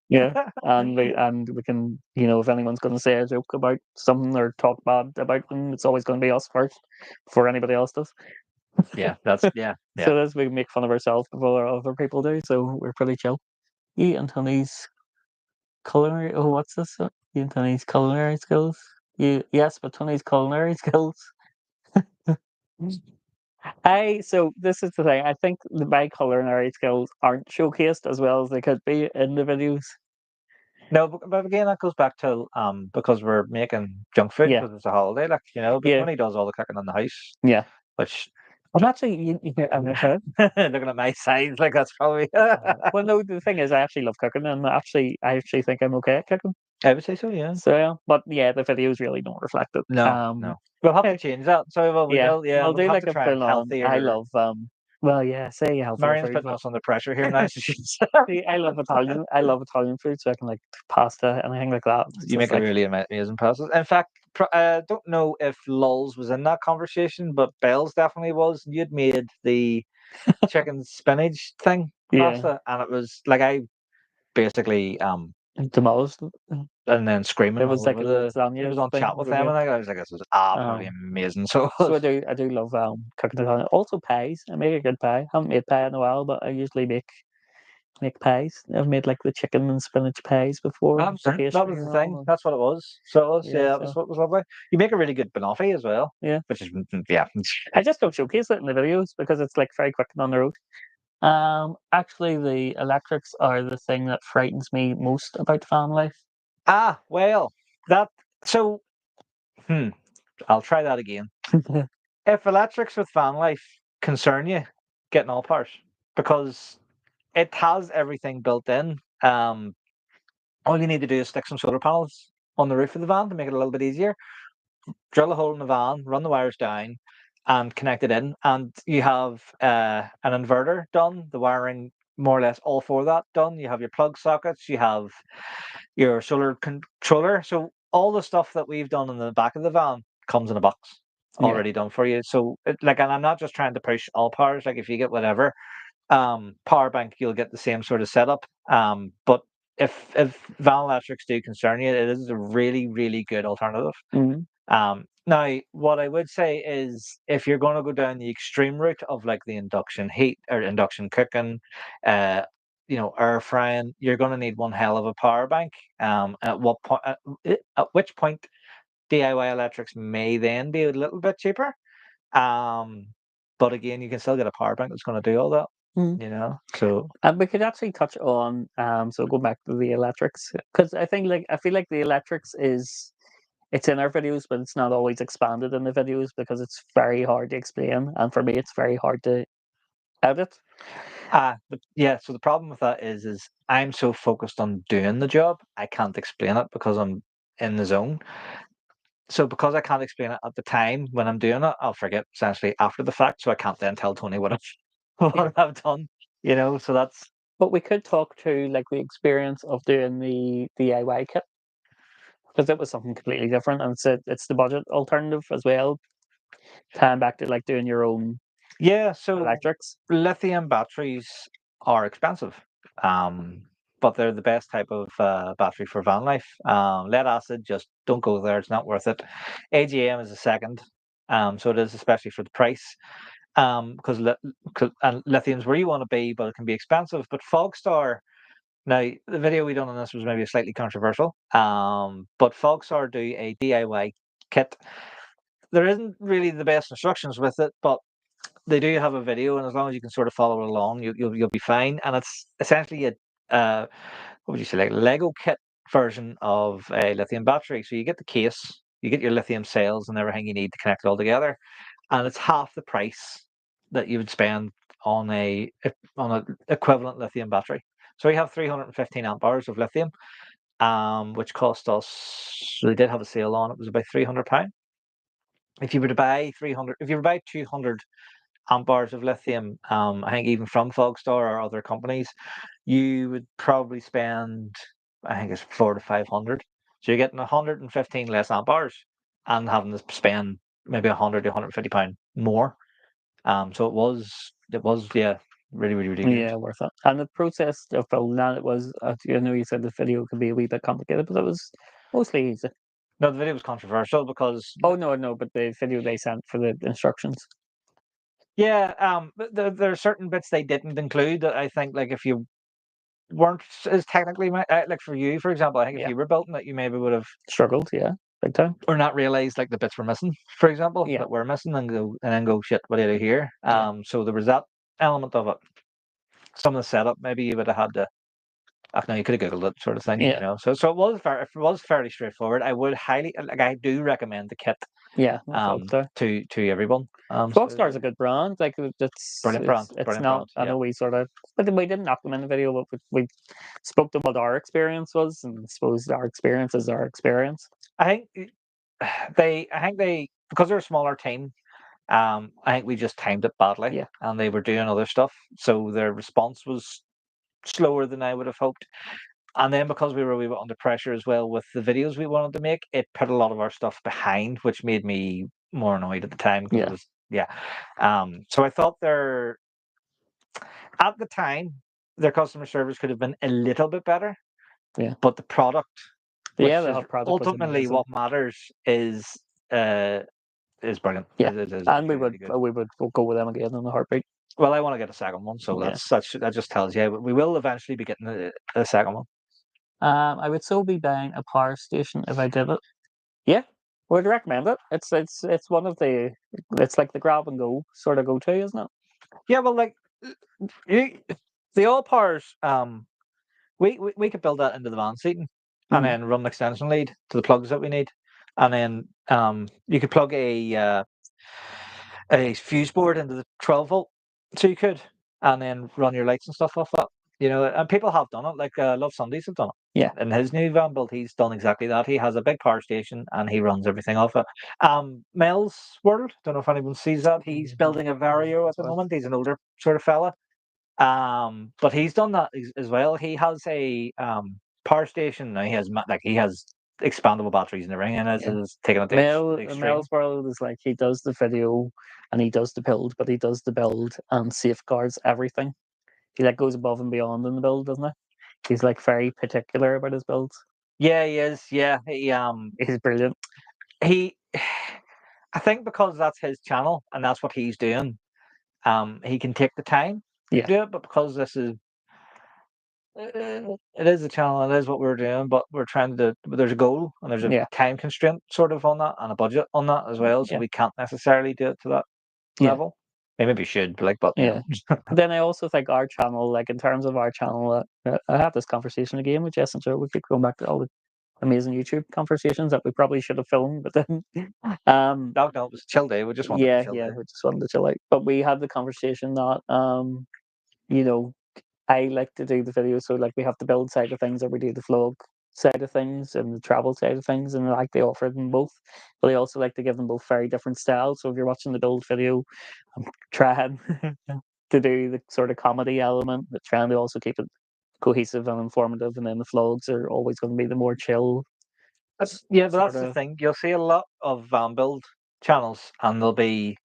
Yeah. And we can, if anyone's going to say a joke about something or talk bad about them, it's always going to be us first before anybody else does. Yeah. So that's we make fun of ourselves before other people do. So we're pretty chill. You and Tony's culinary. Oh, what's this? You and Tony's culinary skills. Yes, but Tony's culinary skills. So this is the thing. I think my culinary skills aren't showcased as well as they could be in the videos. No, but again, that goes back to because we're making junk food because it's a holiday, like but Tony does all the cooking in the house. Yeah, which I'm actually looking at my sides, like that's probably. Well, no, the thing is, I actually love cooking, and I actually think I'm okay at cooking. I would say so, yeah. So, but yeah, the videos really don't reflect it. No. We'll have to change that. So we'll do like to try and healthier. I love well, yeah, say healthier. Marian's putting us under pressure here now. See, I love Italian. I love Italian food, so I can like pasta, anything like that. You make a really amazing pasta. In fact, don't know if Lulz was in that conversation, but Bells definitely was. You'd made the chicken spinach thing pasta, and it was like I basically demolished and then screaming. It was like a lasagna. It was on chat with them, and I was like, "This was absolutely amazing." So I do love cooking Italian. Also pies. I make a good pie. I haven't made pie in a while, but I usually make pies. I've made like the chicken and spinach pies before. That was the thing. That's what it was. So it was, that was what was lovely. You make a really good banoffee as well. Yeah. Which is I just don't showcase it in the videos because it's like very quick and on the road. Actually, the electrics are the thing that frightens me most about fan life. Well, I'll try that again. if electrics with van life concern you, get an all powers because it has everything built in. All you need to do is stick some solar panels on the roof of the van to make it a little bit easier. Drill a hole in the van, run the wires down, and connect it in. And you have an inverter done, the wiring more or less all for that done. You have your plug sockets, you have your solar controller. So all the stuff that we've done in the back of the van comes in a box already done for you. So and I'm not just trying to push all powers. Like if you get whatever power bank, you'll get the same sort of setup. But if van electrics do concern you, it is a really, really good alternative. Now, what I would say is if you're going to go down the extreme route of like the induction heat or induction cooking, uh, air frying, you're going to need one hell of a power bank. At what point? At which point, DIY electrics may then be a little bit cheaper. But again, you can still get a power bank that's going to do all that. So And we could actually touch on so go back to the electrics because I feel like the electrics it's in our videos, but it's not always expanded in the videos because it's very hard to explain, and for me, it's very hard to edit. but yeah, so the problem with that is I'm so focused on doing the job, I can't explain it because I'm in the zone. So because I can't explain it at the time when I'm doing it, I'll forget essentially after the fact. So I can't then tell Tony what I've done. So that's. But we could talk to like the experience of doing the DIY kit because it was something completely different, and it's the budget alternative as well, tying back to like doing your own So electrics. lithium batteries are expensive, but they're the best type of battery for van life. Lead acid, just don't go there; it's not worth it. AGM is a second, so it is especially for the price. Because and lithium's where you want to be, but it can be expensive. But Fogstar, now the video we done on this was maybe slightly controversial. But Fogstar do a DIY kit. There isn't really the best instructions with it, but they do have a video, and as long as you can sort of follow it along, you'll be fine. And it's essentially a what would you say, like Lego kit version of a lithium battery. So you get the case, you get your lithium cells and everything you need to connect it all together, and it's half the price that you would spend on an equivalent lithium battery. So we have 315 amp hours of lithium, which cost us. They did have a sale on it. Was about £300. If you were to buy 300, if you were to buy 200 amp hours of lithium, I think even from Fogstar or other companies, you would probably spend, I think it's 400 to 500. So you're getting 115 less amp hours and having to spend maybe 100 to £150 more. So it was really, really, really good. Yeah, worth it. And the process of building that, it was, I know you said the video could be a wee bit complicated, but it was mostly easy. No, the video was controversial because. Oh no, but the video they sent for the instructions. Yeah, there are certain bits they didn't include that I think, like if you weren't as technically like for you, for example, I think if you were building it, you maybe would have struggled, big time, or not realized like the bits were missing, for example, that were missing, and then go shit, what do I do here? So there was that element of it. Some of the setup maybe you would have had to. No, you could have googled it, sort of thing. So it was fairly straightforward. I would highly I do recommend the kit. To everyone. Fogstar is a good brand. Like it's brilliant brand. It's not. I know we sort of, but we didn't knock them in the video. But we spoke to what our experience was, and I suppose our experience is our experience. I think they because they're a smaller team. I think we just timed it badly, and they were doing other stuff, so their response was slower than I would have hoped. And then because we were a wee bit under pressure as well with the videos we wanted to make, it put a lot of our stuff behind, which made me more annoyed at the time because it was so I thought at the time their customer service could have been a little bit better. But the product, which is ultimately what matters, is brilliant. And we would go with them again in a heartbeat. Well, I want to get a second one, so that just tells you we will eventually be getting a second one. I would still be buying a power station if I did it. Yeah, would recommend it. It's one of the. It's like the grab and go sort of go to, isn't it? Yeah, well, like the all powers. We could build that into the van seating, and then run an extension lead to the plugs that we need, and then you could plug a a fuse board into the 12 volt, so you could, and then run your lights and stuff off that. And people have done it. Like Love Sundays have done it. Yeah. In his new van build, he's done exactly that. He has a big power station and he runs everything off it. Mel's World. Don't know if anyone sees that. He's building a Vario at the moment. He's an older sort of fella. But he's done that as well. He has a power station. Now he has expandable batteries in the ring, and is taking it to the extreme. Mel's World is like he does the video and he does the build, but he does the build and safeguards everything. He like goes above and beyond in the build, doesn't he? He's like very particular about his builds. Yeah, he is. Yeah, He's brilliant. I think because that's his channel and that's what he's doing, he can take the time to do it. But because this is, it is a channel, it is what we're doing. But we're trying to. There's a goal and there's a time constraint sort of on that and a budget on that as well. So we can't necessarily do it to that level. Maybe we should, but Then I also think our channel, like in terms of our channel, I had this conversation again with Jess and Joe. We keep going back to all the amazing YouTube conversations that we probably should have filmed, but then no, it was a chill day. We just wanted to chill day. we just wanted to chill out. But we had the conversation that I like to do the videos, so like we have the build side of things, or we do the vlog side of things and the travel side of things, and I like to offer them both. But I also like to give them both very different styles. So if you're watching the build video, I'm trying to do the sort of comedy element, but trying to also keep it cohesive and informative, and then the vlogs are always going to be the more chill. But that's the thing. You'll see a lot of van build channels, and they'll be,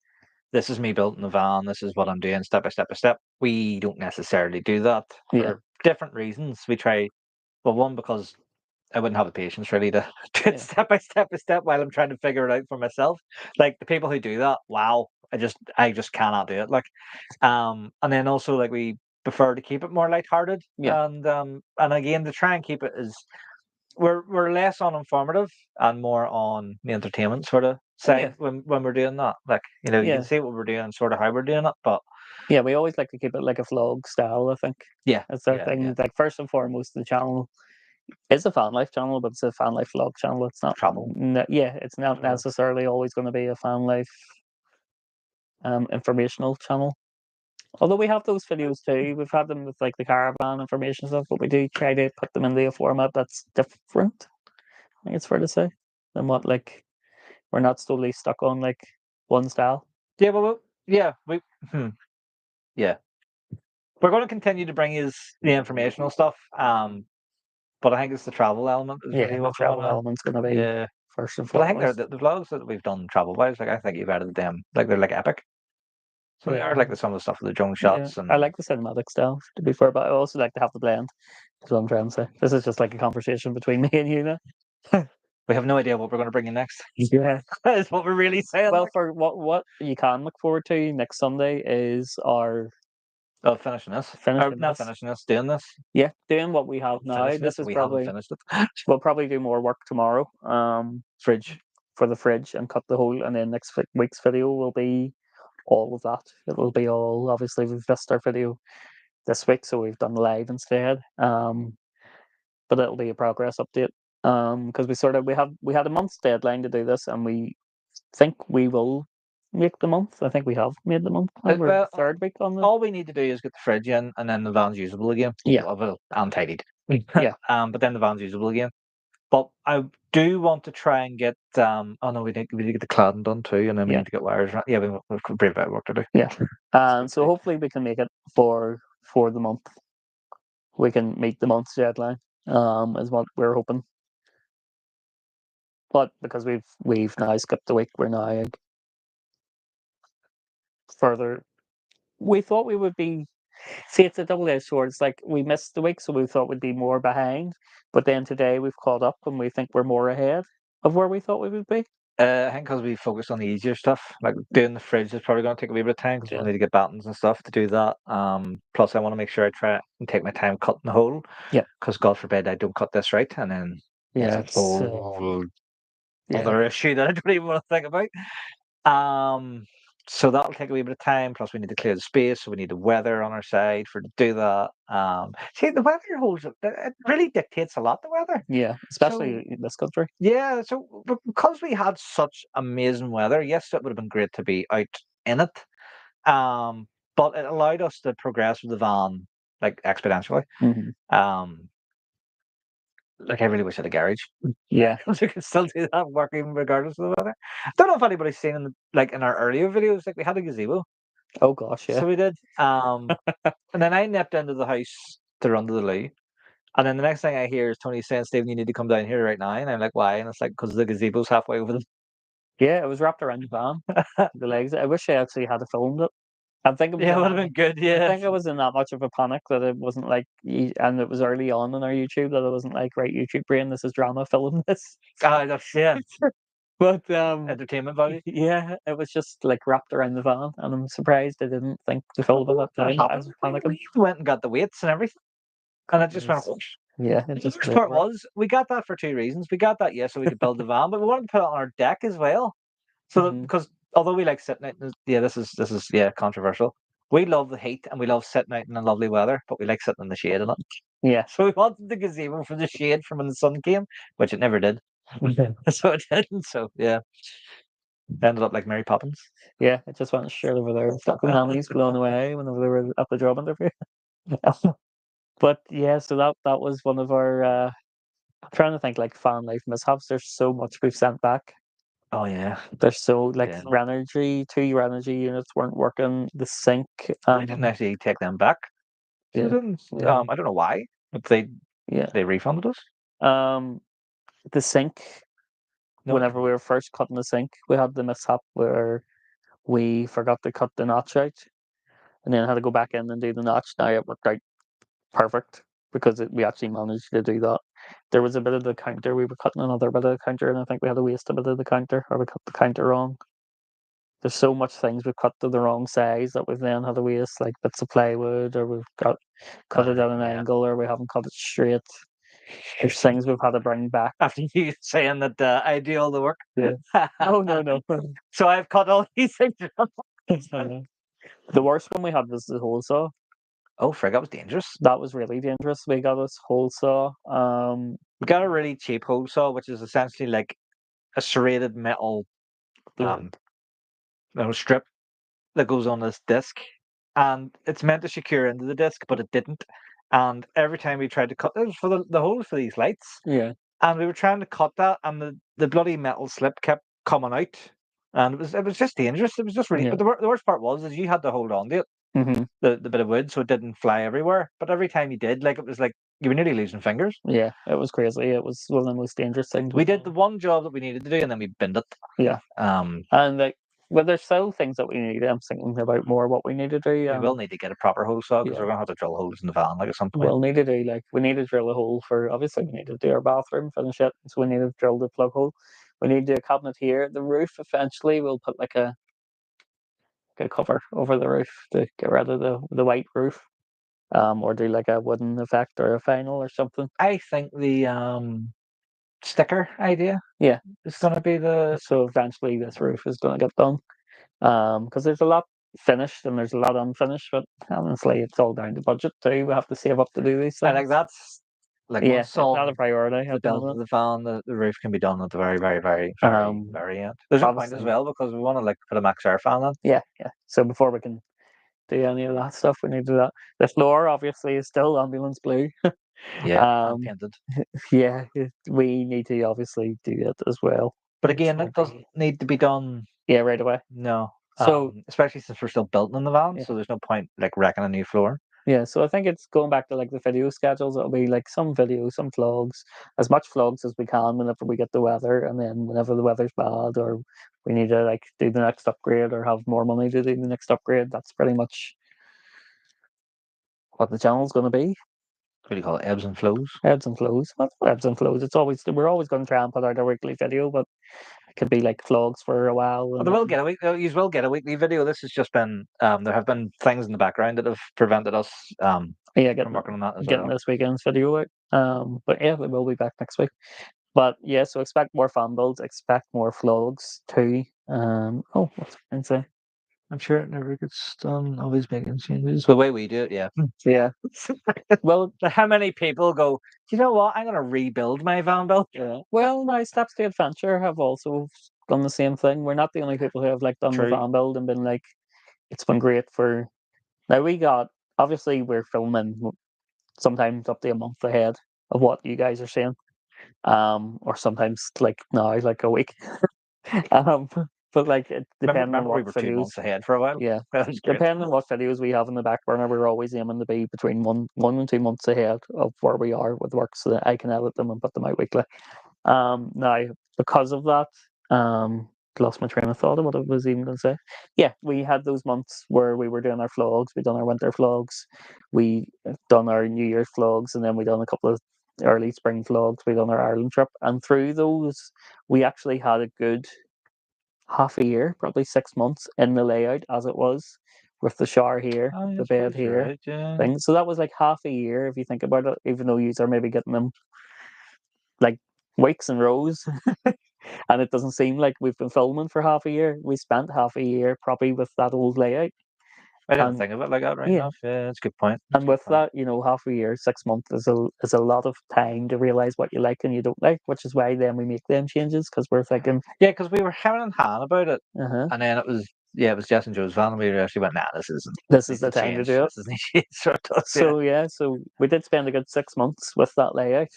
this is me building a van, this is what I'm doing step by step by step. We don't necessarily do that for different reasons. We try, well, one, because I wouldn't have the patience really to do it step by step while I'm trying to figure it out for myself. Like the people who do that, wow, I just cannot do it. And then also like we prefer to keep it more lighthearted. And again, to try and keep it as, we're less on informative and more on the entertainment sort of side when we're doing that. You can see what we're doing and sort of how we're doing it, but we always like to keep it like a vlog style, I think. That's our thing. Yeah. Like first and foremost, the channel is a fan life channel, but it's a fan life vlog channel. It's not travel. It's not necessarily always going to be a fan life informational channel. Although we have those videos too. We've had them with like the caravan information stuff, but we do try to put them into a format that's different, I think it's fair to say, than what like we're not totally stuck on like one style. Yeah, well, we're going to continue to bring you the informational stuff. But I think it's the travel element. The travel element's going to be first and foremost. But I think the vlogs that we've done travel wise, I think you've added them. They're like epic. So they are like some of the stuff with the drone shots. And I like the cinematic style, to be fair, but I also like to have the blend. That's what I'm trying to say. This is just like a conversation between me and you now. We have no idea what we're going to bring you next. Yeah, that's what we're really saying. Well, for what you can look forward to next Sunday is our finishing this. Doing this. Yeah, doing what we have now. This is probably finished it. We'll probably do more work tomorrow. Fridge for the fridge and cut the hole, and then next week's video will be all of that. It will be all, obviously we've missed our video this week, so we've done live instead. But it'll be a progress update. Because we had a month's deadline to do this, and we think we will make the month. I think we have made the month. We're third week on this. All we need to do is get the fridge in, and then the van's usable again. Untidied. But then the van's usable again. But I do want to try and get. Oh no, we need to get the cladding done too, and then we need to get wires. Yeah, we've a pretty bit of work to do. Yeah. So hopefully we can make it for the month. We can meet the month's deadline. Is what we're hoping. But because we've now skipped the week, we're now further. We thought we would be. See, it's a double-edged sword. It's like we missed the week, so we thought we'd be more behind. But then today we've caught up, and we think we're more ahead of where we thought we would be. I think because we focused on the easier stuff, like doing the fridge is probably going to take a wee bit of time because we need to get battens and stuff to do that. Plus, I want to make sure I try and take my time cutting the hole. Yeah. Because God forbid I don't cut this right, and then it's a whole other issue that I don't even want to think about. So that'll take a wee bit of time. Plus, we need to clear the space, so we need the weather on our side to do that. See, the weather holds it really dictates a lot. The weather, especially in this country. Yeah, so because we had such amazing weather, yes, it would have been great to be out in it. But it allowed us to progress with the van like exponentially. Like I really wish I had a garage. Yeah. We could still do that work even regardless of the weather. I don't know if anybody's seen in our earlier videos, like we had a gazebo. Oh gosh, yeah. So we did. And then I nipped into the house to run to the loo. And then the next thing I hear is Tony saying, Stephen, you need to come down here right now. And I'm like, why? And it's like, because the gazebo's halfway over the. Yeah, it was wrapped around the van, the legs. I wish I actually had filmed it. I think it was Yeah, it would have been good. I Yeah. think I was in that much of a panic that it wasn't like, and it was early on in our YouTube that it wasn't like, right, YouTube brain, this is drama, film this. Yeah. But Entertainment value. yeah, it was just like wrapped around the van, and I'm surprised I didn't think to film it at that time. I was panicking. We went and got the weights and everything, and it just went. Yeah, The worst part was we got that for two reasons. We got that, so we could build the van, but we wanted to put it on our deck as well. So that, because although we like sitting out, this is controversial. We love the heat and we love sitting out in the lovely weather, but we like sitting in the shade in it. Yeah. So we wanted the gazebo for the shade from when the sun came, which it never did. So it didn't. So yeah, ended up like Mary Poppins. Yeah, it just went straight over there. Fucking hammies blown away whenever they were at the job interview. But yeah, so that was one of our. I'm trying to think like fan life mishaps. There's so much we've sent back. Oh yeah, There's so like your energy, your energy units weren't working. The sink. I didn't actually take them back. So didn't. I don't know why, but they refunded us. The sink. No. Whenever we were first cutting the sink, we had the mishap where we forgot to cut the notch out, and then had to go back in and do the notch. Now it worked out perfect because we actually managed to do that. There was a bit of the counter. We were cutting another bit of the counter, and I think we had to waste a bit of the counter, or we cut the counter wrong. There's so much things we've cut to the wrong size that we've then had to waste, like bits of plywood, or we've cut it at an angle, or we haven't cut it straight. There's things we've had to bring back. After you saying that I do all the work. Yeah. No. So I've cut all these things. The worst one we had was the hole saw. Oh, frig, that was dangerous. That was really dangerous. We got this hole saw. We got a really cheap hole saw, which is essentially like a serrated metal strip that goes on this disc, and it's meant to secure into the disc, but it didn't. And every time we tried to cut, it was for the holes for these lights. Yeah. And we were trying to cut that, and the bloody metal slip kept coming out, and it was just dangerous. It was just really. Yeah. But the worst part was you had to hold on to it, the bit of wood, so it didn't fly everywhere. But every time you did, like it was like you were nearly losing fingers. Yeah, it was crazy. It was one of the most dangerous things. We did the one job that we needed to do, and then we binned it. Yeah. And like, well, there's still things that we need. I'm thinking about more what we need to do. We will need to get a proper hole saw because we're gonna have to drill holes in the van like at some point. We'll need to do we need to drill a hole for. Obviously, we need to do our bathroom, finish it. So we need to drill the plug hole. We need to do a cabinet here. The roof. Eventually, we'll put like a cover over the roof to get rid of the white roof. Or do like a wooden effect or a vinyl or something. I think the sticker idea. Yeah, it's gonna be the. So eventually, this roof is gonna get done. Because there's a lot finished and there's a lot unfinished, but honestly, it's all down to budget too. We have to save up to do these things. I think that's it's not a priority. The build of the van, the roof can be done at the very, very, very, very, very end. There's a point as well because we want to put a max air fan on. Yeah. So before we can do any of that stuff, we need to do that. The floor obviously is still ambulance blue. Yeah, painted. Yeah, we need to obviously do it as well. But again, it doesn't need to be done. Yeah, right away. No. So especially since we're still building in the van, so there's no point wrecking a new floor. Yeah, so I think it's going back to the video schedules. It'll be some videos, some vlogs, as much vlogs as we can whenever we get the weather, and then whenever the weather's bad or we need to do the next upgrade or have more money to do the next upgrade. That's pretty much what the channel's going to be. What do you call it? Ebbs and flows? Ebbs and flows. Well, ebbs and flows. We're always going to try and put out a weekly video, but it could be vlogs for a while. Well, you will get a weekly video. This has just been there have been things in the background that have prevented us from working on that as getting this weekend's video out. But yeah, we will be back next week. But yeah, so expect more fan builds, expect more vlogs too. What's I can say? I'm sure it never gets done. Always making changes. The way we do it, yeah. Yeah. Well, how many people go, do you know what? I'm going to rebuild my van build? Yeah. Well, my Steps to Adventure have also done the same thing. We're not the only people who have like done the True. van build and been like, it's been great for. Now we got obviously we're filming sometimes up to a month ahead of what you guys are saying, or sometimes like now like a week, um, but like it, depending on Remember, we what were 2 months videos, ahead for a while. yeah, That was great. depending on what videos we have in the back burner, we're always aiming to be between one and 2 months ahead of where we are with work, so that I can edit them and put them out weekly. Now because of that, lost my train of thought of what I was even going to say. Yeah, we had those months where we were doing our vlogs. We done our winter vlogs, we done our New Year's vlogs, and then we done a couple of early spring vlogs. We done our Ireland trip, and through those, we actually had a good half a year, probably 6 months in the layout as it was, with the shower here, Oh, the yes, bed you're here, right. Yeah. thing. So that was like half a year if you think about it, even though you are maybe getting them like weeks and rows. And it doesn't seem like we've been filming for half a year. We spent half a year probably with that old layout. I didn't And think of it like that right yeah, enough. Yeah, that's a good point. That's and a good with point. that, half a year, 6 months is a lot of time to realize what you like and you don't like, which is why then we make them changes because we're thinking, Yeah, because we were hand in hand about it, uh-huh, and then it was Jess and Joe's van, and we actually went, nah, this isn't. this is Needs the to time to change. do it. This is needs to change. So it does, yeah. So yeah, so we did spend a good 6 months with that layout.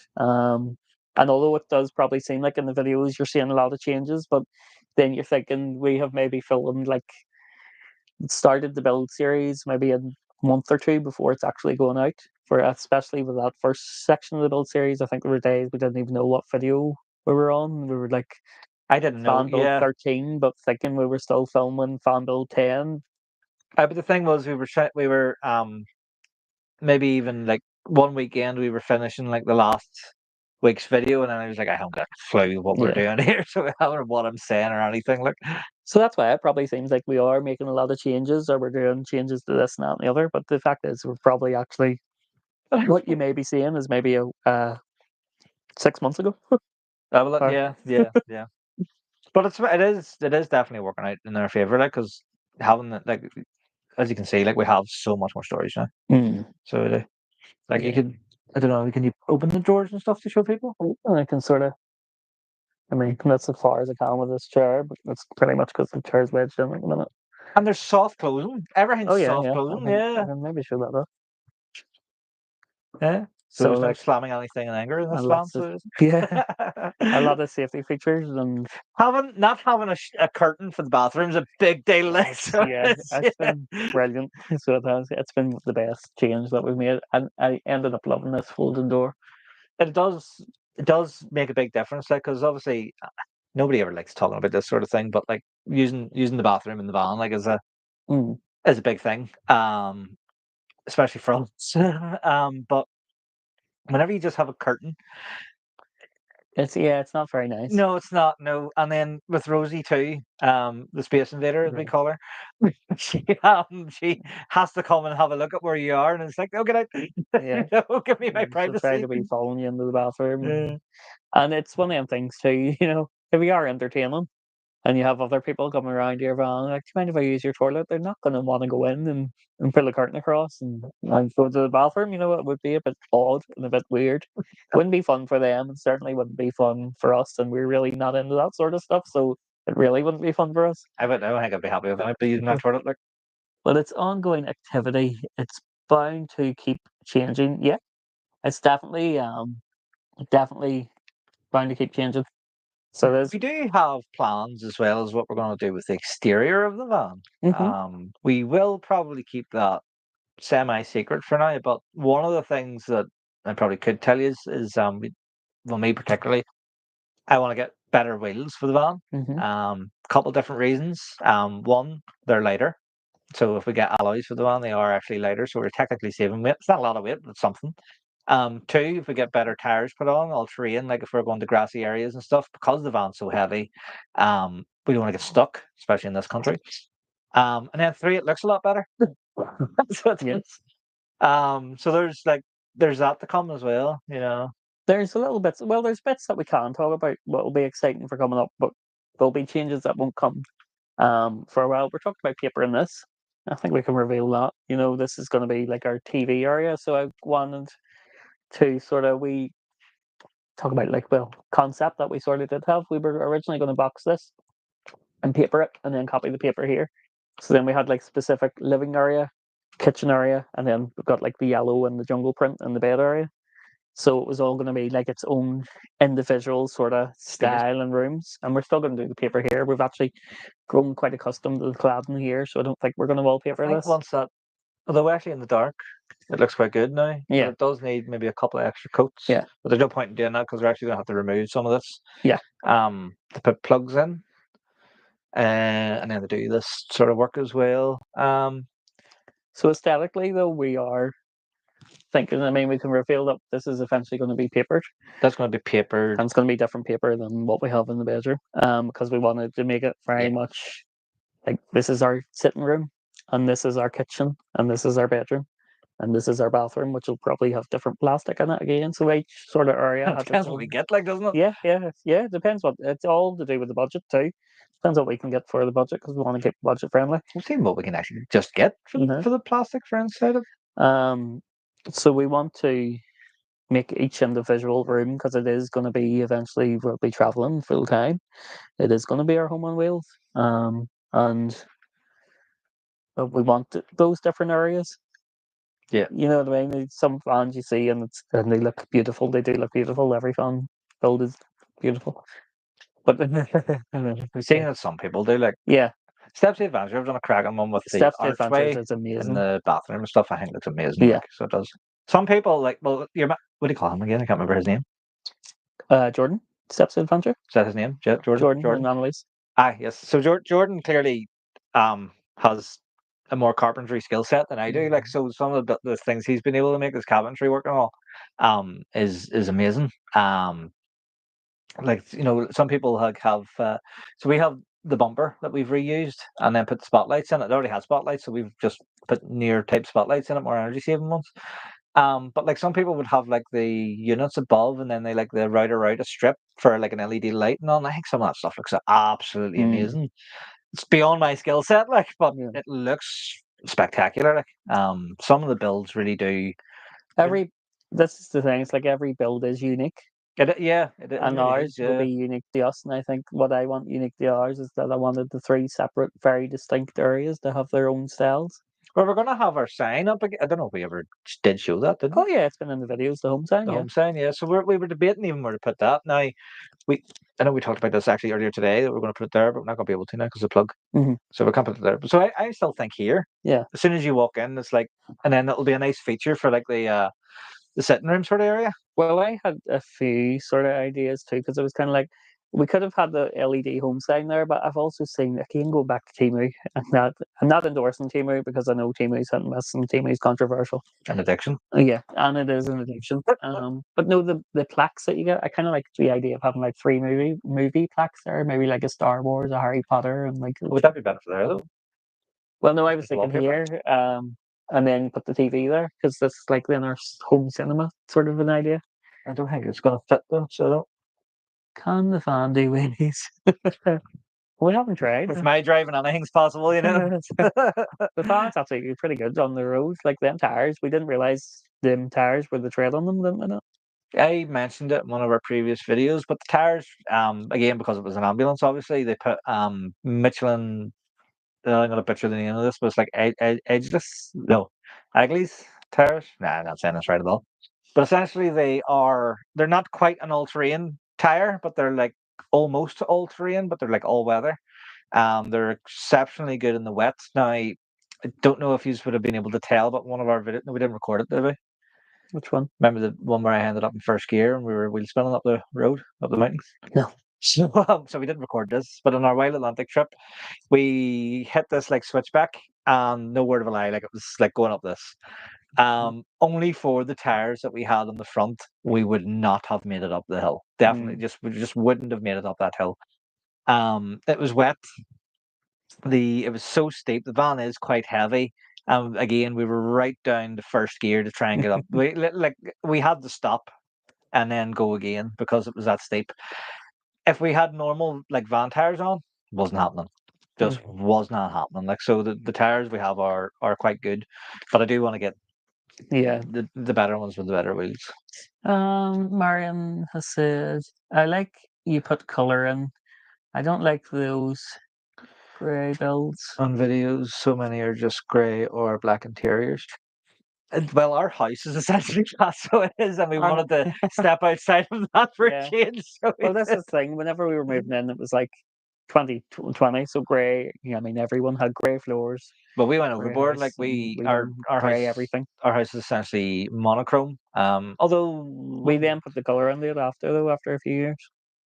And although it does probably seem like in the videos you're seeing a lot of changes, but then you're thinking we have maybe filmed like started the build series maybe a month or two before it's actually going out. For especially with that first section of the build series, I think there were days we didn't even know what video we were on. We were like I didn't know. fan build Yeah, 13, but thinking we were still filming fan build 10. but the thing was, we were maybe even like one weekend we were finishing like the last week's video, and then I was like, I haven't got a clue what we're Yeah. doing here, so I don't know what I'm saying or anything. Like, So that's why it probably seems like we are making a lot of changes or we're doing changes to this and that and the other. But the fact is, we're probably actually what you may be seeing is maybe a 6 months ago. well, Or, yeah. But it is definitely working out in our favor, like, because having like, as you can see, like we have so much more storage now. mm, So like you yeah. could, I don't know, can you open the drawers and stuff to show people? And I can sort of, I mean, that's as far as I can with this chair, but that's pretty much because the chair's wedged in at the minute. And there's soft closing. Oh Everything's yeah, soft yeah. closing. I Yeah, can maybe show that up. yeah. So So there's no like, slamming anything in anger in this and van. lots of So yeah, a lot of safety features and not having a curtain for the bathroom is a big deal. Like, yes, so yeah, it's been brilliant. So it has. It's been the best change that we've made, and I ended up loving this folding door. it does make a big difference. Like, because obviously nobody ever likes talking about this sort of thing, but like using the bathroom in the van like Mm. is a big thing. Especially for us. But whenever you just have a curtain. It's not very nice. No, it's not. No, and then with Rosie too, the Space Invader as we Right. call her, she has to come and have a look at where you are, and it's like, oh, get out, Yeah, no, give me my she'll try privacy. to be following you into the bathroom, Yeah. and it's one of them things too. If you are entertaining and you have other people coming around your van, like, do you mind if I use your toilet? They're not going to want to go in and pull a curtain across and go to the bathroom. It would be a bit odd and a bit weird. Wouldn't be fun for them, and certainly wouldn't be fun for us. And we're really not into that sort of stuff, so it really wouldn't be fun for us. I don't think I'd be happy with that. I'd be using that toilet. Like, But it's ongoing activity. It's bound to keep changing. Yeah, it's definitely bound to keep changing. So there's we do have plans as well as what we're going to do with the exterior of the van. hmm We will probably keep that semi-secret for now, but one of the things that I probably could tell you is well, me particularly, I want to get better wheels for the van. hmm Couple different reasons. One, they're lighter. So if we get alloys for the van, they are actually lighter. So we're technically saving weight. It's not a lot of weight, but it's something. Two, if we get better tires put on, all terrain, like if we're going to grassy areas and stuff, because the van's so heavy, we don't want to get stuck, especially in this country. And then three, it looks a lot better. So it yeah. is. So there's that to come as well. There's a little bit. Well, there's bits that we can talk about. What will be exciting for coming up, but there'll be changes that won't come. For a while, we're talking about paper in this. I think we can reveal that. This is going to be like our TV area. So I wanted to sort of we talk about like concept that we sort of did have. We were originally going to box this. and paper it, and then copy the paper here. So then we had like specific living area, kitchen area, and then we've got like the yellow and the jungle print in the bed area. So it was all going to be like its own individual sort of style and rooms. And we're still going to do the paper here. We've actually grown quite accustomed to the cladding here, so I don't think we're going to wallpaper this. Once that, although actually in the dark, it looks quite good now. Yeah. But it does need maybe a couple of extra coats. Yeah. But there's no point in doing that because we're actually going to have to remove some of this. Yeah. To put plugs in. And then to do this sort of work as well. So aesthetically, though, we are thinking, I mean, we can reveal that this is eventually going to be papered. That's going to be papered. And it's going to be different paper than what we have in the bedroom. Because we wanted to make it very much like this is our sitting room, and this is our kitchen, and this is our bedroom, and this is our bathroom, which will probably have different plastic in it again. So each sort of area has depends what we get, like, doesn't it? Yeah. It depends what it's all to do with the budget too. Depends what we can get for the budget because we want to keep budget friendly. We'll see what we can actually just get for the plastic for inside it. So we want to make each individual room because it is going to be eventually we'll be traveling full time. It is going to be our home on wheels. And we want those different areas. Yeah, you know what I mean. Some fans you see and they look beautiful. They do look beautiful. Every fan build is beautiful. But we've seen that some people do. Like Steps to Adventure, I've done a cracking one with the archway in the bathroom and stuff. I think looks amazing. Yeah, like, so it does. Some people like. Well, what do you call him again? I can't remember his name. Jordan. Steps to Adventure. Is that his name? Jordan. And Annalise. Yes. So Jordan clearly has a more carpentry skill set than I do. Like, so some of the things he's been able to make, his cabinetry work and all, is amazing. Like, some people have so we have the bumper that we've reused and then put the spotlights in it. It already has spotlights, so we've just put near type spotlights in it, more energy saving ones. But like some people would have like the units above and then they like the router out a strip for like an LED light and all. And I think some of that stuff looks absolutely amazing. It's beyond my skill set, like, but it looks spectacular. Like, some of the builds really do. This is the thing. It's like every build is unique. And really ours will be unique to us. And I think what I want unique to ours is that I wanted the 3 separate, very distinct areas to have their own styles. Well, we're going to have our sign up again. I don't know if we ever did show that, did we? Oh, yeah, it's been in the videos, the home sign. Home sign, yeah. So we were debating even where to put that. Now, I know we talked about this actually earlier today, that we're going to put it there, but we're not going to be able to now because of the plug. So we can't put it there. So I still think here. Yeah. As soon as you walk in, it's like, and then it'll be a nice feature for like the sitting room sort of area. Well, I had a few sort of ideas too, because it was kind of like we could have had the LED home sign there, but I've also seen again go back to Temu, and I'm not endorsing Temu because I know Temu's hit and miss and Temu's controversial. An addiction. Yeah, and it is an addiction. But no, the plaques that you get, I kind of like the idea of having like 3 movie plaques there, maybe like a Star Wars, a Harry Potter, and like. Would that be better for there though? Well, no, I was thinking here, and then put the TV there because that's like then our home cinema sort of an idea. I don't think it's going to fit though, so I don't. Can the fan do wheelies? We haven't tried. With my driving, anything's possible, you know. The fan's actually pretty good on the roads. Like them tires, we didn't realize them tires were the tread on them, didn't we? I mentioned it in one of our previous videos, but the tires, again, because it was an ambulance, obviously, they put Michelin. I'm going to butcher the name of this, but it's like edgeless. No, Agley's tires. Nah, I'm not saying this right at all. But essentially, they're not quite an all-terrain tire, but they're like almost all-terrain, but they're like all-weather. They're exceptionally good in the wet. Now, I don't know if you would have been able to tell, but one of our videos, no, we didn't record it, did we? Which one? Remember the one where I ended up in first gear and we were wheel spinning up the road, up the mountains? No. So we didn't record this, but on our Wild Atlantic trip, we hit this like switchback, and no word of a lie, like it was like going up this. Only for the tires that we had on the front, we would not have made it up the hill. Definitely, we just wouldn't have made it up that hill. It was wet. It was so steep. The van is quite heavy. Again, we were right down to first gear to try and get up. We had to stop and then go again because it was that steep. If we had normal like van tires on, wasn't happening. Just was not happening. Like, so the tires we have are quite good, but I do want to get the better ones with the better wheels. Marion has said, I like you put colour in. I don't like those Grey builds. on videos. So many are just grey or black interiors. Well, our house is essentially that, so it is, and we wanted to step outside of that for a change. So well, that's the thing. Whenever we were moving in, it was like 2020, so grey. Yeah, I mean, everyone had grey floors. But we went overboard. Like our grey house, everything. Our house is essentially monochrome. Although we then put the colour into it after a few years.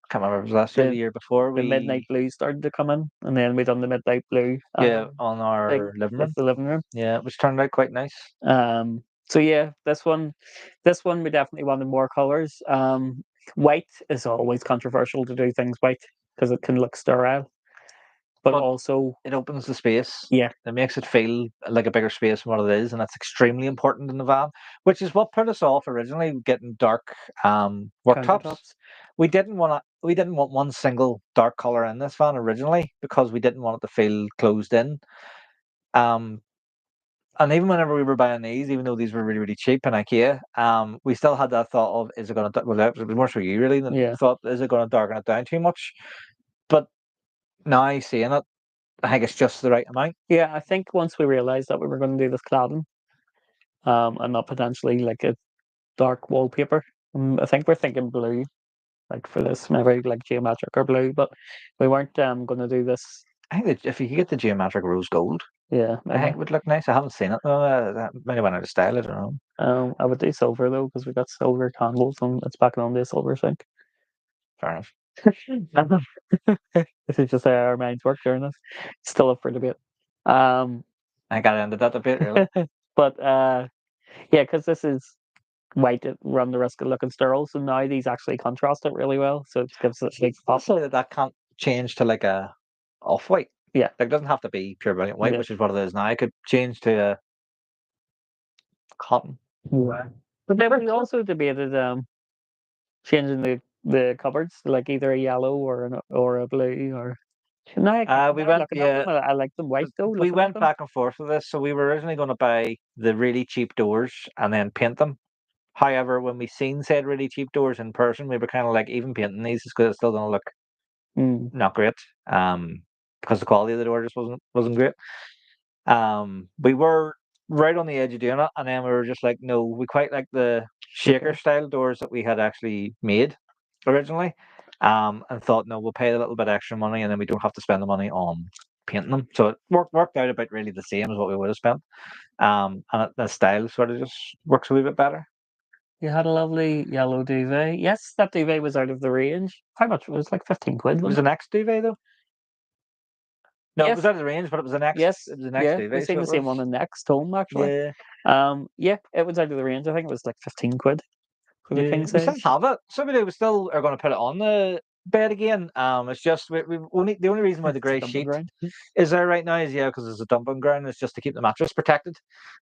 I can't remember if it was last year, or the year before. The midnight blue started to come in, and then we done the midnight blue. On our living room. The living room. Yeah, which turned out quite nice. So yeah, this one we definitely wanted more colours. White is always controversial to do things white because it can look sterile, but also it opens the space. Yeah, it makes it feel like a bigger space than what it is, and that's extremely important in the van, which is what put us off originally getting dark worktops. We didn't want one single dark color in this van originally because we didn't want it to feel closed in. And even whenever we were buying these, even though these were really, really cheap in IKEA, we still had that thought of, is it going to, well, it was more so you really, that thought, is it going to darken it down too much? But now seeing it, I think it's just the right amount. Yeah, I think once we realised that we were going to do this cladding, and not potentially like a dark wallpaper, I think we're thinking blue, like for this, maybe like geometric or blue, but we weren't going to do this. I think that if you could get the geometric rose gold, yeah, I think it would look nice. I haven't seen it. Maybe went out of style, I don't know. I would do silver though, because we got silver candles and it's back on the silver sink. Fair enough. This is just how our minds work during this. Still up for debate. I think I ended that debate really. But yeah, because this is white, it run the risk of looking sterile. So now these actually contrast it really well. So it gives it a big pop. Also, that can't change to like a off-white. Yeah. Like, it doesn't have to be pure brilliant white, which is what it is now. I could change to a cotton. Yeah. But then we also debated changing the cupboards to like either a yellow or a blue or. We went. Yeah, I like them white though. We went back and forth with this. So we were originally going to buy the really cheap doors and then paint them. However, when we seen said really cheap doors in person, we were kind of like, even painting these is because it's still going to look not great. Because the quality of the door just wasn't great. We were right on the edge of doing it, and then we were just like, no, we quite like the shaker style doors that we had actually made originally. And thought, no, we'll pay a little bit extra money, and then we don't have to spend the money on painting them. So it worked out about really the same as what we would have spent. And the style sort of just works a wee bit better. You had a lovely yellow duvet. Yes, that duvet was out of the range. How much? It was like 15 quid. It was the next duvet though. No, yes. It was out of the range, but it was the next. Yes, it was the next duvet. We've seen the same one in next home actually. Yeah, it was out of the range. I think it was like 15 quid for the king size. We still have it. Somebody we still are going to put it on the bed again. It's just the only reason why the grey sheet is there right now is because it's a dumping ground. It's just to keep the mattress protected.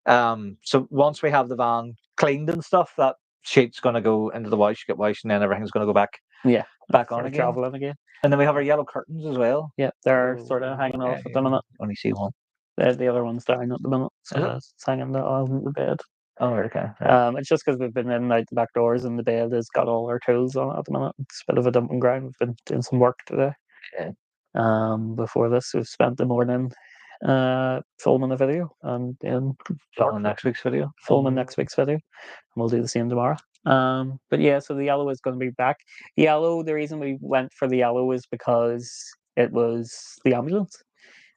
So once we have the van cleaned and stuff, that sheet's going to go into the wash, get washed, and then everything's going to go back. Back on again. Traveling again. And then we have our yellow curtains as well. Yeah, they're sort of hanging off at the minute. Only see one. The other one's down at the minute, so it's hanging on the bed. Oh, okay. It's just because we've been in and out the back doors, and the bed has got all our tools on it at the minute. It's a bit of a dumping ground. We've been doing some work today. Yeah. Before this, we've spent the morning filming a video and filming next week's video. And we'll do the same tomorrow. But yeah, so the yellow is going to be back. Yellow. The reason we went for the yellow is because it was the ambulance.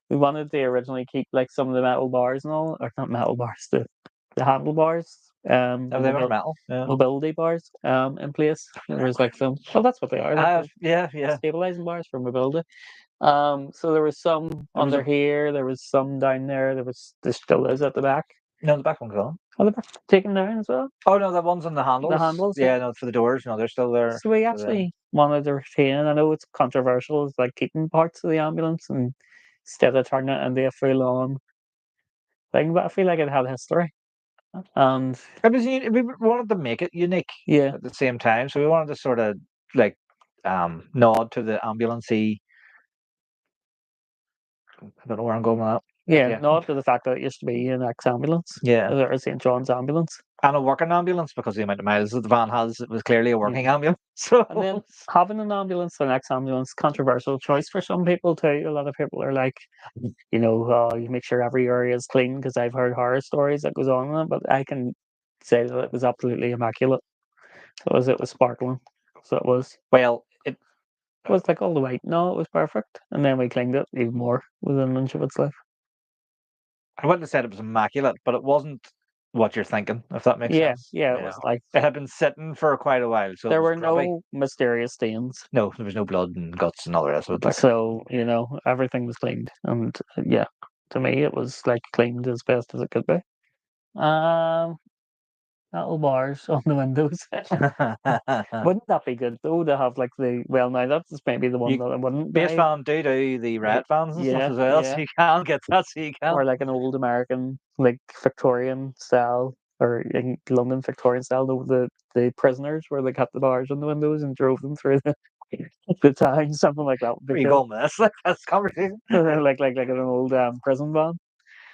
We wanted to originally keep like some of the metal bars and all, or not metal bars, the handlebars. They were metal. Yeah. Mobility bars in place. There was like some. Well, that's what they are. Yeah. Stabilizing bars for mobility. So there was some under here. There was some down there. There still is at the back. No, the back one's gone. Oh, the back taken down as well. Oh no, the ones on the handles. The handles. Yeah, no, for the doors. No, they're still there. So we actually wanted to retain. I know it's controversial. It's like keeping parts of the ambulance and instead of turning it into a full-on thing, but I feel like it had history. And it was. We wanted to make it unique. Yeah. At the same time, so we wanted to sort of like nod to the ambulance-y. I don't know where I'm going with Yeah, Yeah. not to the fact that it used to be an ex-ambulance. Yeah. Or St. John's ambulance. And a working ambulance, because the amount of miles that the van has, it was clearly a working Yeah. ambulance. So And then having an ambulance, an ex-ambulance, controversial choice for some people too. A lot of people are like, you make sure every area is clean, because I've heard horror stories that goes on in it, but I can say that it was absolutely immaculate. It was sparkling. So it was. well, It was like all the way. No, it was perfect. And then we cleaned it even more within an inch of its life. I wouldn't have said it was immaculate, but it wasn't what you're thinking, if that makes Yeah, sense. yeah, it You was know, like it had been sitting for quite a while, so it there was were grubby. no mysterious stains. No, there was no blood and guts and all the rest of it. Like, So, everything was cleaned. And yeah, to me, it was like cleaned as best as it could be. Um, Metal bars on the windows. Wouldn't that be good though to have like now that's maybe the one you that I wouldn't base buy. fan do the red fans and stuff Yeah, as well, yeah. so you can get that, so you can. Or like an old American, like Victorian style, or in London Victorian style, the prisoners where they cut the bars on the windows and drove them through the town, something like that would be Where you cool. going with this? Like, that's conversation. like an old prison van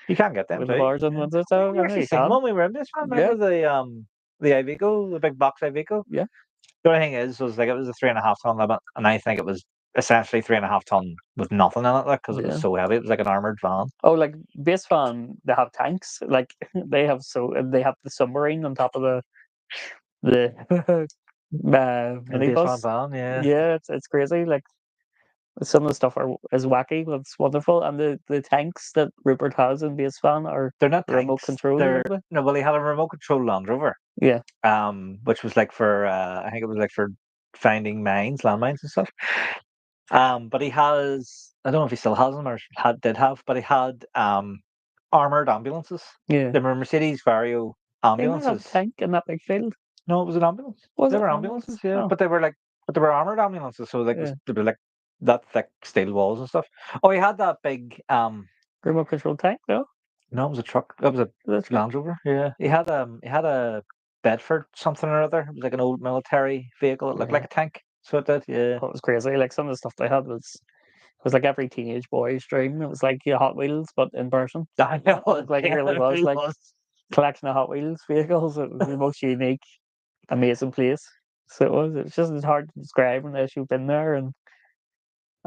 You can get them with the too. bars on the Yeah. windows. So We I know actually you seen can. one. We were in this one. Yeah, Remember the Iveco, the big box Iveco? yeah, The only thing was like it was a 3.5 ton limit, and I think it was essentially 3.5 ton with nothing in it, like, because it was yeah. so heavy. It was like an armored van. Oh, like base fan, they have tanks. Like they have the submarine on top of the The base van minibus. van, yeah. Yeah, it's crazy. Like some of the stuff is wacky, but it's wonderful. And the tanks that Rupert has in base fan are They're not remote tanks. control, They're aren't they? no, well, he had a remote control Land Rover, Yeah, which was like for I think it was like for finding mines, landmines and stuff. But he has, I don't know if he still has them or did have, but he had armored ambulances. yeah. They were Mercedes Vario Didn't they have a ambulances. tank in that big field? No, it was an ambulance. Was They it were an ambulances, ambulance? yeah, Oh, but they were armored ambulances, so like yeah. they were like that thick steel walls and stuff. Oh, he had that big Remote control tank, no? no, it was a truck. It was a That's right. Land Rover. Yeah, he had a Bedford something or other. It was like an old military vehicle. It looked like Yeah. a tank. So it did. Yeah. Oh, it was crazy. Like some of the stuff they had was like every teenage boy's dream. It was like Hot Wheels, but in person. I know. Like it really was like collection of Hot Wheels vehicles. It was the most unique, amazing place. So it was. It's hard to describe unless you've been there and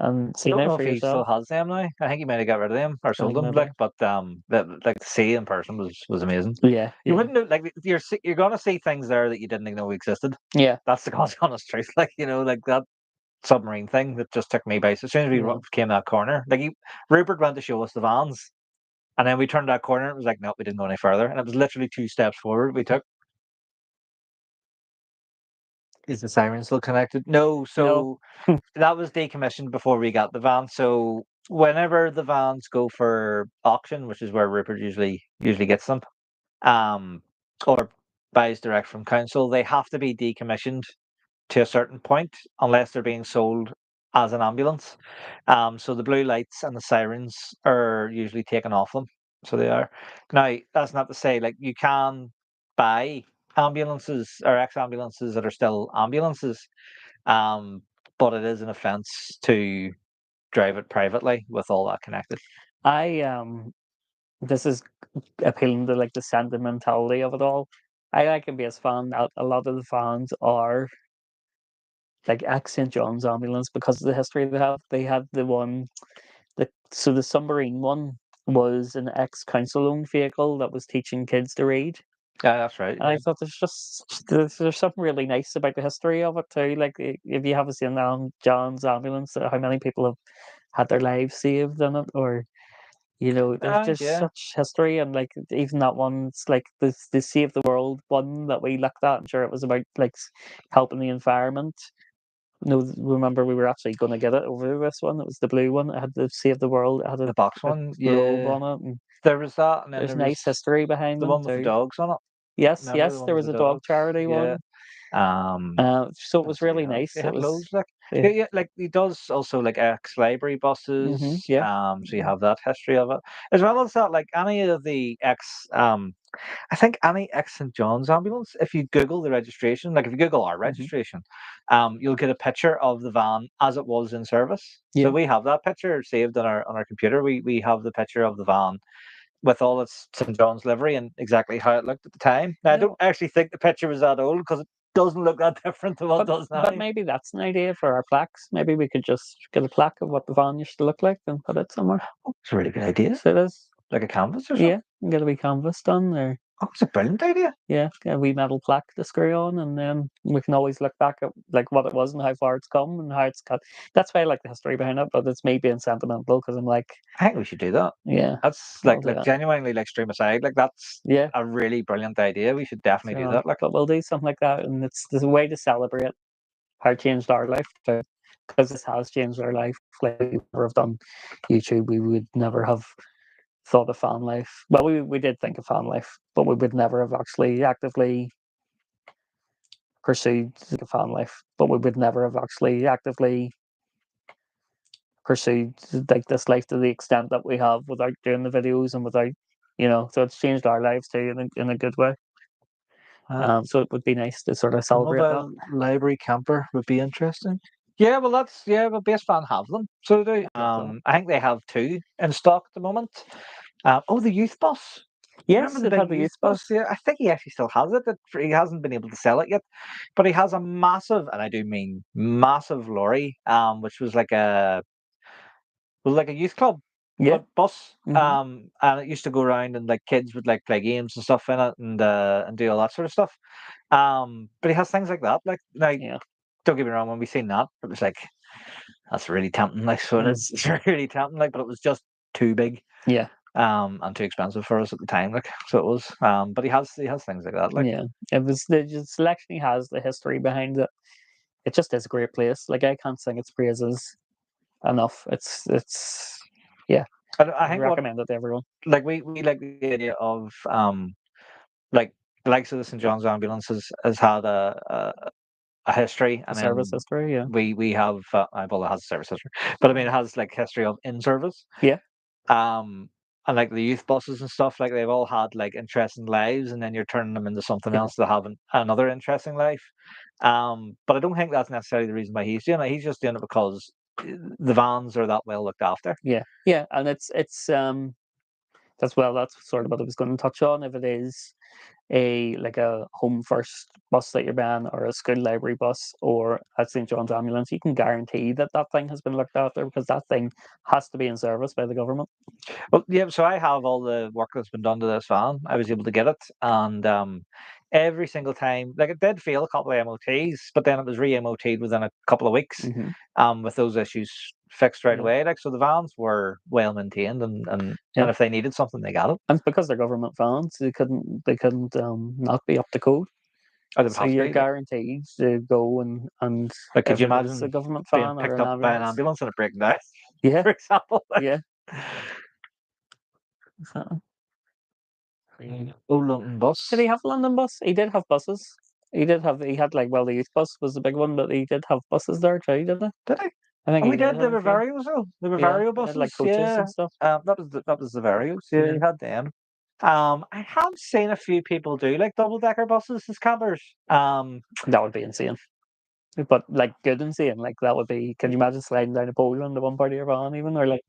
I seen don't it know for if he still yourself. has them now. I think he might have got rid of them or I sold think them. maybe. Like, but like to see in person was amazing. Yeah, You yeah, wouldn't know, like you're gonna see things there that you didn't even know existed. yeah. That's the God's honest truth. Like, like that submarine thing that just took me by. So as soon as we Yeah. came that corner, like Rupert went to show us the vans, and then we turned that corner. And it was like, no, we didn't go any further, and it was literally 2 steps forward we took. Is the siren still connected? No. No. So that was decommissioned before we got the van. So whenever the vans go for auction, which is where Rupert usually gets them, um, or buys direct from council, they have to be decommissioned to a certain point unless they're being sold as an ambulance. So the blue lights and the sirens are usually taken off them. So they are. Now, that's not to say like you can buy ambulances or ex ambulances that are still ambulances. Um, but it is an offence to drive it privately with all that connected. I This is appealing to like the sentimentality of it all. I like a base fan. A lot of the fans are like ex St. John's ambulance because of the history they have. They had the submarine one was an ex council owned vehicle that was teaching kids to read. Yeah, that's right. And I Yeah. thought there's something really nice about the history of it too. Like if you haven't seen John's ambulance, how many people have had their lives saved in it, or there's just Yeah. such history, and like even that one, it's like the Save the World one that we looked at. I'm sure it was about like helping the environment. No, remember we were actually going to get it over this one. It was the blue one. It had the Save the World. It had The box a one. globe Yeah. on it, and There was that, and then there's there was nice history behind the them one with the too. dogs on it. Yes, Remember the yes, one there with was the a dog dogs? charity Yeah. one. So it was let's see, really nice. they It had was, loads like yeah. yeah, like he does also like ex-library buses. Yeah. So you have that history of it, as well as that, like any of the I think any ex St John's ambulance, if you Google the registration, like if you Google our registration, you'll get a picture of the van as it was in service. So Yeah. we have that picture saved on our computer. We have the picture of the van with all its St John's livery and exactly how it looked at the time. Now, I Yeah. don't actually think the picture was that old because it doesn't look that different to what it does now. But maybe that's an idea for our plaques. Maybe we could just get a plaque of what the van used to look like and put it somewhere. It's a really good idea. So it is. Like a canvas or something. Yeah, and get a wee canvas done there. Oh, it's a brilliant idea. Yeah, get a wee metal plaque to screw on, and then we can always look back at like what it was and how far it's come and how it's got. That's why I like the history behind it, but it's me being sentimental because I'm like, I think we should do that. yeah, That's I'll do like that. genuinely like stream aside. Like that's Yeah. a really brilliant idea. We should definitely do that. Like, But we'll do something like that, and it's there's a way to celebrate how it changed our life too, because this has changed our life. Like we would never have done YouTube, we would never have thought of fan life. Well, we did think of fan life, but we would never have actually actively pursued a fan life. But we would never have actually actively pursued like this life to the extent that we have without doing the videos and without, So it's changed our lives too in a good way. So it would be nice to sort of a celebrate that. mobile library camper would be interesting. Yeah, well, well, Base Fan have them, so they do. I think they have two in stock at the moment. The youth bus. Yes, Remember the it big had the youth youth bus? bus. Yeah, I think he actually still has it. He hasn't been able to sell it yet, but he has a massive, and I do mean massive lorry, which was like a youth club Yeah. but bus. Hmm. And it used to go around and like kids would like play games and stuff in it and do all that sort of stuff. But he has things like that. Like Yeah. don't get me wrong, when we seen that, it was like that's really tempting. Like so, it's really tempting. Like, but it was just too big. Yeah. And too expensive for us at the time. Like, so it was. But he has things like that. Like, Yeah. It was the selection he has, the history behind it. It just is a great place. Like I can't sing its praises enough. It's yeah. I I'd think what recommend it to everyone. like we like the idea of like the likes of the St John's ambulance has had a history, The and service then history, yeah. we have well, it has a service history, but I mean it has like history of in service. Yeah. Um, and like the youth buses and stuff, like they've all had like interesting lives, and then you're turning them into something Yeah. else to have another interesting life. But I don't think that's necessarily the reason why he's doing it. He's just doing it because the vans are that well looked after. Yeah. Yeah. And it's that's sort of what I was going to touch on. If it is a home first bus that you're buying or a school library bus or a St. John's ambulance, you can guarantee that that thing has been looked after because that thing has to be in service by the government. Well, yeah, so I have all the work that's been done to this van. I was able to get it, and every single time, like it did fail a couple of MOTs, but then it was re-MOT'd within a couple of weeks, Mm-hmm. with those issues fixed right Yeah. away. Like, so the vans were well maintained, and Yeah. if they needed something, they got it. And because they're government vans, they couldn't not be up to code. Or they would So have to you're be. guaranteed to go and Like, could if you it is a imagine government being van or picked an up by an ambulance. ambulance and it breaking down, Yeah. for example? Yeah. So, Oh, London did he bus. have a London bus? He did have buses. He had like, well, the youth bus was the big one, but he did have buses there too, didn't he? Did I? I think Oh, he we did did. have They a were few. Varios, though. They were Yeah, Vario they had like buses. coaches Yeah. and stuff. That was the Varios. Yeah, Yeah. you had them. I have seen a few people do like double decker buses as campers. That would be insane. But like good insane. Like that would be, can you imagine sliding down a pole on the one part of your van even? Or like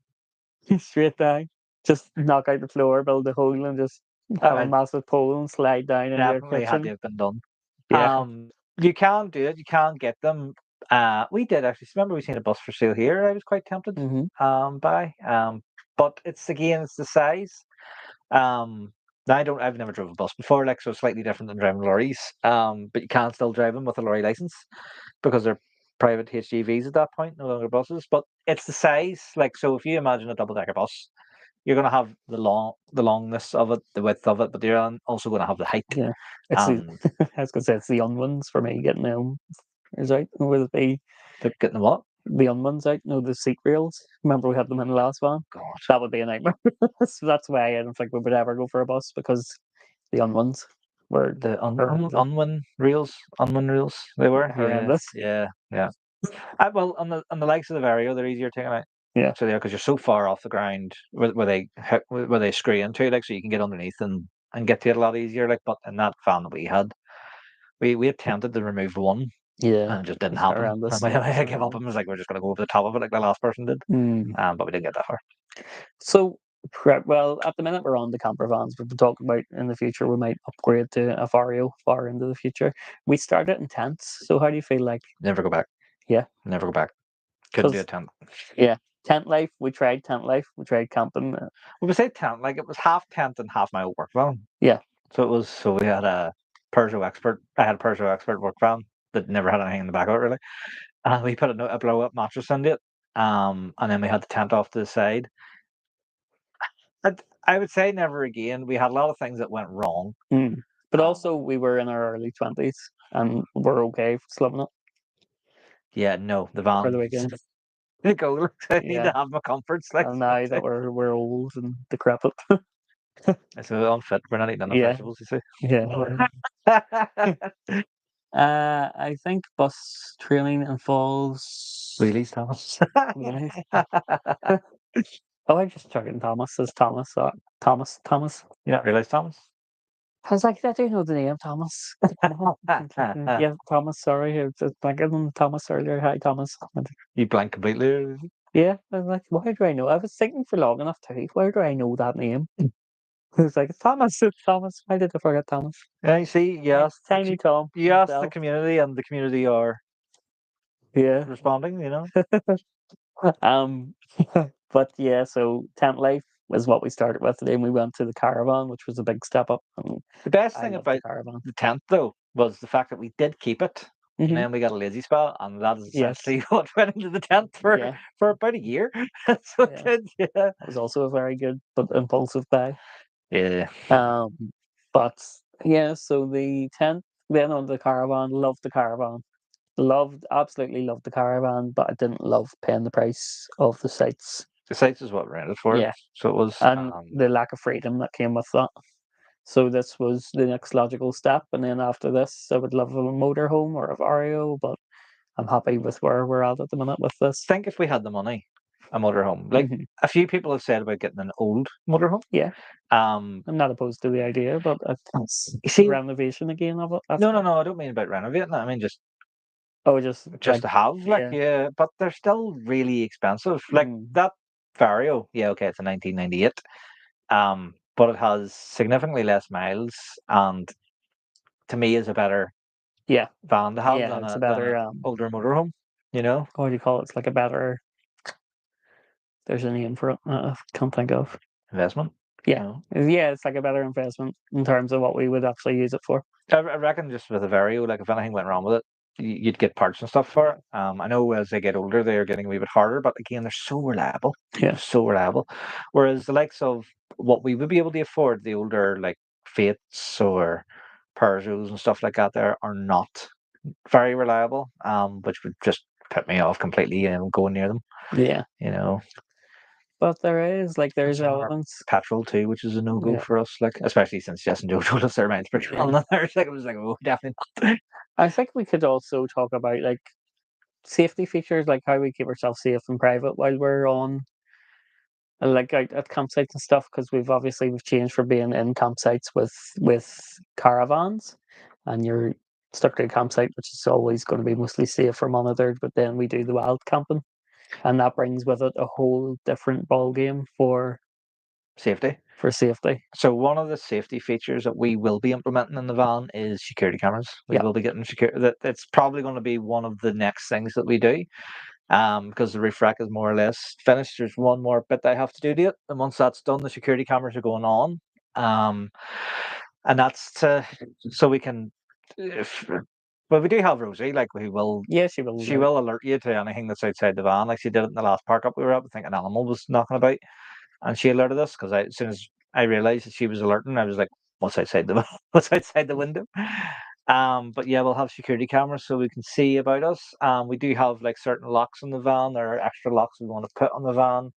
straight down. Just knock out the floor, build a hole and just have a I massive pole and slide down into your definitely had to kitchen. have been done. Yeah. You can do it. You can get them. We did actually. Remember, we seen a bus for sale here. I was quite tempted. Mm-hmm. By but it's the size. Now I've never drove a bus before, like so it's slightly different than driving lorries. But you can still drive them with a lorry license because they're private HGVs at that point, no longer buses. But it's the size, like so. If you imagine a double decker bus, you're going to have the longness of it, the width of it, but you're also going to have the height. Yeah. It's the, And I was gonna say it's the young ones for me getting them. Is right. Will it be getting the what? the young ones out? No, the seat rails. Remember we had them in the last one? God, That would be a nightmare. So that's why I don't think we would ever go for a bus because the young ones. were The horrendous. unwin reels they were Horrendous. yeah. Well, on the likes of the Vario, they're easier taking out. Yeah. So because you're so far off the ground where they screw into, like, so you can get underneath and get to it a lot easier. Like, but in that fan that we had, we attempted to remove one Yeah. and it just didn't It's happen. horrendous. And I gave up and was like, we're just gonna go over the top of it like the last person did. Mm. But we didn't get that far. So, well, at the minute we're on the camper vans. We've been talking about in the future we might upgrade to a Vario far into the future. We started in tents. So how do you feel like? Never go back. Yeah. Never go back. Couldn't do a 'Cause- tent. Yeah, tent life. We tried tent life. We tried camping. Well, we say tent, like it was half tent and half my work van. Yeah. So we had a Peugeot Expert. I had a Peugeot Expert work van that never had anything in the back of it really. And we put a blow up mattress into it. And then we had the tent off to the side. I would say never again. We had a lot of things that went wrong. But also we were in our early 20s and we're okay slumming it. Yeah, no, the van for the weekend. The goal. I need Yeah. to have my comforts. Like, And now that we're old and decrepit. it's unfit. We're not eating enough Yeah. vegetables, you see. Yeah. I think bus training involves Wheelies, Thomas. Yeah. Oh, I just chugging Thomas as Thomas. Thomas. You not realise, Thomas? I was like, I do know the name Thomas. Yeah, Thomas. Sorry, I was thinking Thomas earlier. Hi, Thomas. You blank completely. Yeah, I was like, why do I know? I was thinking for long enough too. Why do I know that name? I was like, it's Thomas. It's Thomas. Why did I forget Thomas? Yeah, you see, yes. Tiny Tom. You asked the himself. community, and the community are Yeah. responding. You know, Um, but yeah, so tent life was what we started with. Then we went to the caravan, which was a big step up. And the best I thing love about the caravan. the tent, though, was the fact that we did keep it, and Mhm. then we got a lazy spell, and that is Yes. essentially what went into the tent Yeah, for about a year. So it Yeah. did, yeah. that was also a very good but impulsive buy. Yeah. But yeah, so the tent, then on the caravan, loved the caravan. Absolutely loved the caravan, but I didn't love paying the price of the sites. The sites is what we rented for. Yeah. So it was. And the lack of freedom that came with that. So this was the next logical step, and then after this, I would love a motorhome or a Vario, but I'm happy with where we're at the minute with this. Think if we had the money, a motorhome. Like Mhm. a few people have said about getting an old motorhome. Yeah, I'm not opposed to the idea, but it's You see, renovation again of it. no, I don't mean about renovating it. I mean just Just to have, like, yeah. But they're still really expensive. Like that Vario, yeah, okay, it's a 1998. But it has significantly less miles, and to me is a better van to have than it's a than better an older motorhome. You know, what do you call it? It's like a better. There's a name for it. I can't think of. investment. Yeah, it's like a better investment in terms of what we would actually use it for. I reckon just with a Vario, like if anything went wrong with it, you'd get parts and stuff for it. I know as they get older, they are getting a wee bit harder, but again, they're so reliable. Yeah. So reliable. Whereas the likes of what we would be able to afford, the older like Fates or Peugeots and stuff like that, there are not very reliable. Which would just put me off completely going near them. Yeah. You know. But there's elements. Petrol too, which is a no go Yeah. for us, like especially since Jess and Joe told us their minds petrol on there. Like it was like, oh, definitely not. I think we could also talk about like safety features, like how we keep ourselves safe in private while we're on like out at campsites and stuff, because we've changed from being in campsites with caravans, and you're stuck to a campsite, which is always going to be mostly safe or monitored. But then we do the wild camping, and that brings with it a whole different ball game for Safety. So one of the safety features that we will be implementing in the van is security cameras. We will be getting security. It's probably going to be one of the next things that we do. Because the roof rack is more or less finished. There's one more bit I have to do to it, and once that's done, the security cameras are going on. And that's so we can. Well, we do have Rosie. Like we will. Yeah, she will. She will alert you to anything that's outside the van. Like she did it in the last park up we were at. I think an animal was knocking about, and she alerted us because as soon as I realized that she was alerting, I was like, "What's outside the what's outside the window?" But yeah, we'll have security cameras so we can see about us. We do have like certain locks on the van or extra locks we want to put on the van.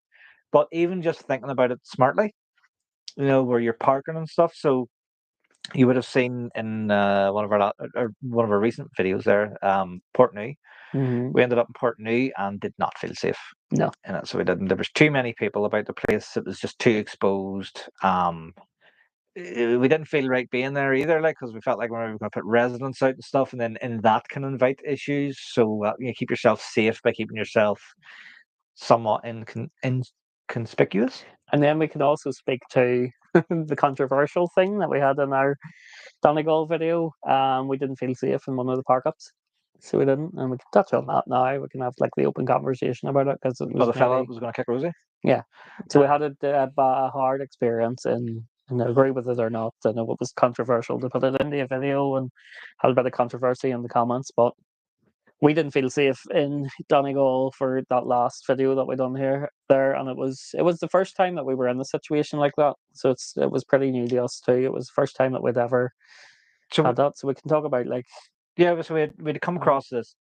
But even just thinking about it smartly, where you're parking and stuff. So you would have seen in one of our recent videos there, Portney. We ended up in Portney and did not feel safe. No. In it, so we didn't. There was too many people about the place. It was just too exposed. We didn't feel right being there either, like, because we felt like we were going to put residents out and stuff, and then that can invite issues. So you keep yourself safe by keeping yourself somewhat inconspicuous. And then we can also speak to the controversial thing that we had in our Donegal video. We didn't feel safe in one of the park ups. So we didn't. And we can touch on that now. We can have like the open conversation about it because it was the fella maybe, that was going to kick Rosie. yeah. So we had a hard experience and agree with it or not. I know it was controversial to put it into a video and had a bit of controversy in the comments, but we didn't feel safe in Donegal for that last video that we done there, and it was the first time that we were in a situation like that. So it was pretty new to us too. It was the first time that we'd ever had that. So we can talk about like so we'd come across this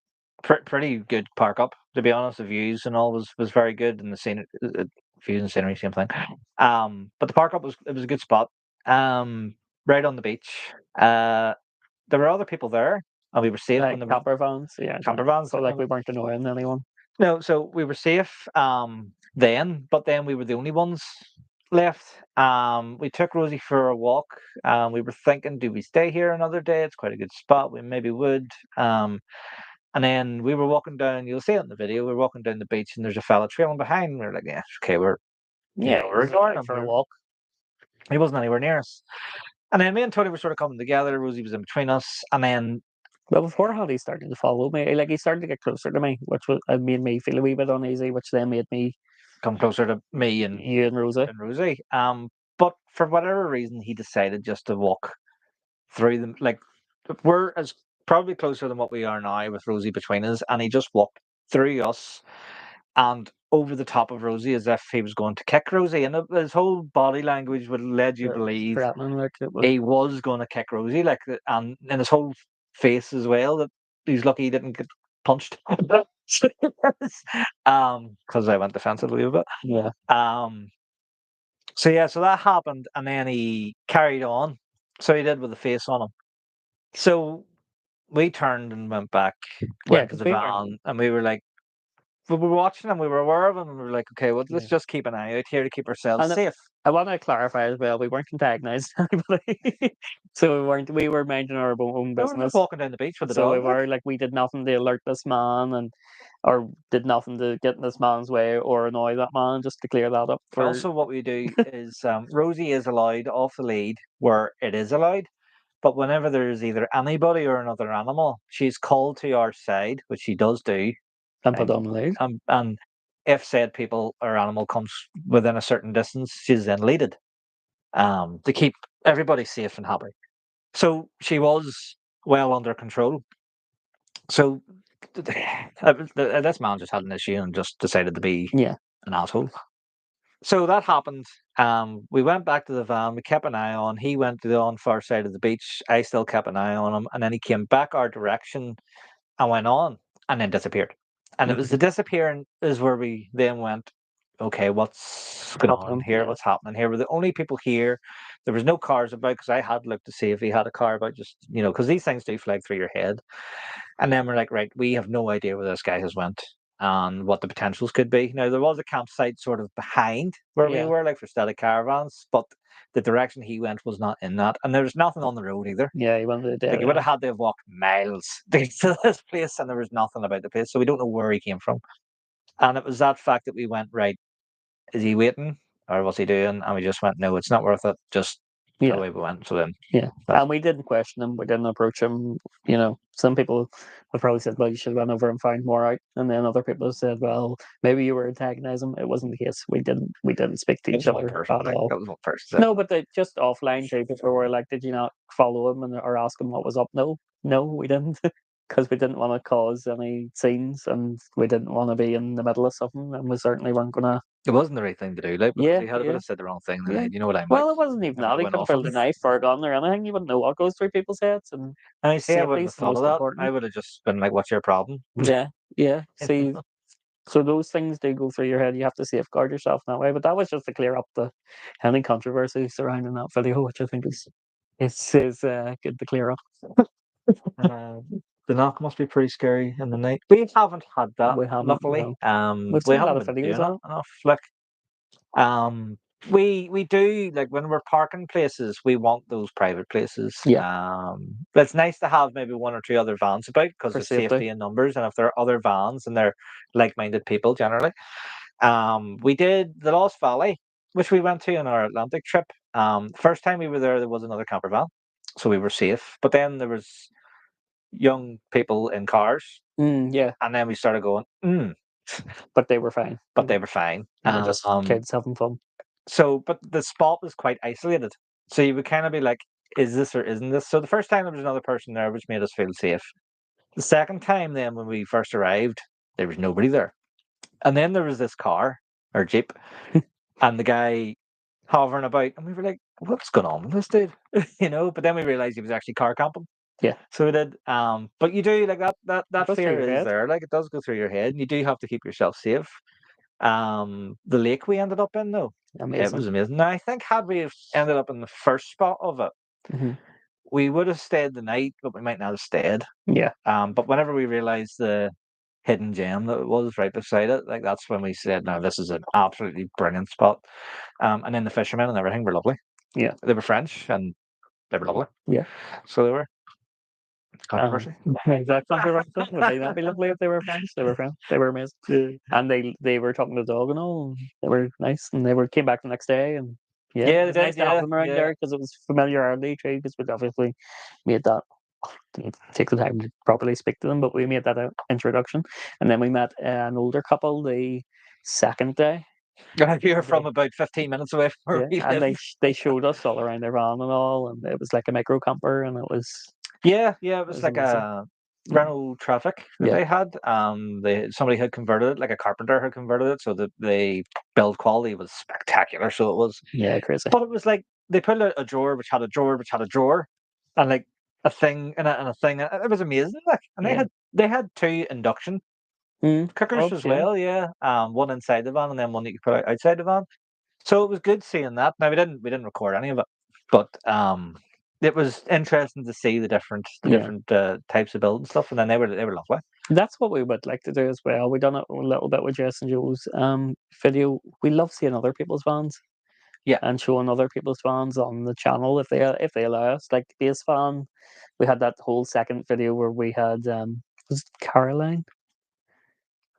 pretty good park up. To be honest, the views and all was very good, and the scene views and scenery, same thing. But the park up was a good spot. Right on the beach. There were other people there, and we were safe like when there camper vans. Yeah, camper vans. So like we weren't annoying anyone. No, so we were safe then, but then we were the only ones left. We took Rosie for a walk. We were thinking, do we stay here another day? It's quite a good spot. We maybe would. And then we were walking down. You'll see it in the video. We were walking down the beach, and there's a fella trailing behind. We were like, yeah, okay, we're ignoring him for a walk. He wasn't anywhere near us. And then me and Tony were sort of coming together. Rosie was in between us, and then. Well, beforehand, he started to follow me. Like he started to get closer to me, which made me feel a wee bit uneasy, which then made me come closer to me and you and Rosie. But for whatever reason, he decided just to walk through them. Like we're as probably closer than what we are now with Rosie between us, and he just walked through us and over the top of Rosie as if he was going to kick Rosie. And his whole body language would lead you believe he was going to kick Rosie, and his whole face as well. That he's lucky he didn't get punched. Because I went defensive a little bit. Yeah. So that happened, and then he carried on. So he did with the face on him. So we turned and went back, went to the van, and we were like, we were watching him, we were aware of him, and we were like, okay, well, let's just keep an eye out here to keep ourselves safe. I want to clarify as well, we weren't antagonising anybody. So we were minding our own business. We were walking down the beach with the dog. So we were like, we did nothing to alert this man or did nothing to get in this man's way or annoy that man, just to clear that up. Also, what we do is Rosie is allowed off the lead where it is allowed. But whenever there's either anybody or another animal, she's called to our side, which she does do. And put on the lead. And if said people or animal comes within a certain distance, she's then leaded to keep everybody safe and happy. So she was well under control. So this man just had an issue and just decided to be an asshole. So that happened. We went back to the van. We kept an eye on. He went to the far side of the beach. I still kept an eye on him, and then he came back our direction and went on, and then disappeared. And it was the disappearing is where we then went, okay, what's going on here? Yeah. What's happening here? We're the only people here. There was no cars about because I had looked to see if he had a car about, just because these things do flag through your head. And then we're like, right, we have no idea where this guy has went and what the potentials could be. Now, there was a campsite sort of behind where we were, like for static caravans, but the direction he went was not in that. And there was nothing on the road either. Yeah, he went to the he would have had to have walked miles to get to this place, and there was nothing about the place. So we don't know where he came from. And it was that fact that we went, right, is he waiting or what's he doing? And we just went, no, it's not worth it. Just away we went. So then, and we didn't question him. We didn't approach him. Some people have probably said, well, you should run over and find more out. And then other people have said, well, maybe you were antagonizing him. It wasn't the case. We didn't speak to each other at all. That was one person. No, but just offline too, people were like, did you not follow him or ask him what was up? No, we didn't. Because we didn't want to cause any scenes and we didn't want to be in the middle of something, and we certainly weren't going to. It wasn't the right thing to do, like, because he had a bit of said the wrong thing. You know what I mean? Well, it wasn't even that. He could have pulled a knife or a gun or anything. You wouldn't know what goes through people's heads. And I say I wouldn't have thought of that. Important. I would have just been like, what's your problem? Yeah. See, so those things do go through your head. You have to safeguard yourself in that way. But that was just to clear up any controversy surrounding that video, which I think is It's good to clear up. Uh, the knock must be pretty scary in the night. We haven't had that, We haven't. luckily. No. We've We seen a lot haven't of been videos doing it on enough. Like, we do, like, when we're parking places, we want those private places. it. Yeah, It's nice to have maybe one or two other vans about because for of safety. safety in numbers, and if there are other vans and they're like-minded people generally. We did the Lost Valley, which we went to on our Atlantic trip. First time we were there was another camper van, so we were safe. But then there was young people in cars, Yeah, and then we started going, but they were fine. but they were fine. They were just kids having fun. So, but the spot was quite isolated, so you would kind of be like, "Is this or isn't this?" So the first time there was another person there, which made us feel safe. The second time, then when we first arrived, there was nobody there, and then there was this car or jeep, and the guy hovering about, and we were like, "What's going on with this dude?" But then we realized he was actually car camping. Yeah. So we did. But you do, like, that goes through fear your is head. there. Like, it does go through your head, and you do have to keep yourself safe. The lake we ended up in, though, it Amazing. was amazing. Now, I think had we have ended up in the first spot of it, Mhm. we would have stayed the night, but we might not have stayed. Yeah, But whenever we realized the hidden gem that it was right beside it, like, that's when we said, "No, this is an absolutely brilliant spot." And then the fishermen and everything were lovely. yeah, They were French and they were lovely. yeah. So they were. Controversy. Exact controversy. Would they not be lovely if they were friends? They were friends. They were amazing. Yeah. And they were talking to the dog and all. And they were nice, and they came back the next day. And yeah, Yeah, it they was did. nice to have Yeah, them around yeah. there because it was familiarity too. Because we'd obviously made that take the time to properly speak to them, but we made that introduction, and then we met an older couple the second day. You're from about 15 minutes away from where Yeah, we and live. they showed us all around their van and all, and it was like a micro camper, and it was Yeah, it it was was like amazing. a Renault Traffic that Yeah, they had. Somebody had converted it, like a carpenter had converted it, so that the build quality was spectacular. So it was, yeah, crazy. but it was like they put a drawer which had a drawer which had a drawer, and like a thing in it and a thing. It was amazing. Like, and Yeah. they had two induction cookers Probs, as yeah. well. Yeah, one inside the van and then one that you could put outside the van. So it was good seeing that. Now we didn't record any of it, but it was interesting to see the different Yeah. types of build and stuff, and then they were lovely. That's what we would like to do as well. We done it a little bit with Jess and Joe's video. We love seeing other people's vans Yeah. and showing other people's vans on the channel if they allow us. Like Base Van, we had that whole second video where we had was it Caroline,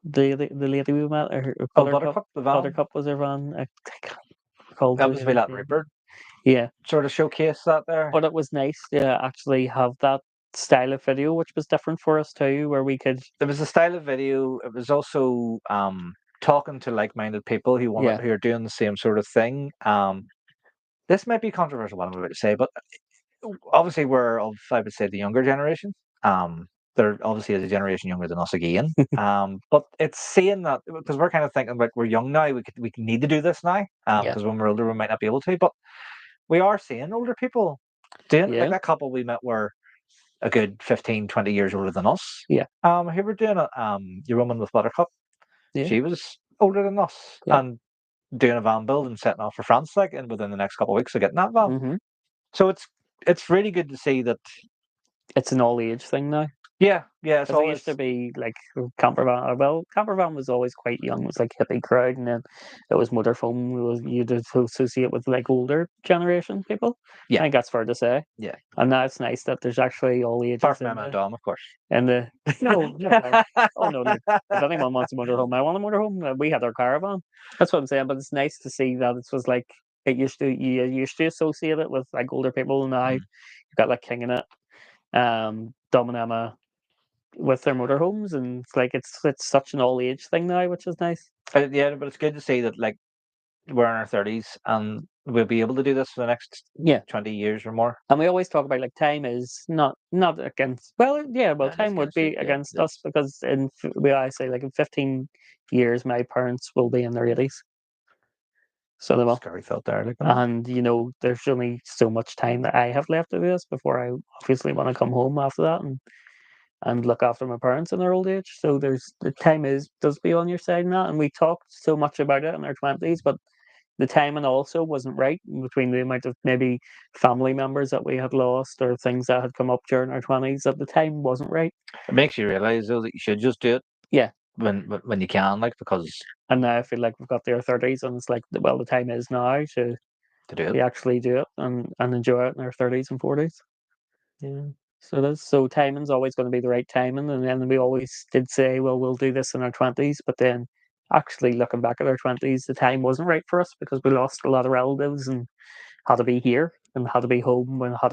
the lady we met, or her Oh, Buttercup. Buttercup, the van. Buttercup was her van. I can't recall That the was the way lady's that name. Rupert Yeah, sort of showcase that there. but it was nice to actually have that style of video, which was different for us too, where we could. There was a style of video. It was also talking to like-minded people Yeah, who are doing the same sort of thing. This might be controversial what I'm about to say, but obviously we're of, I would say, the younger generation. They're obviously a generation younger than us again. But it's seeing that because we're kind of thinking about we're young now, we need to do this now. yeah, Because when we're older we might not be able to. But we are seeing older people doing it. Like yeah, that couple we met were a good 15, 20 years older than us. yeah, Who were doing it? Your woman with Buttercup. yeah, She was older than us yeah. and doing a van build and setting off for France, like, and within the next couple of weeks of getting that van. hmm So it's really good to see that. It's an all age thing now. Yeah, it's Because it used to be like camper van. Well, camper van was always quite young. It was like hippie crowd, and then it was motorhome. You'd associate with like older generation people. I Yeah, think that's fair to say. yeah. And now it's nice that there's actually all ages Apart from in Emma and the Dom, of course. in the. No, no. Oh no, look. If anyone wants a motorhome, I want a motorhome. We had our caravan. That's what I'm saying. But it's nice to see that it was like you used to associate it with like older people. Now Mm. you've got like King in it, Dom and Emma with their motorhomes, and it's like it's such an all age thing now, which is nice. Yeah, but it's good to see that, like, we're in our 30s and we'll be able to do this for the next Yeah, 20 years or more. and we always talk about like time is not against. Well, yeah, well, And it's time would against you. be Yeah, against us because I say like in 15 years, my parents will be in their 80s, so they will. scary thought there. Like, And there's only so much time that I have left of this before I obviously want to come home after that and look after my parents in their old age. So there's the time does be on your side now, and we talked so much about it in our 20s, but the timing also wasn't right between the amount of maybe family members that we had lost or things that had come up during our 20s. At the time wasn't right. It makes you realise though that you should just do it. Yeah. When you can, like, because And now I feel like we've got to our 30s, and it's like, well, the time is now to do it. actually do it and enjoy it in our 30s and 40s. Yeah. So that's so timing's always going to be the right timing, and then we always did say, well, we'll do this in our 20s, but then actually looking back at our 20s, the time wasn't right for us because we lost a lot of relatives and had to be here and had to be home and had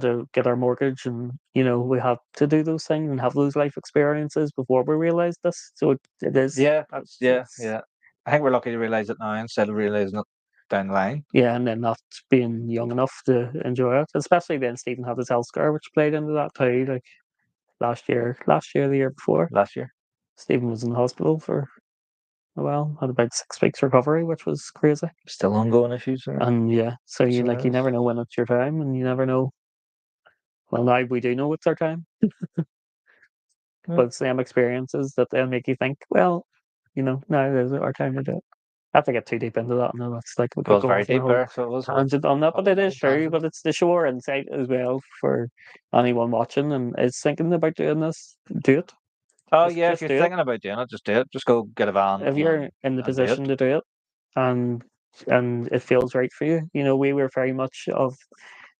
to get our mortgage, and we had to do those things and have those life experiences before we realized this. So it is. Yeah, that's yeah. I think we're lucky to realise it now instead of realising it down the line. Yeah, and then not being young enough to enjoy it. Especially then Stephen had his health scare, which played into that too. Like last year, the year before, Last year, Stephen was in the hospital for a while, had about 6 weeks recovery, which was crazy. still ongoing issues. And yeah, so you So you never know when it's your time, and you never know. Well, now we do know it's our time, but it's them experiences that then make you think, well, now is our time to do it. I have to get too deep into that. No, that's like we it could was go on very for a deep whole there. So it was tangent on that, but it is true. tangent. But it's the shore insight as well for anyone watching and is thinking about doing this. Do it. Oh Just yeah, if just you're do it. thinking about doing it, just do it. Just go get a van If you're in the and do it. position to do it, and it feels right for you. We were very much of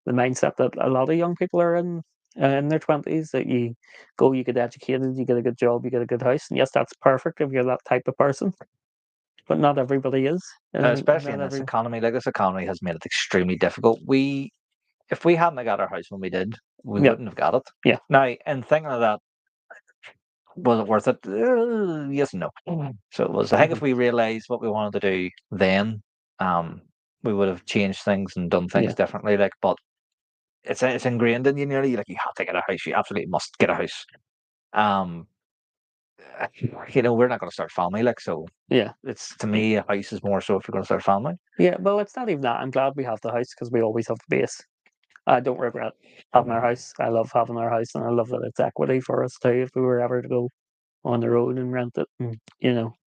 the mindset that a lot of young people are in their 20s, that you go, you get educated, you get a good job, you get a good house, and yes, that's perfect if you're that type of person. But not everybody is, and Especially not in this every economy. Like, this economy has made it extremely difficult. If we hadn't got our house when we did, we yeah wouldn't have got it. yeah Now, in thinking of that, was it worth it? Yes and no. So it was. I think if mhm, we realised what we wanted to do then, we would have changed things and done things yeah differently. Like, but it's ingrained in you nearly. Like, you have to get a house. You absolutely must get a house. Um, we're not going to start a family. Like, so yeah it's, to me, a house is more so if you're going to start a family. yeah. Well, it's not even that. I'm glad we have the house because we always have the base. I don't regret having our house. I love having our house, and I love that it's equity for us too. If we were ever to go on the road and rent it, and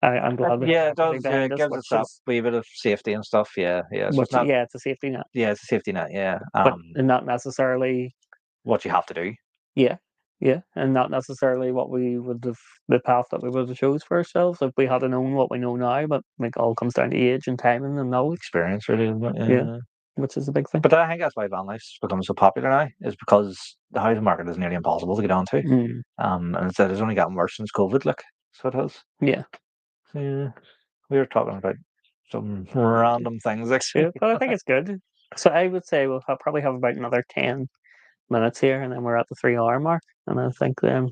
I'm glad we have Yeah, it equity does. Yeah, behind it us, gives us that wee bit of safety and stuff. Yeah, yeah. So it's not. yeah, it's a safety net, Yeah, it's a safety net. Yeah. but not necessarily. What you have to do. Yeah, yeah, and not necessarily what we would have the path that we would have chose for ourselves if we had known what we know now. But like all comes down to age and timing and knowledge. Experience, really, isn't it? Yeah, Yeah. which is a big thing. But I think that's why van life's become so popular now, is because the housing market is nearly impossible to get onto. Mm, And it's only gotten worse since COVID. Like, so it has. yeah, So, yeah, we were talking about some random things yeah, actually. but I think it's good. So I would say probably have about another 10 minutes here, and then we're at the 3 hour mark. And I think then,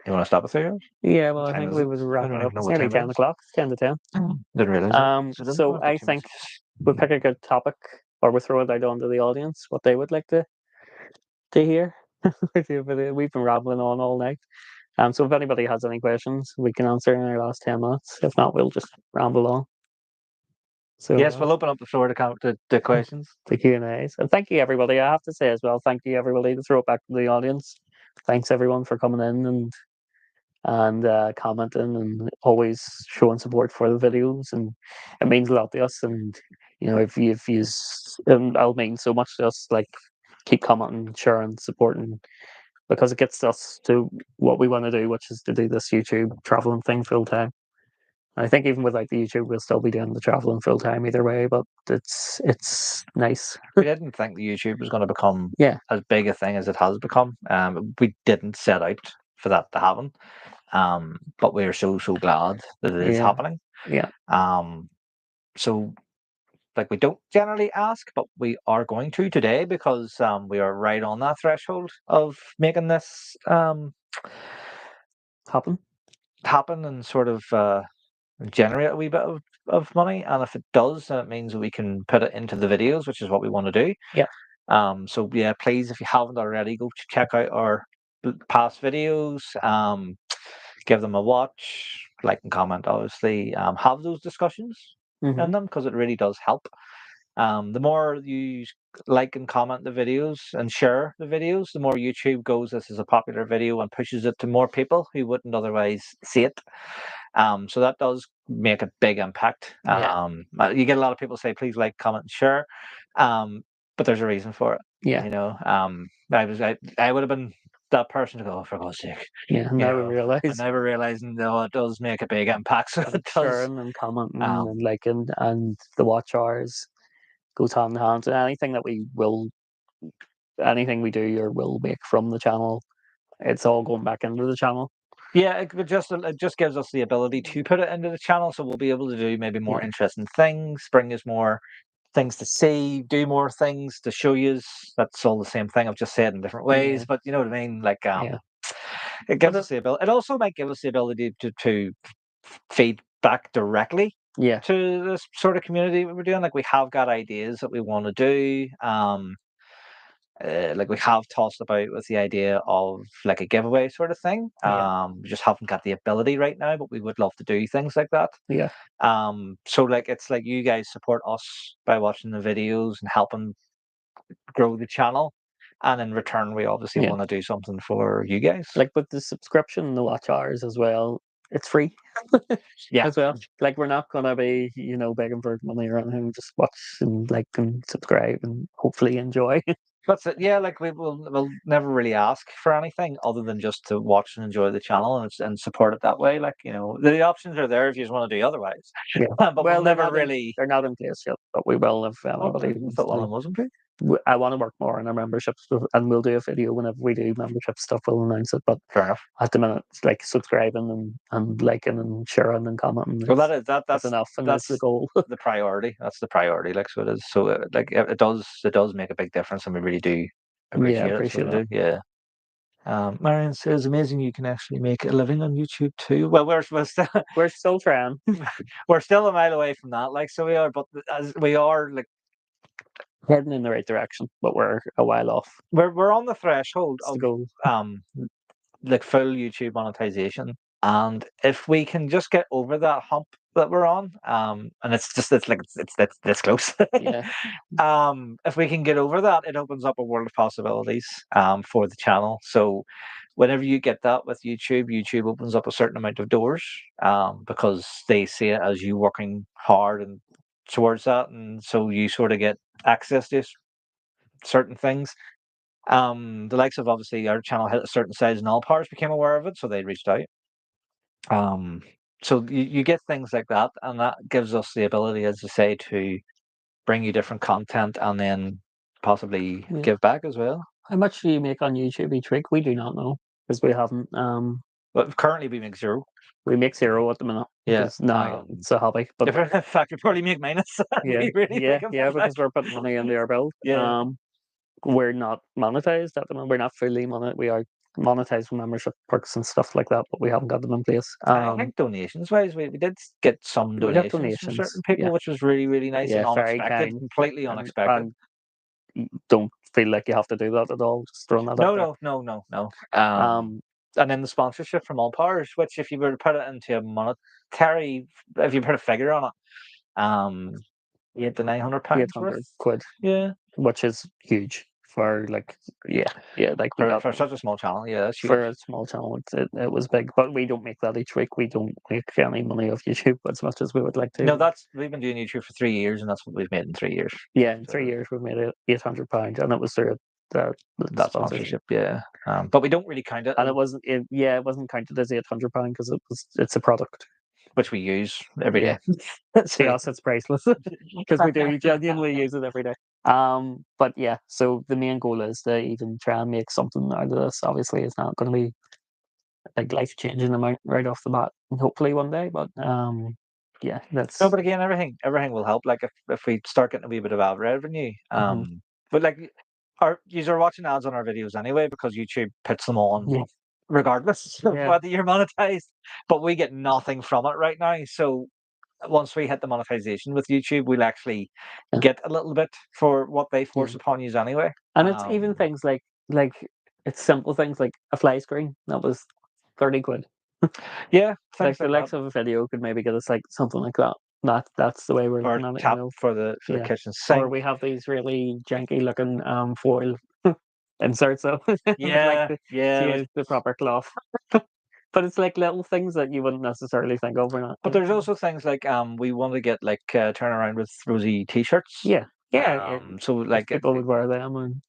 You want to stop it there? yeah, well, What I time think is we it? would I wrap don't it up. even know It's what nearly time it 10 o'clock. It's 10 to 10. Didn't realize it. So didn't So want to I put too much. think we'll pick a good topic, or we'll throw it out onto the audience what they would like to hear. We've been rambling on all night. So if anybody has any questions, we can answer in our last 10 minutes. If not, we'll just ramble on. So Yes, we'll open up the floor to the questions. the Q&As. And thank you, everybody. I have to say as well, thank you, everybody, to throw it back to the audience. Thanks, everyone, for coming in and commenting and always showing support for the videos. And it means a lot to us. And, it'll mean so much to us, like, keep commenting, sharing, supporting, because it gets us to what we want to do, which is to do this YouTube traveling thing full time. I think even without the YouTube, we'll still be doing the traveling full time either way. But it's nice. We didn't think the YouTube was going to become Yeah, as big a thing as it has become. We didn't set out for that to happen. But we're so glad that it is yeah, happening. yeah. So, like, we don't generally ask, but we are going to today because we are right on that threshold of making this Happen. happen and sort of generate a wee bit of money. And if it does, then it means that we can put it into the videos, which is what we want to do. Yeah. So yeah, please, if you haven't already, go check out our past videos. Give them a watch, like and comment. Obviously, have those discussions in them because it really does help. The more you like and comment the videos and share the videos, the more YouTube goes, this is a popular video, and pushes it to more people who wouldn't otherwise see it. So that does make a big impact. Yeah. You get a lot of people say, please like, comment, and share. But there's a reason for it. Yeah. You know, I would have been that person to go, "Oh, for God's sake." Yeah. You Now we know, realize. and never realizing, no, it does make a big impact. So it does. Sharing and commenting Um, and liking, and the watch hours goes hand in hand. And anything we do or will make from the channel, it's all going back into the channel. Yeah, it just gives us the ability to put it into the channel, so we'll be able to do maybe more Yeah. interesting things, bring us more things to see, do more things to show you. That's all the same thing. I've just said in different ways, Yeah. but you know what I mean. Like, Yeah. it gives us the ability. It also might give us the ability to feed back directly Yeah. to this sort of community we're doing. Like, we have got ideas that we want to do. Like, we have tossed about with the idea of like a giveaway sort of thing. Yeah. We just haven't got the ability right now, but we would love to do things like that. Yeah. So like, it's like you guys support us by watching the videos and helping grow the channel, and in return, we obviously Yeah. want to do something for you guys. Like with the subscription, the watch hours as well, it's free. Yeah. As well. Like, we're not gonna be, begging for money or anything. Just watch and like and subscribe and hopefully enjoy. That's it. Yeah, like, we'll never really ask for anything other than just to watch and enjoy the channel and support it that way. Like, the options are there if you just want to do otherwise. Yeah. But Well, we'll never really. they're not in place yet, but we will if Oh, anybody I wants thought one of to. them wasn't good. I want to work more on our membership stuff, and we'll do a video whenever we do membership stuff. We'll announce it, but Fair enough. at the minute, it's like subscribing and liking and sharing and commenting. Well, that is That's enough, and that's the goal. the priority. That's the priority. Like, so it is. So like, it does make a big difference, and we really do appreciate it. So appreciate we that. do. Yeah. Marion says, amazing you can actually make a living on YouTube too. Well, We're still trying. we're still a mile away from that. Like, so we are, but as we are, like, Heading in the right direction, but we're a while off. we're on the threshold It's the of goal. like full YouTube monetization, and if we can just get over that hump that we're on, and it's this close. Yeah. If we can get over that, it opens up a world of possibilities for the channel. So whenever you get that with YouTube opens up a certain amount of doors, because they see it as you working hard and towards that, and so you sort of get access to certain things. The likes of, obviously, our channel hit a certain size and all powers became aware of it, so they reached out. So you get things like that, and that gives us the ability, as I say, to bring you different content and then possibly Yeah. give back as well. How much do you make on YouTube each week? We do not know because we haven't. But currently we make zero. We make 0 at the minute. Yeah. Because now it's a hobby. But In fact, we probably make minus. yeah, We really yeah, think of yeah, it, like. because we're putting money into our build. Yeah. We're not monetized at the moment. We're not fully monetized. We are monetized with membership perks and stuff like that, but we haven't got them in place. I think donations wise, we did get some We got donations from certain people, yeah. which was really, really nice and Yeah, very unexpected, kind. completely unexpected. And don't feel like you have to do that at all. Just throwing that out there. No. And then the sponsorship from All Powers, which, if you were to put it into a monetary, if you put a figure on it, £800 to £900 £800 worth. quid. Yeah, Which is huge for like like for such a small channel. Yeah, that's huge. for a small channel. It was big, but we don't make that each week. We don't make any money off YouTube as much as we would like to. No, we've been doing YouTube for 3 years, and that's what we've made in 3 years. Yeah, in 3 years we've made £800, and it was through that sponsorship. Yeah, but we don't really count it, and it wasn't. It wasn't counted as £800 because it's a product which we use every day. To us, it's priceless because we do genuinely use it every day. But yeah, so the main goal is to even try and make something out of this. Obviously, it's not going to be a big life-changing amount right off the bat. Hopefully one day, but yeah, that's. No, but again, everything will help. Like, if we start getting a wee bit of ad revenue, but like, our users are watching ads on our videos anyway because YouTube puts them on regardless of whether you're monetized. But we get nothing from it right now. So once we hit the monetization with YouTube, we'll actually get a little bit for what they force upon you anyway. And it's even things like it's simple things like a fly screen that was 30 quid. Yeah, like the likes of a video could maybe get us like something like that. That's the way we're looking at it. Tap for the kitchen sink. Or we have these really janky looking foil inserts. So yeah, the proper cloth. But it's like little things that you wouldn't necessarily think of. But there's also things like we want to get like turn around with Rosie t-shirts. Yeah, yeah. So If like people would wear them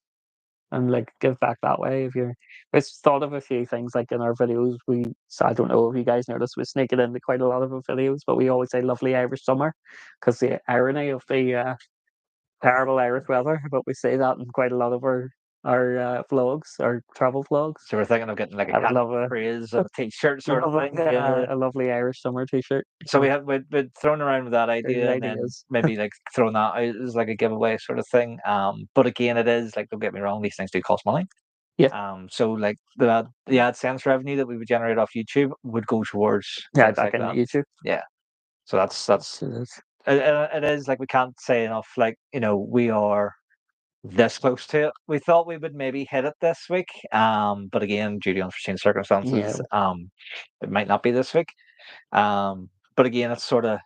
and like give back that way. If you're, we thought of a few things like in our videos. So I don't know if you guys noticed, we sneak it into quite a lot of our videos, but we always say "lovely Irish summer" because the irony of the terrible Irish weather. But we say that in quite a lot of our vlogs, our travel vlogs. so we're thinking of getting like a I would love catchphrase of a t-shirt sort of thing. Yeah. a lovely Irish summer T-shirt. So we'd thrown around with that idea, There's and then ideas. maybe like throwing that out as like a giveaway sort of thing. But again, it is like, don't get me wrong, these things do cost money. Yeah. So like the AdSense revenue that we would generate off YouTube would go towards Yeah, things back like in that. YouTube. Yeah. So that's It is. it is like we can't say enough. Like, you know, we are this close to it. We thought we would maybe hit it this week. But again, due to unforeseen circumstances, Yeah. it might not be this week. But again, it's sort of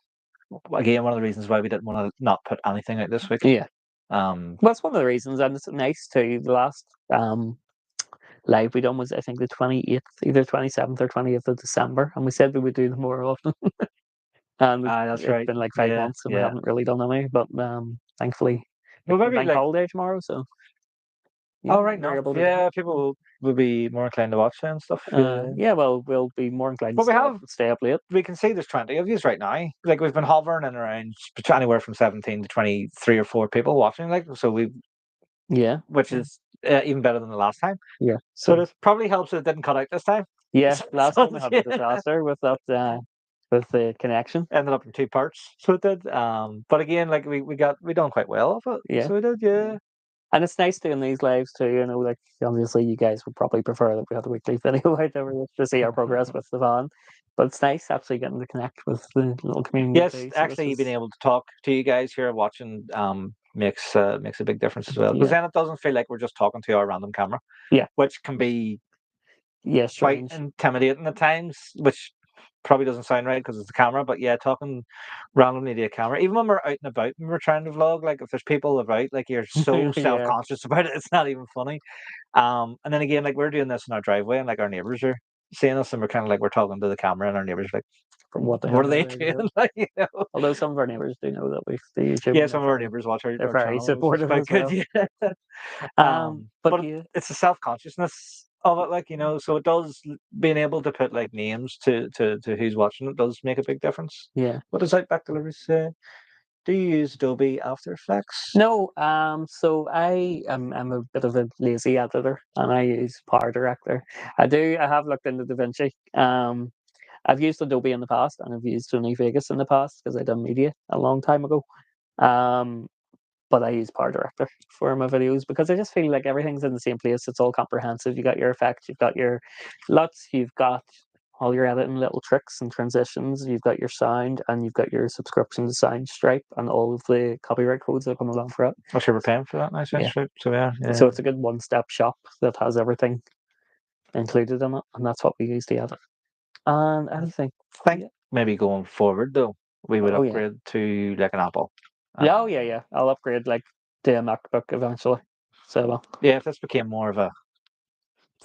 again one of the reasons why we didn't want to not put anything out this week. Yeah. Um, Well, that's one of the reasons, and it's nice too. The last live we done was I think the 28th, either 27th or 20th of December, and we said we would do them more often. And that's it's right. been like 5 months, and we Yeah. haven't really done any. But thankfully, Well, it's a maybe bank like, holiday tomorrow, so oh, right, we're no, able to do yeah, it. people will be more inclined to watch it and stuff. Yeah. Yeah, well, we'll be more inclined But to stay up late. we can see there's 20 of yous right now. Like, we've been hovering in around anywhere from 17 to 23 or 4 people watching. Like, so Yeah, which is even better than the last time. yeah. So this probably helps that it didn't cut out this time. Yeah, last So time we had a disaster with that with the connection. ended up in 2 parts. So it did. But again, like we done quite well of it. Yeah. So we did, yeah. And it's nice doing these lives too, you know, like obviously you guys would probably prefer that we had a weekly video out there to see our progress with the van. But it's nice actually getting to connect with the little community Yes, too. So actually being able to talk to you guys here watching makes a big difference as well. Because then it doesn't feel like we're just talking to our random camera. Yeah. Which can be quite strange. intimidating at times, which probably doesn't sound right because it's the camera, but yeah, talking randomly to a camera, even when we're out and about and we're trying to vlog, like if there's people about, like you're so self-conscious about it, it's not even funny. And then again, like we're doing this in our driveway and like our neighbors are seeing us and we're kind of like we're talking to the camera and our neighbors like, what are they doing? Like, you know? Although some of our neighbors do know that we the YouTube. Yeah, some of our neighbors watch our very channel, supportive quite as good. well. Yeah. But it's the self-consciousness of it, like, you know, so it does, being able to put like names to who's watching it does make a big difference. Yeah. What does Outback Delivery say? Do you use Adobe After Effects? No, so I'm a bit of a lazy editor and I use Power Director. I have looked into DaVinci. I've used Adobe in the past and I've used Sony Vegas in the past because I done media a long time ago. But I use Power Director for my videos because I just feel like everything's in the same place. It's all comprehensive. You got your effects, you've got your LUTs, you've got all your editing little tricks and transitions, you've got your sound, and you've got your subscription to Sound Stripe and all of the copyright codes that come along for it. I'm sure we're paying for that now, Sound Stripe. So yeah. So it's a good one-stop shop that has everything included in it, and that's what we use to edit. And anything. I think maybe going forward though, we would upgrade to like an Apple. Yeah. I'll upgrade like to a MacBook eventually. So yeah, if this became more of a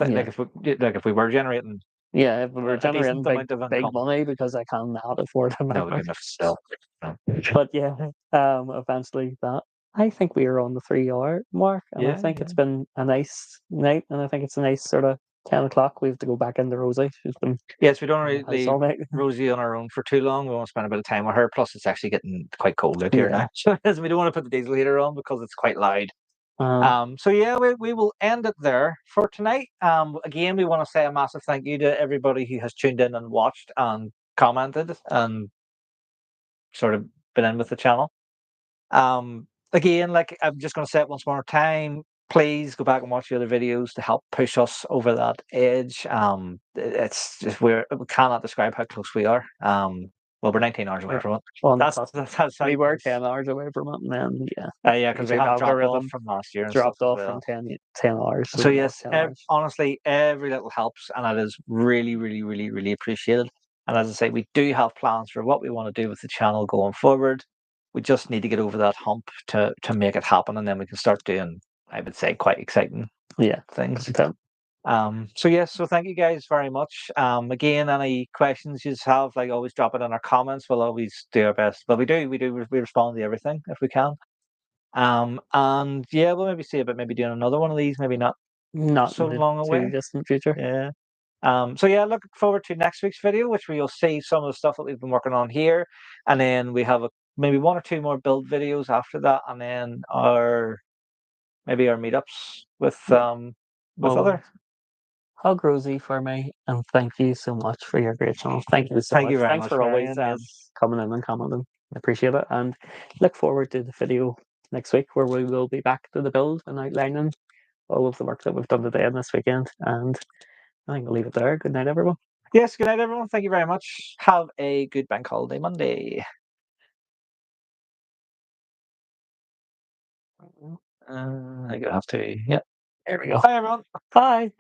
like if we were generating if we were generating big income, money because I cannot afford a MacBook. No, we couldn't still. No. But yeah, eventually that. I think we are on the 3 hour mark, and I think it's been a nice night, and I think it's a nice sort of 10 o'clock. We have to go back into Rosie. She's been we don't really leave Rosie on her own for too long. We want to spend a bit of time with her. Plus, it's actually getting quite cold out here now, so we don't want to put the diesel heater on because it's quite loud. So yeah, we will end it there for tonight. Again, we want to say a massive thank you to everybody who has tuned in and watched and commented and sort of been in with the channel. Again, like I'm just going to say it once more time. Please go back and watch the other videos to help push us over that edge. It's just we cannot describe how close we are. Well, we're 19 hours away from it. That's we were 10 hours away from it, and then because we have dropped off from last year. And dropped off from 10 hours. So yes, honestly, every little helps, and it is really, really, really, really appreciated. And as I say, we do have plans for what we want to do with the channel going forward. We just need to get over that hump to make it happen, and then we can start doing, I would say, quite exciting things. So yes, so thank you guys very much. Again, any questions you have, like, always drop it in our comments. We'll always do our best. But we respond to everything if we can. And yeah, we'll maybe see about maybe doing another one of these, maybe not Not so in the long too away. distant future. Yeah. So yeah, look forward to next week's video, which you'll see some of the stuff that we've been working on here, and then we have maybe one or two more build videos after that, and then maybe our meetups with Well, other. hug Rosie for me, and thank you so much for your great channel. Thank you so Thank much. you very Thanks much, for always Marion. Yes. coming in and commenting. I appreciate it, and look forward to the video next week where we will be back to the build and outlining all of the work that we've done today and this weekend. And I think we'll leave it there. Good night, everyone. Yes. Good night, everyone. Thank you very much. Have a good bank holiday Monday. I'm gonna have to. Yeah. There we go. Bye, everyone. Bye.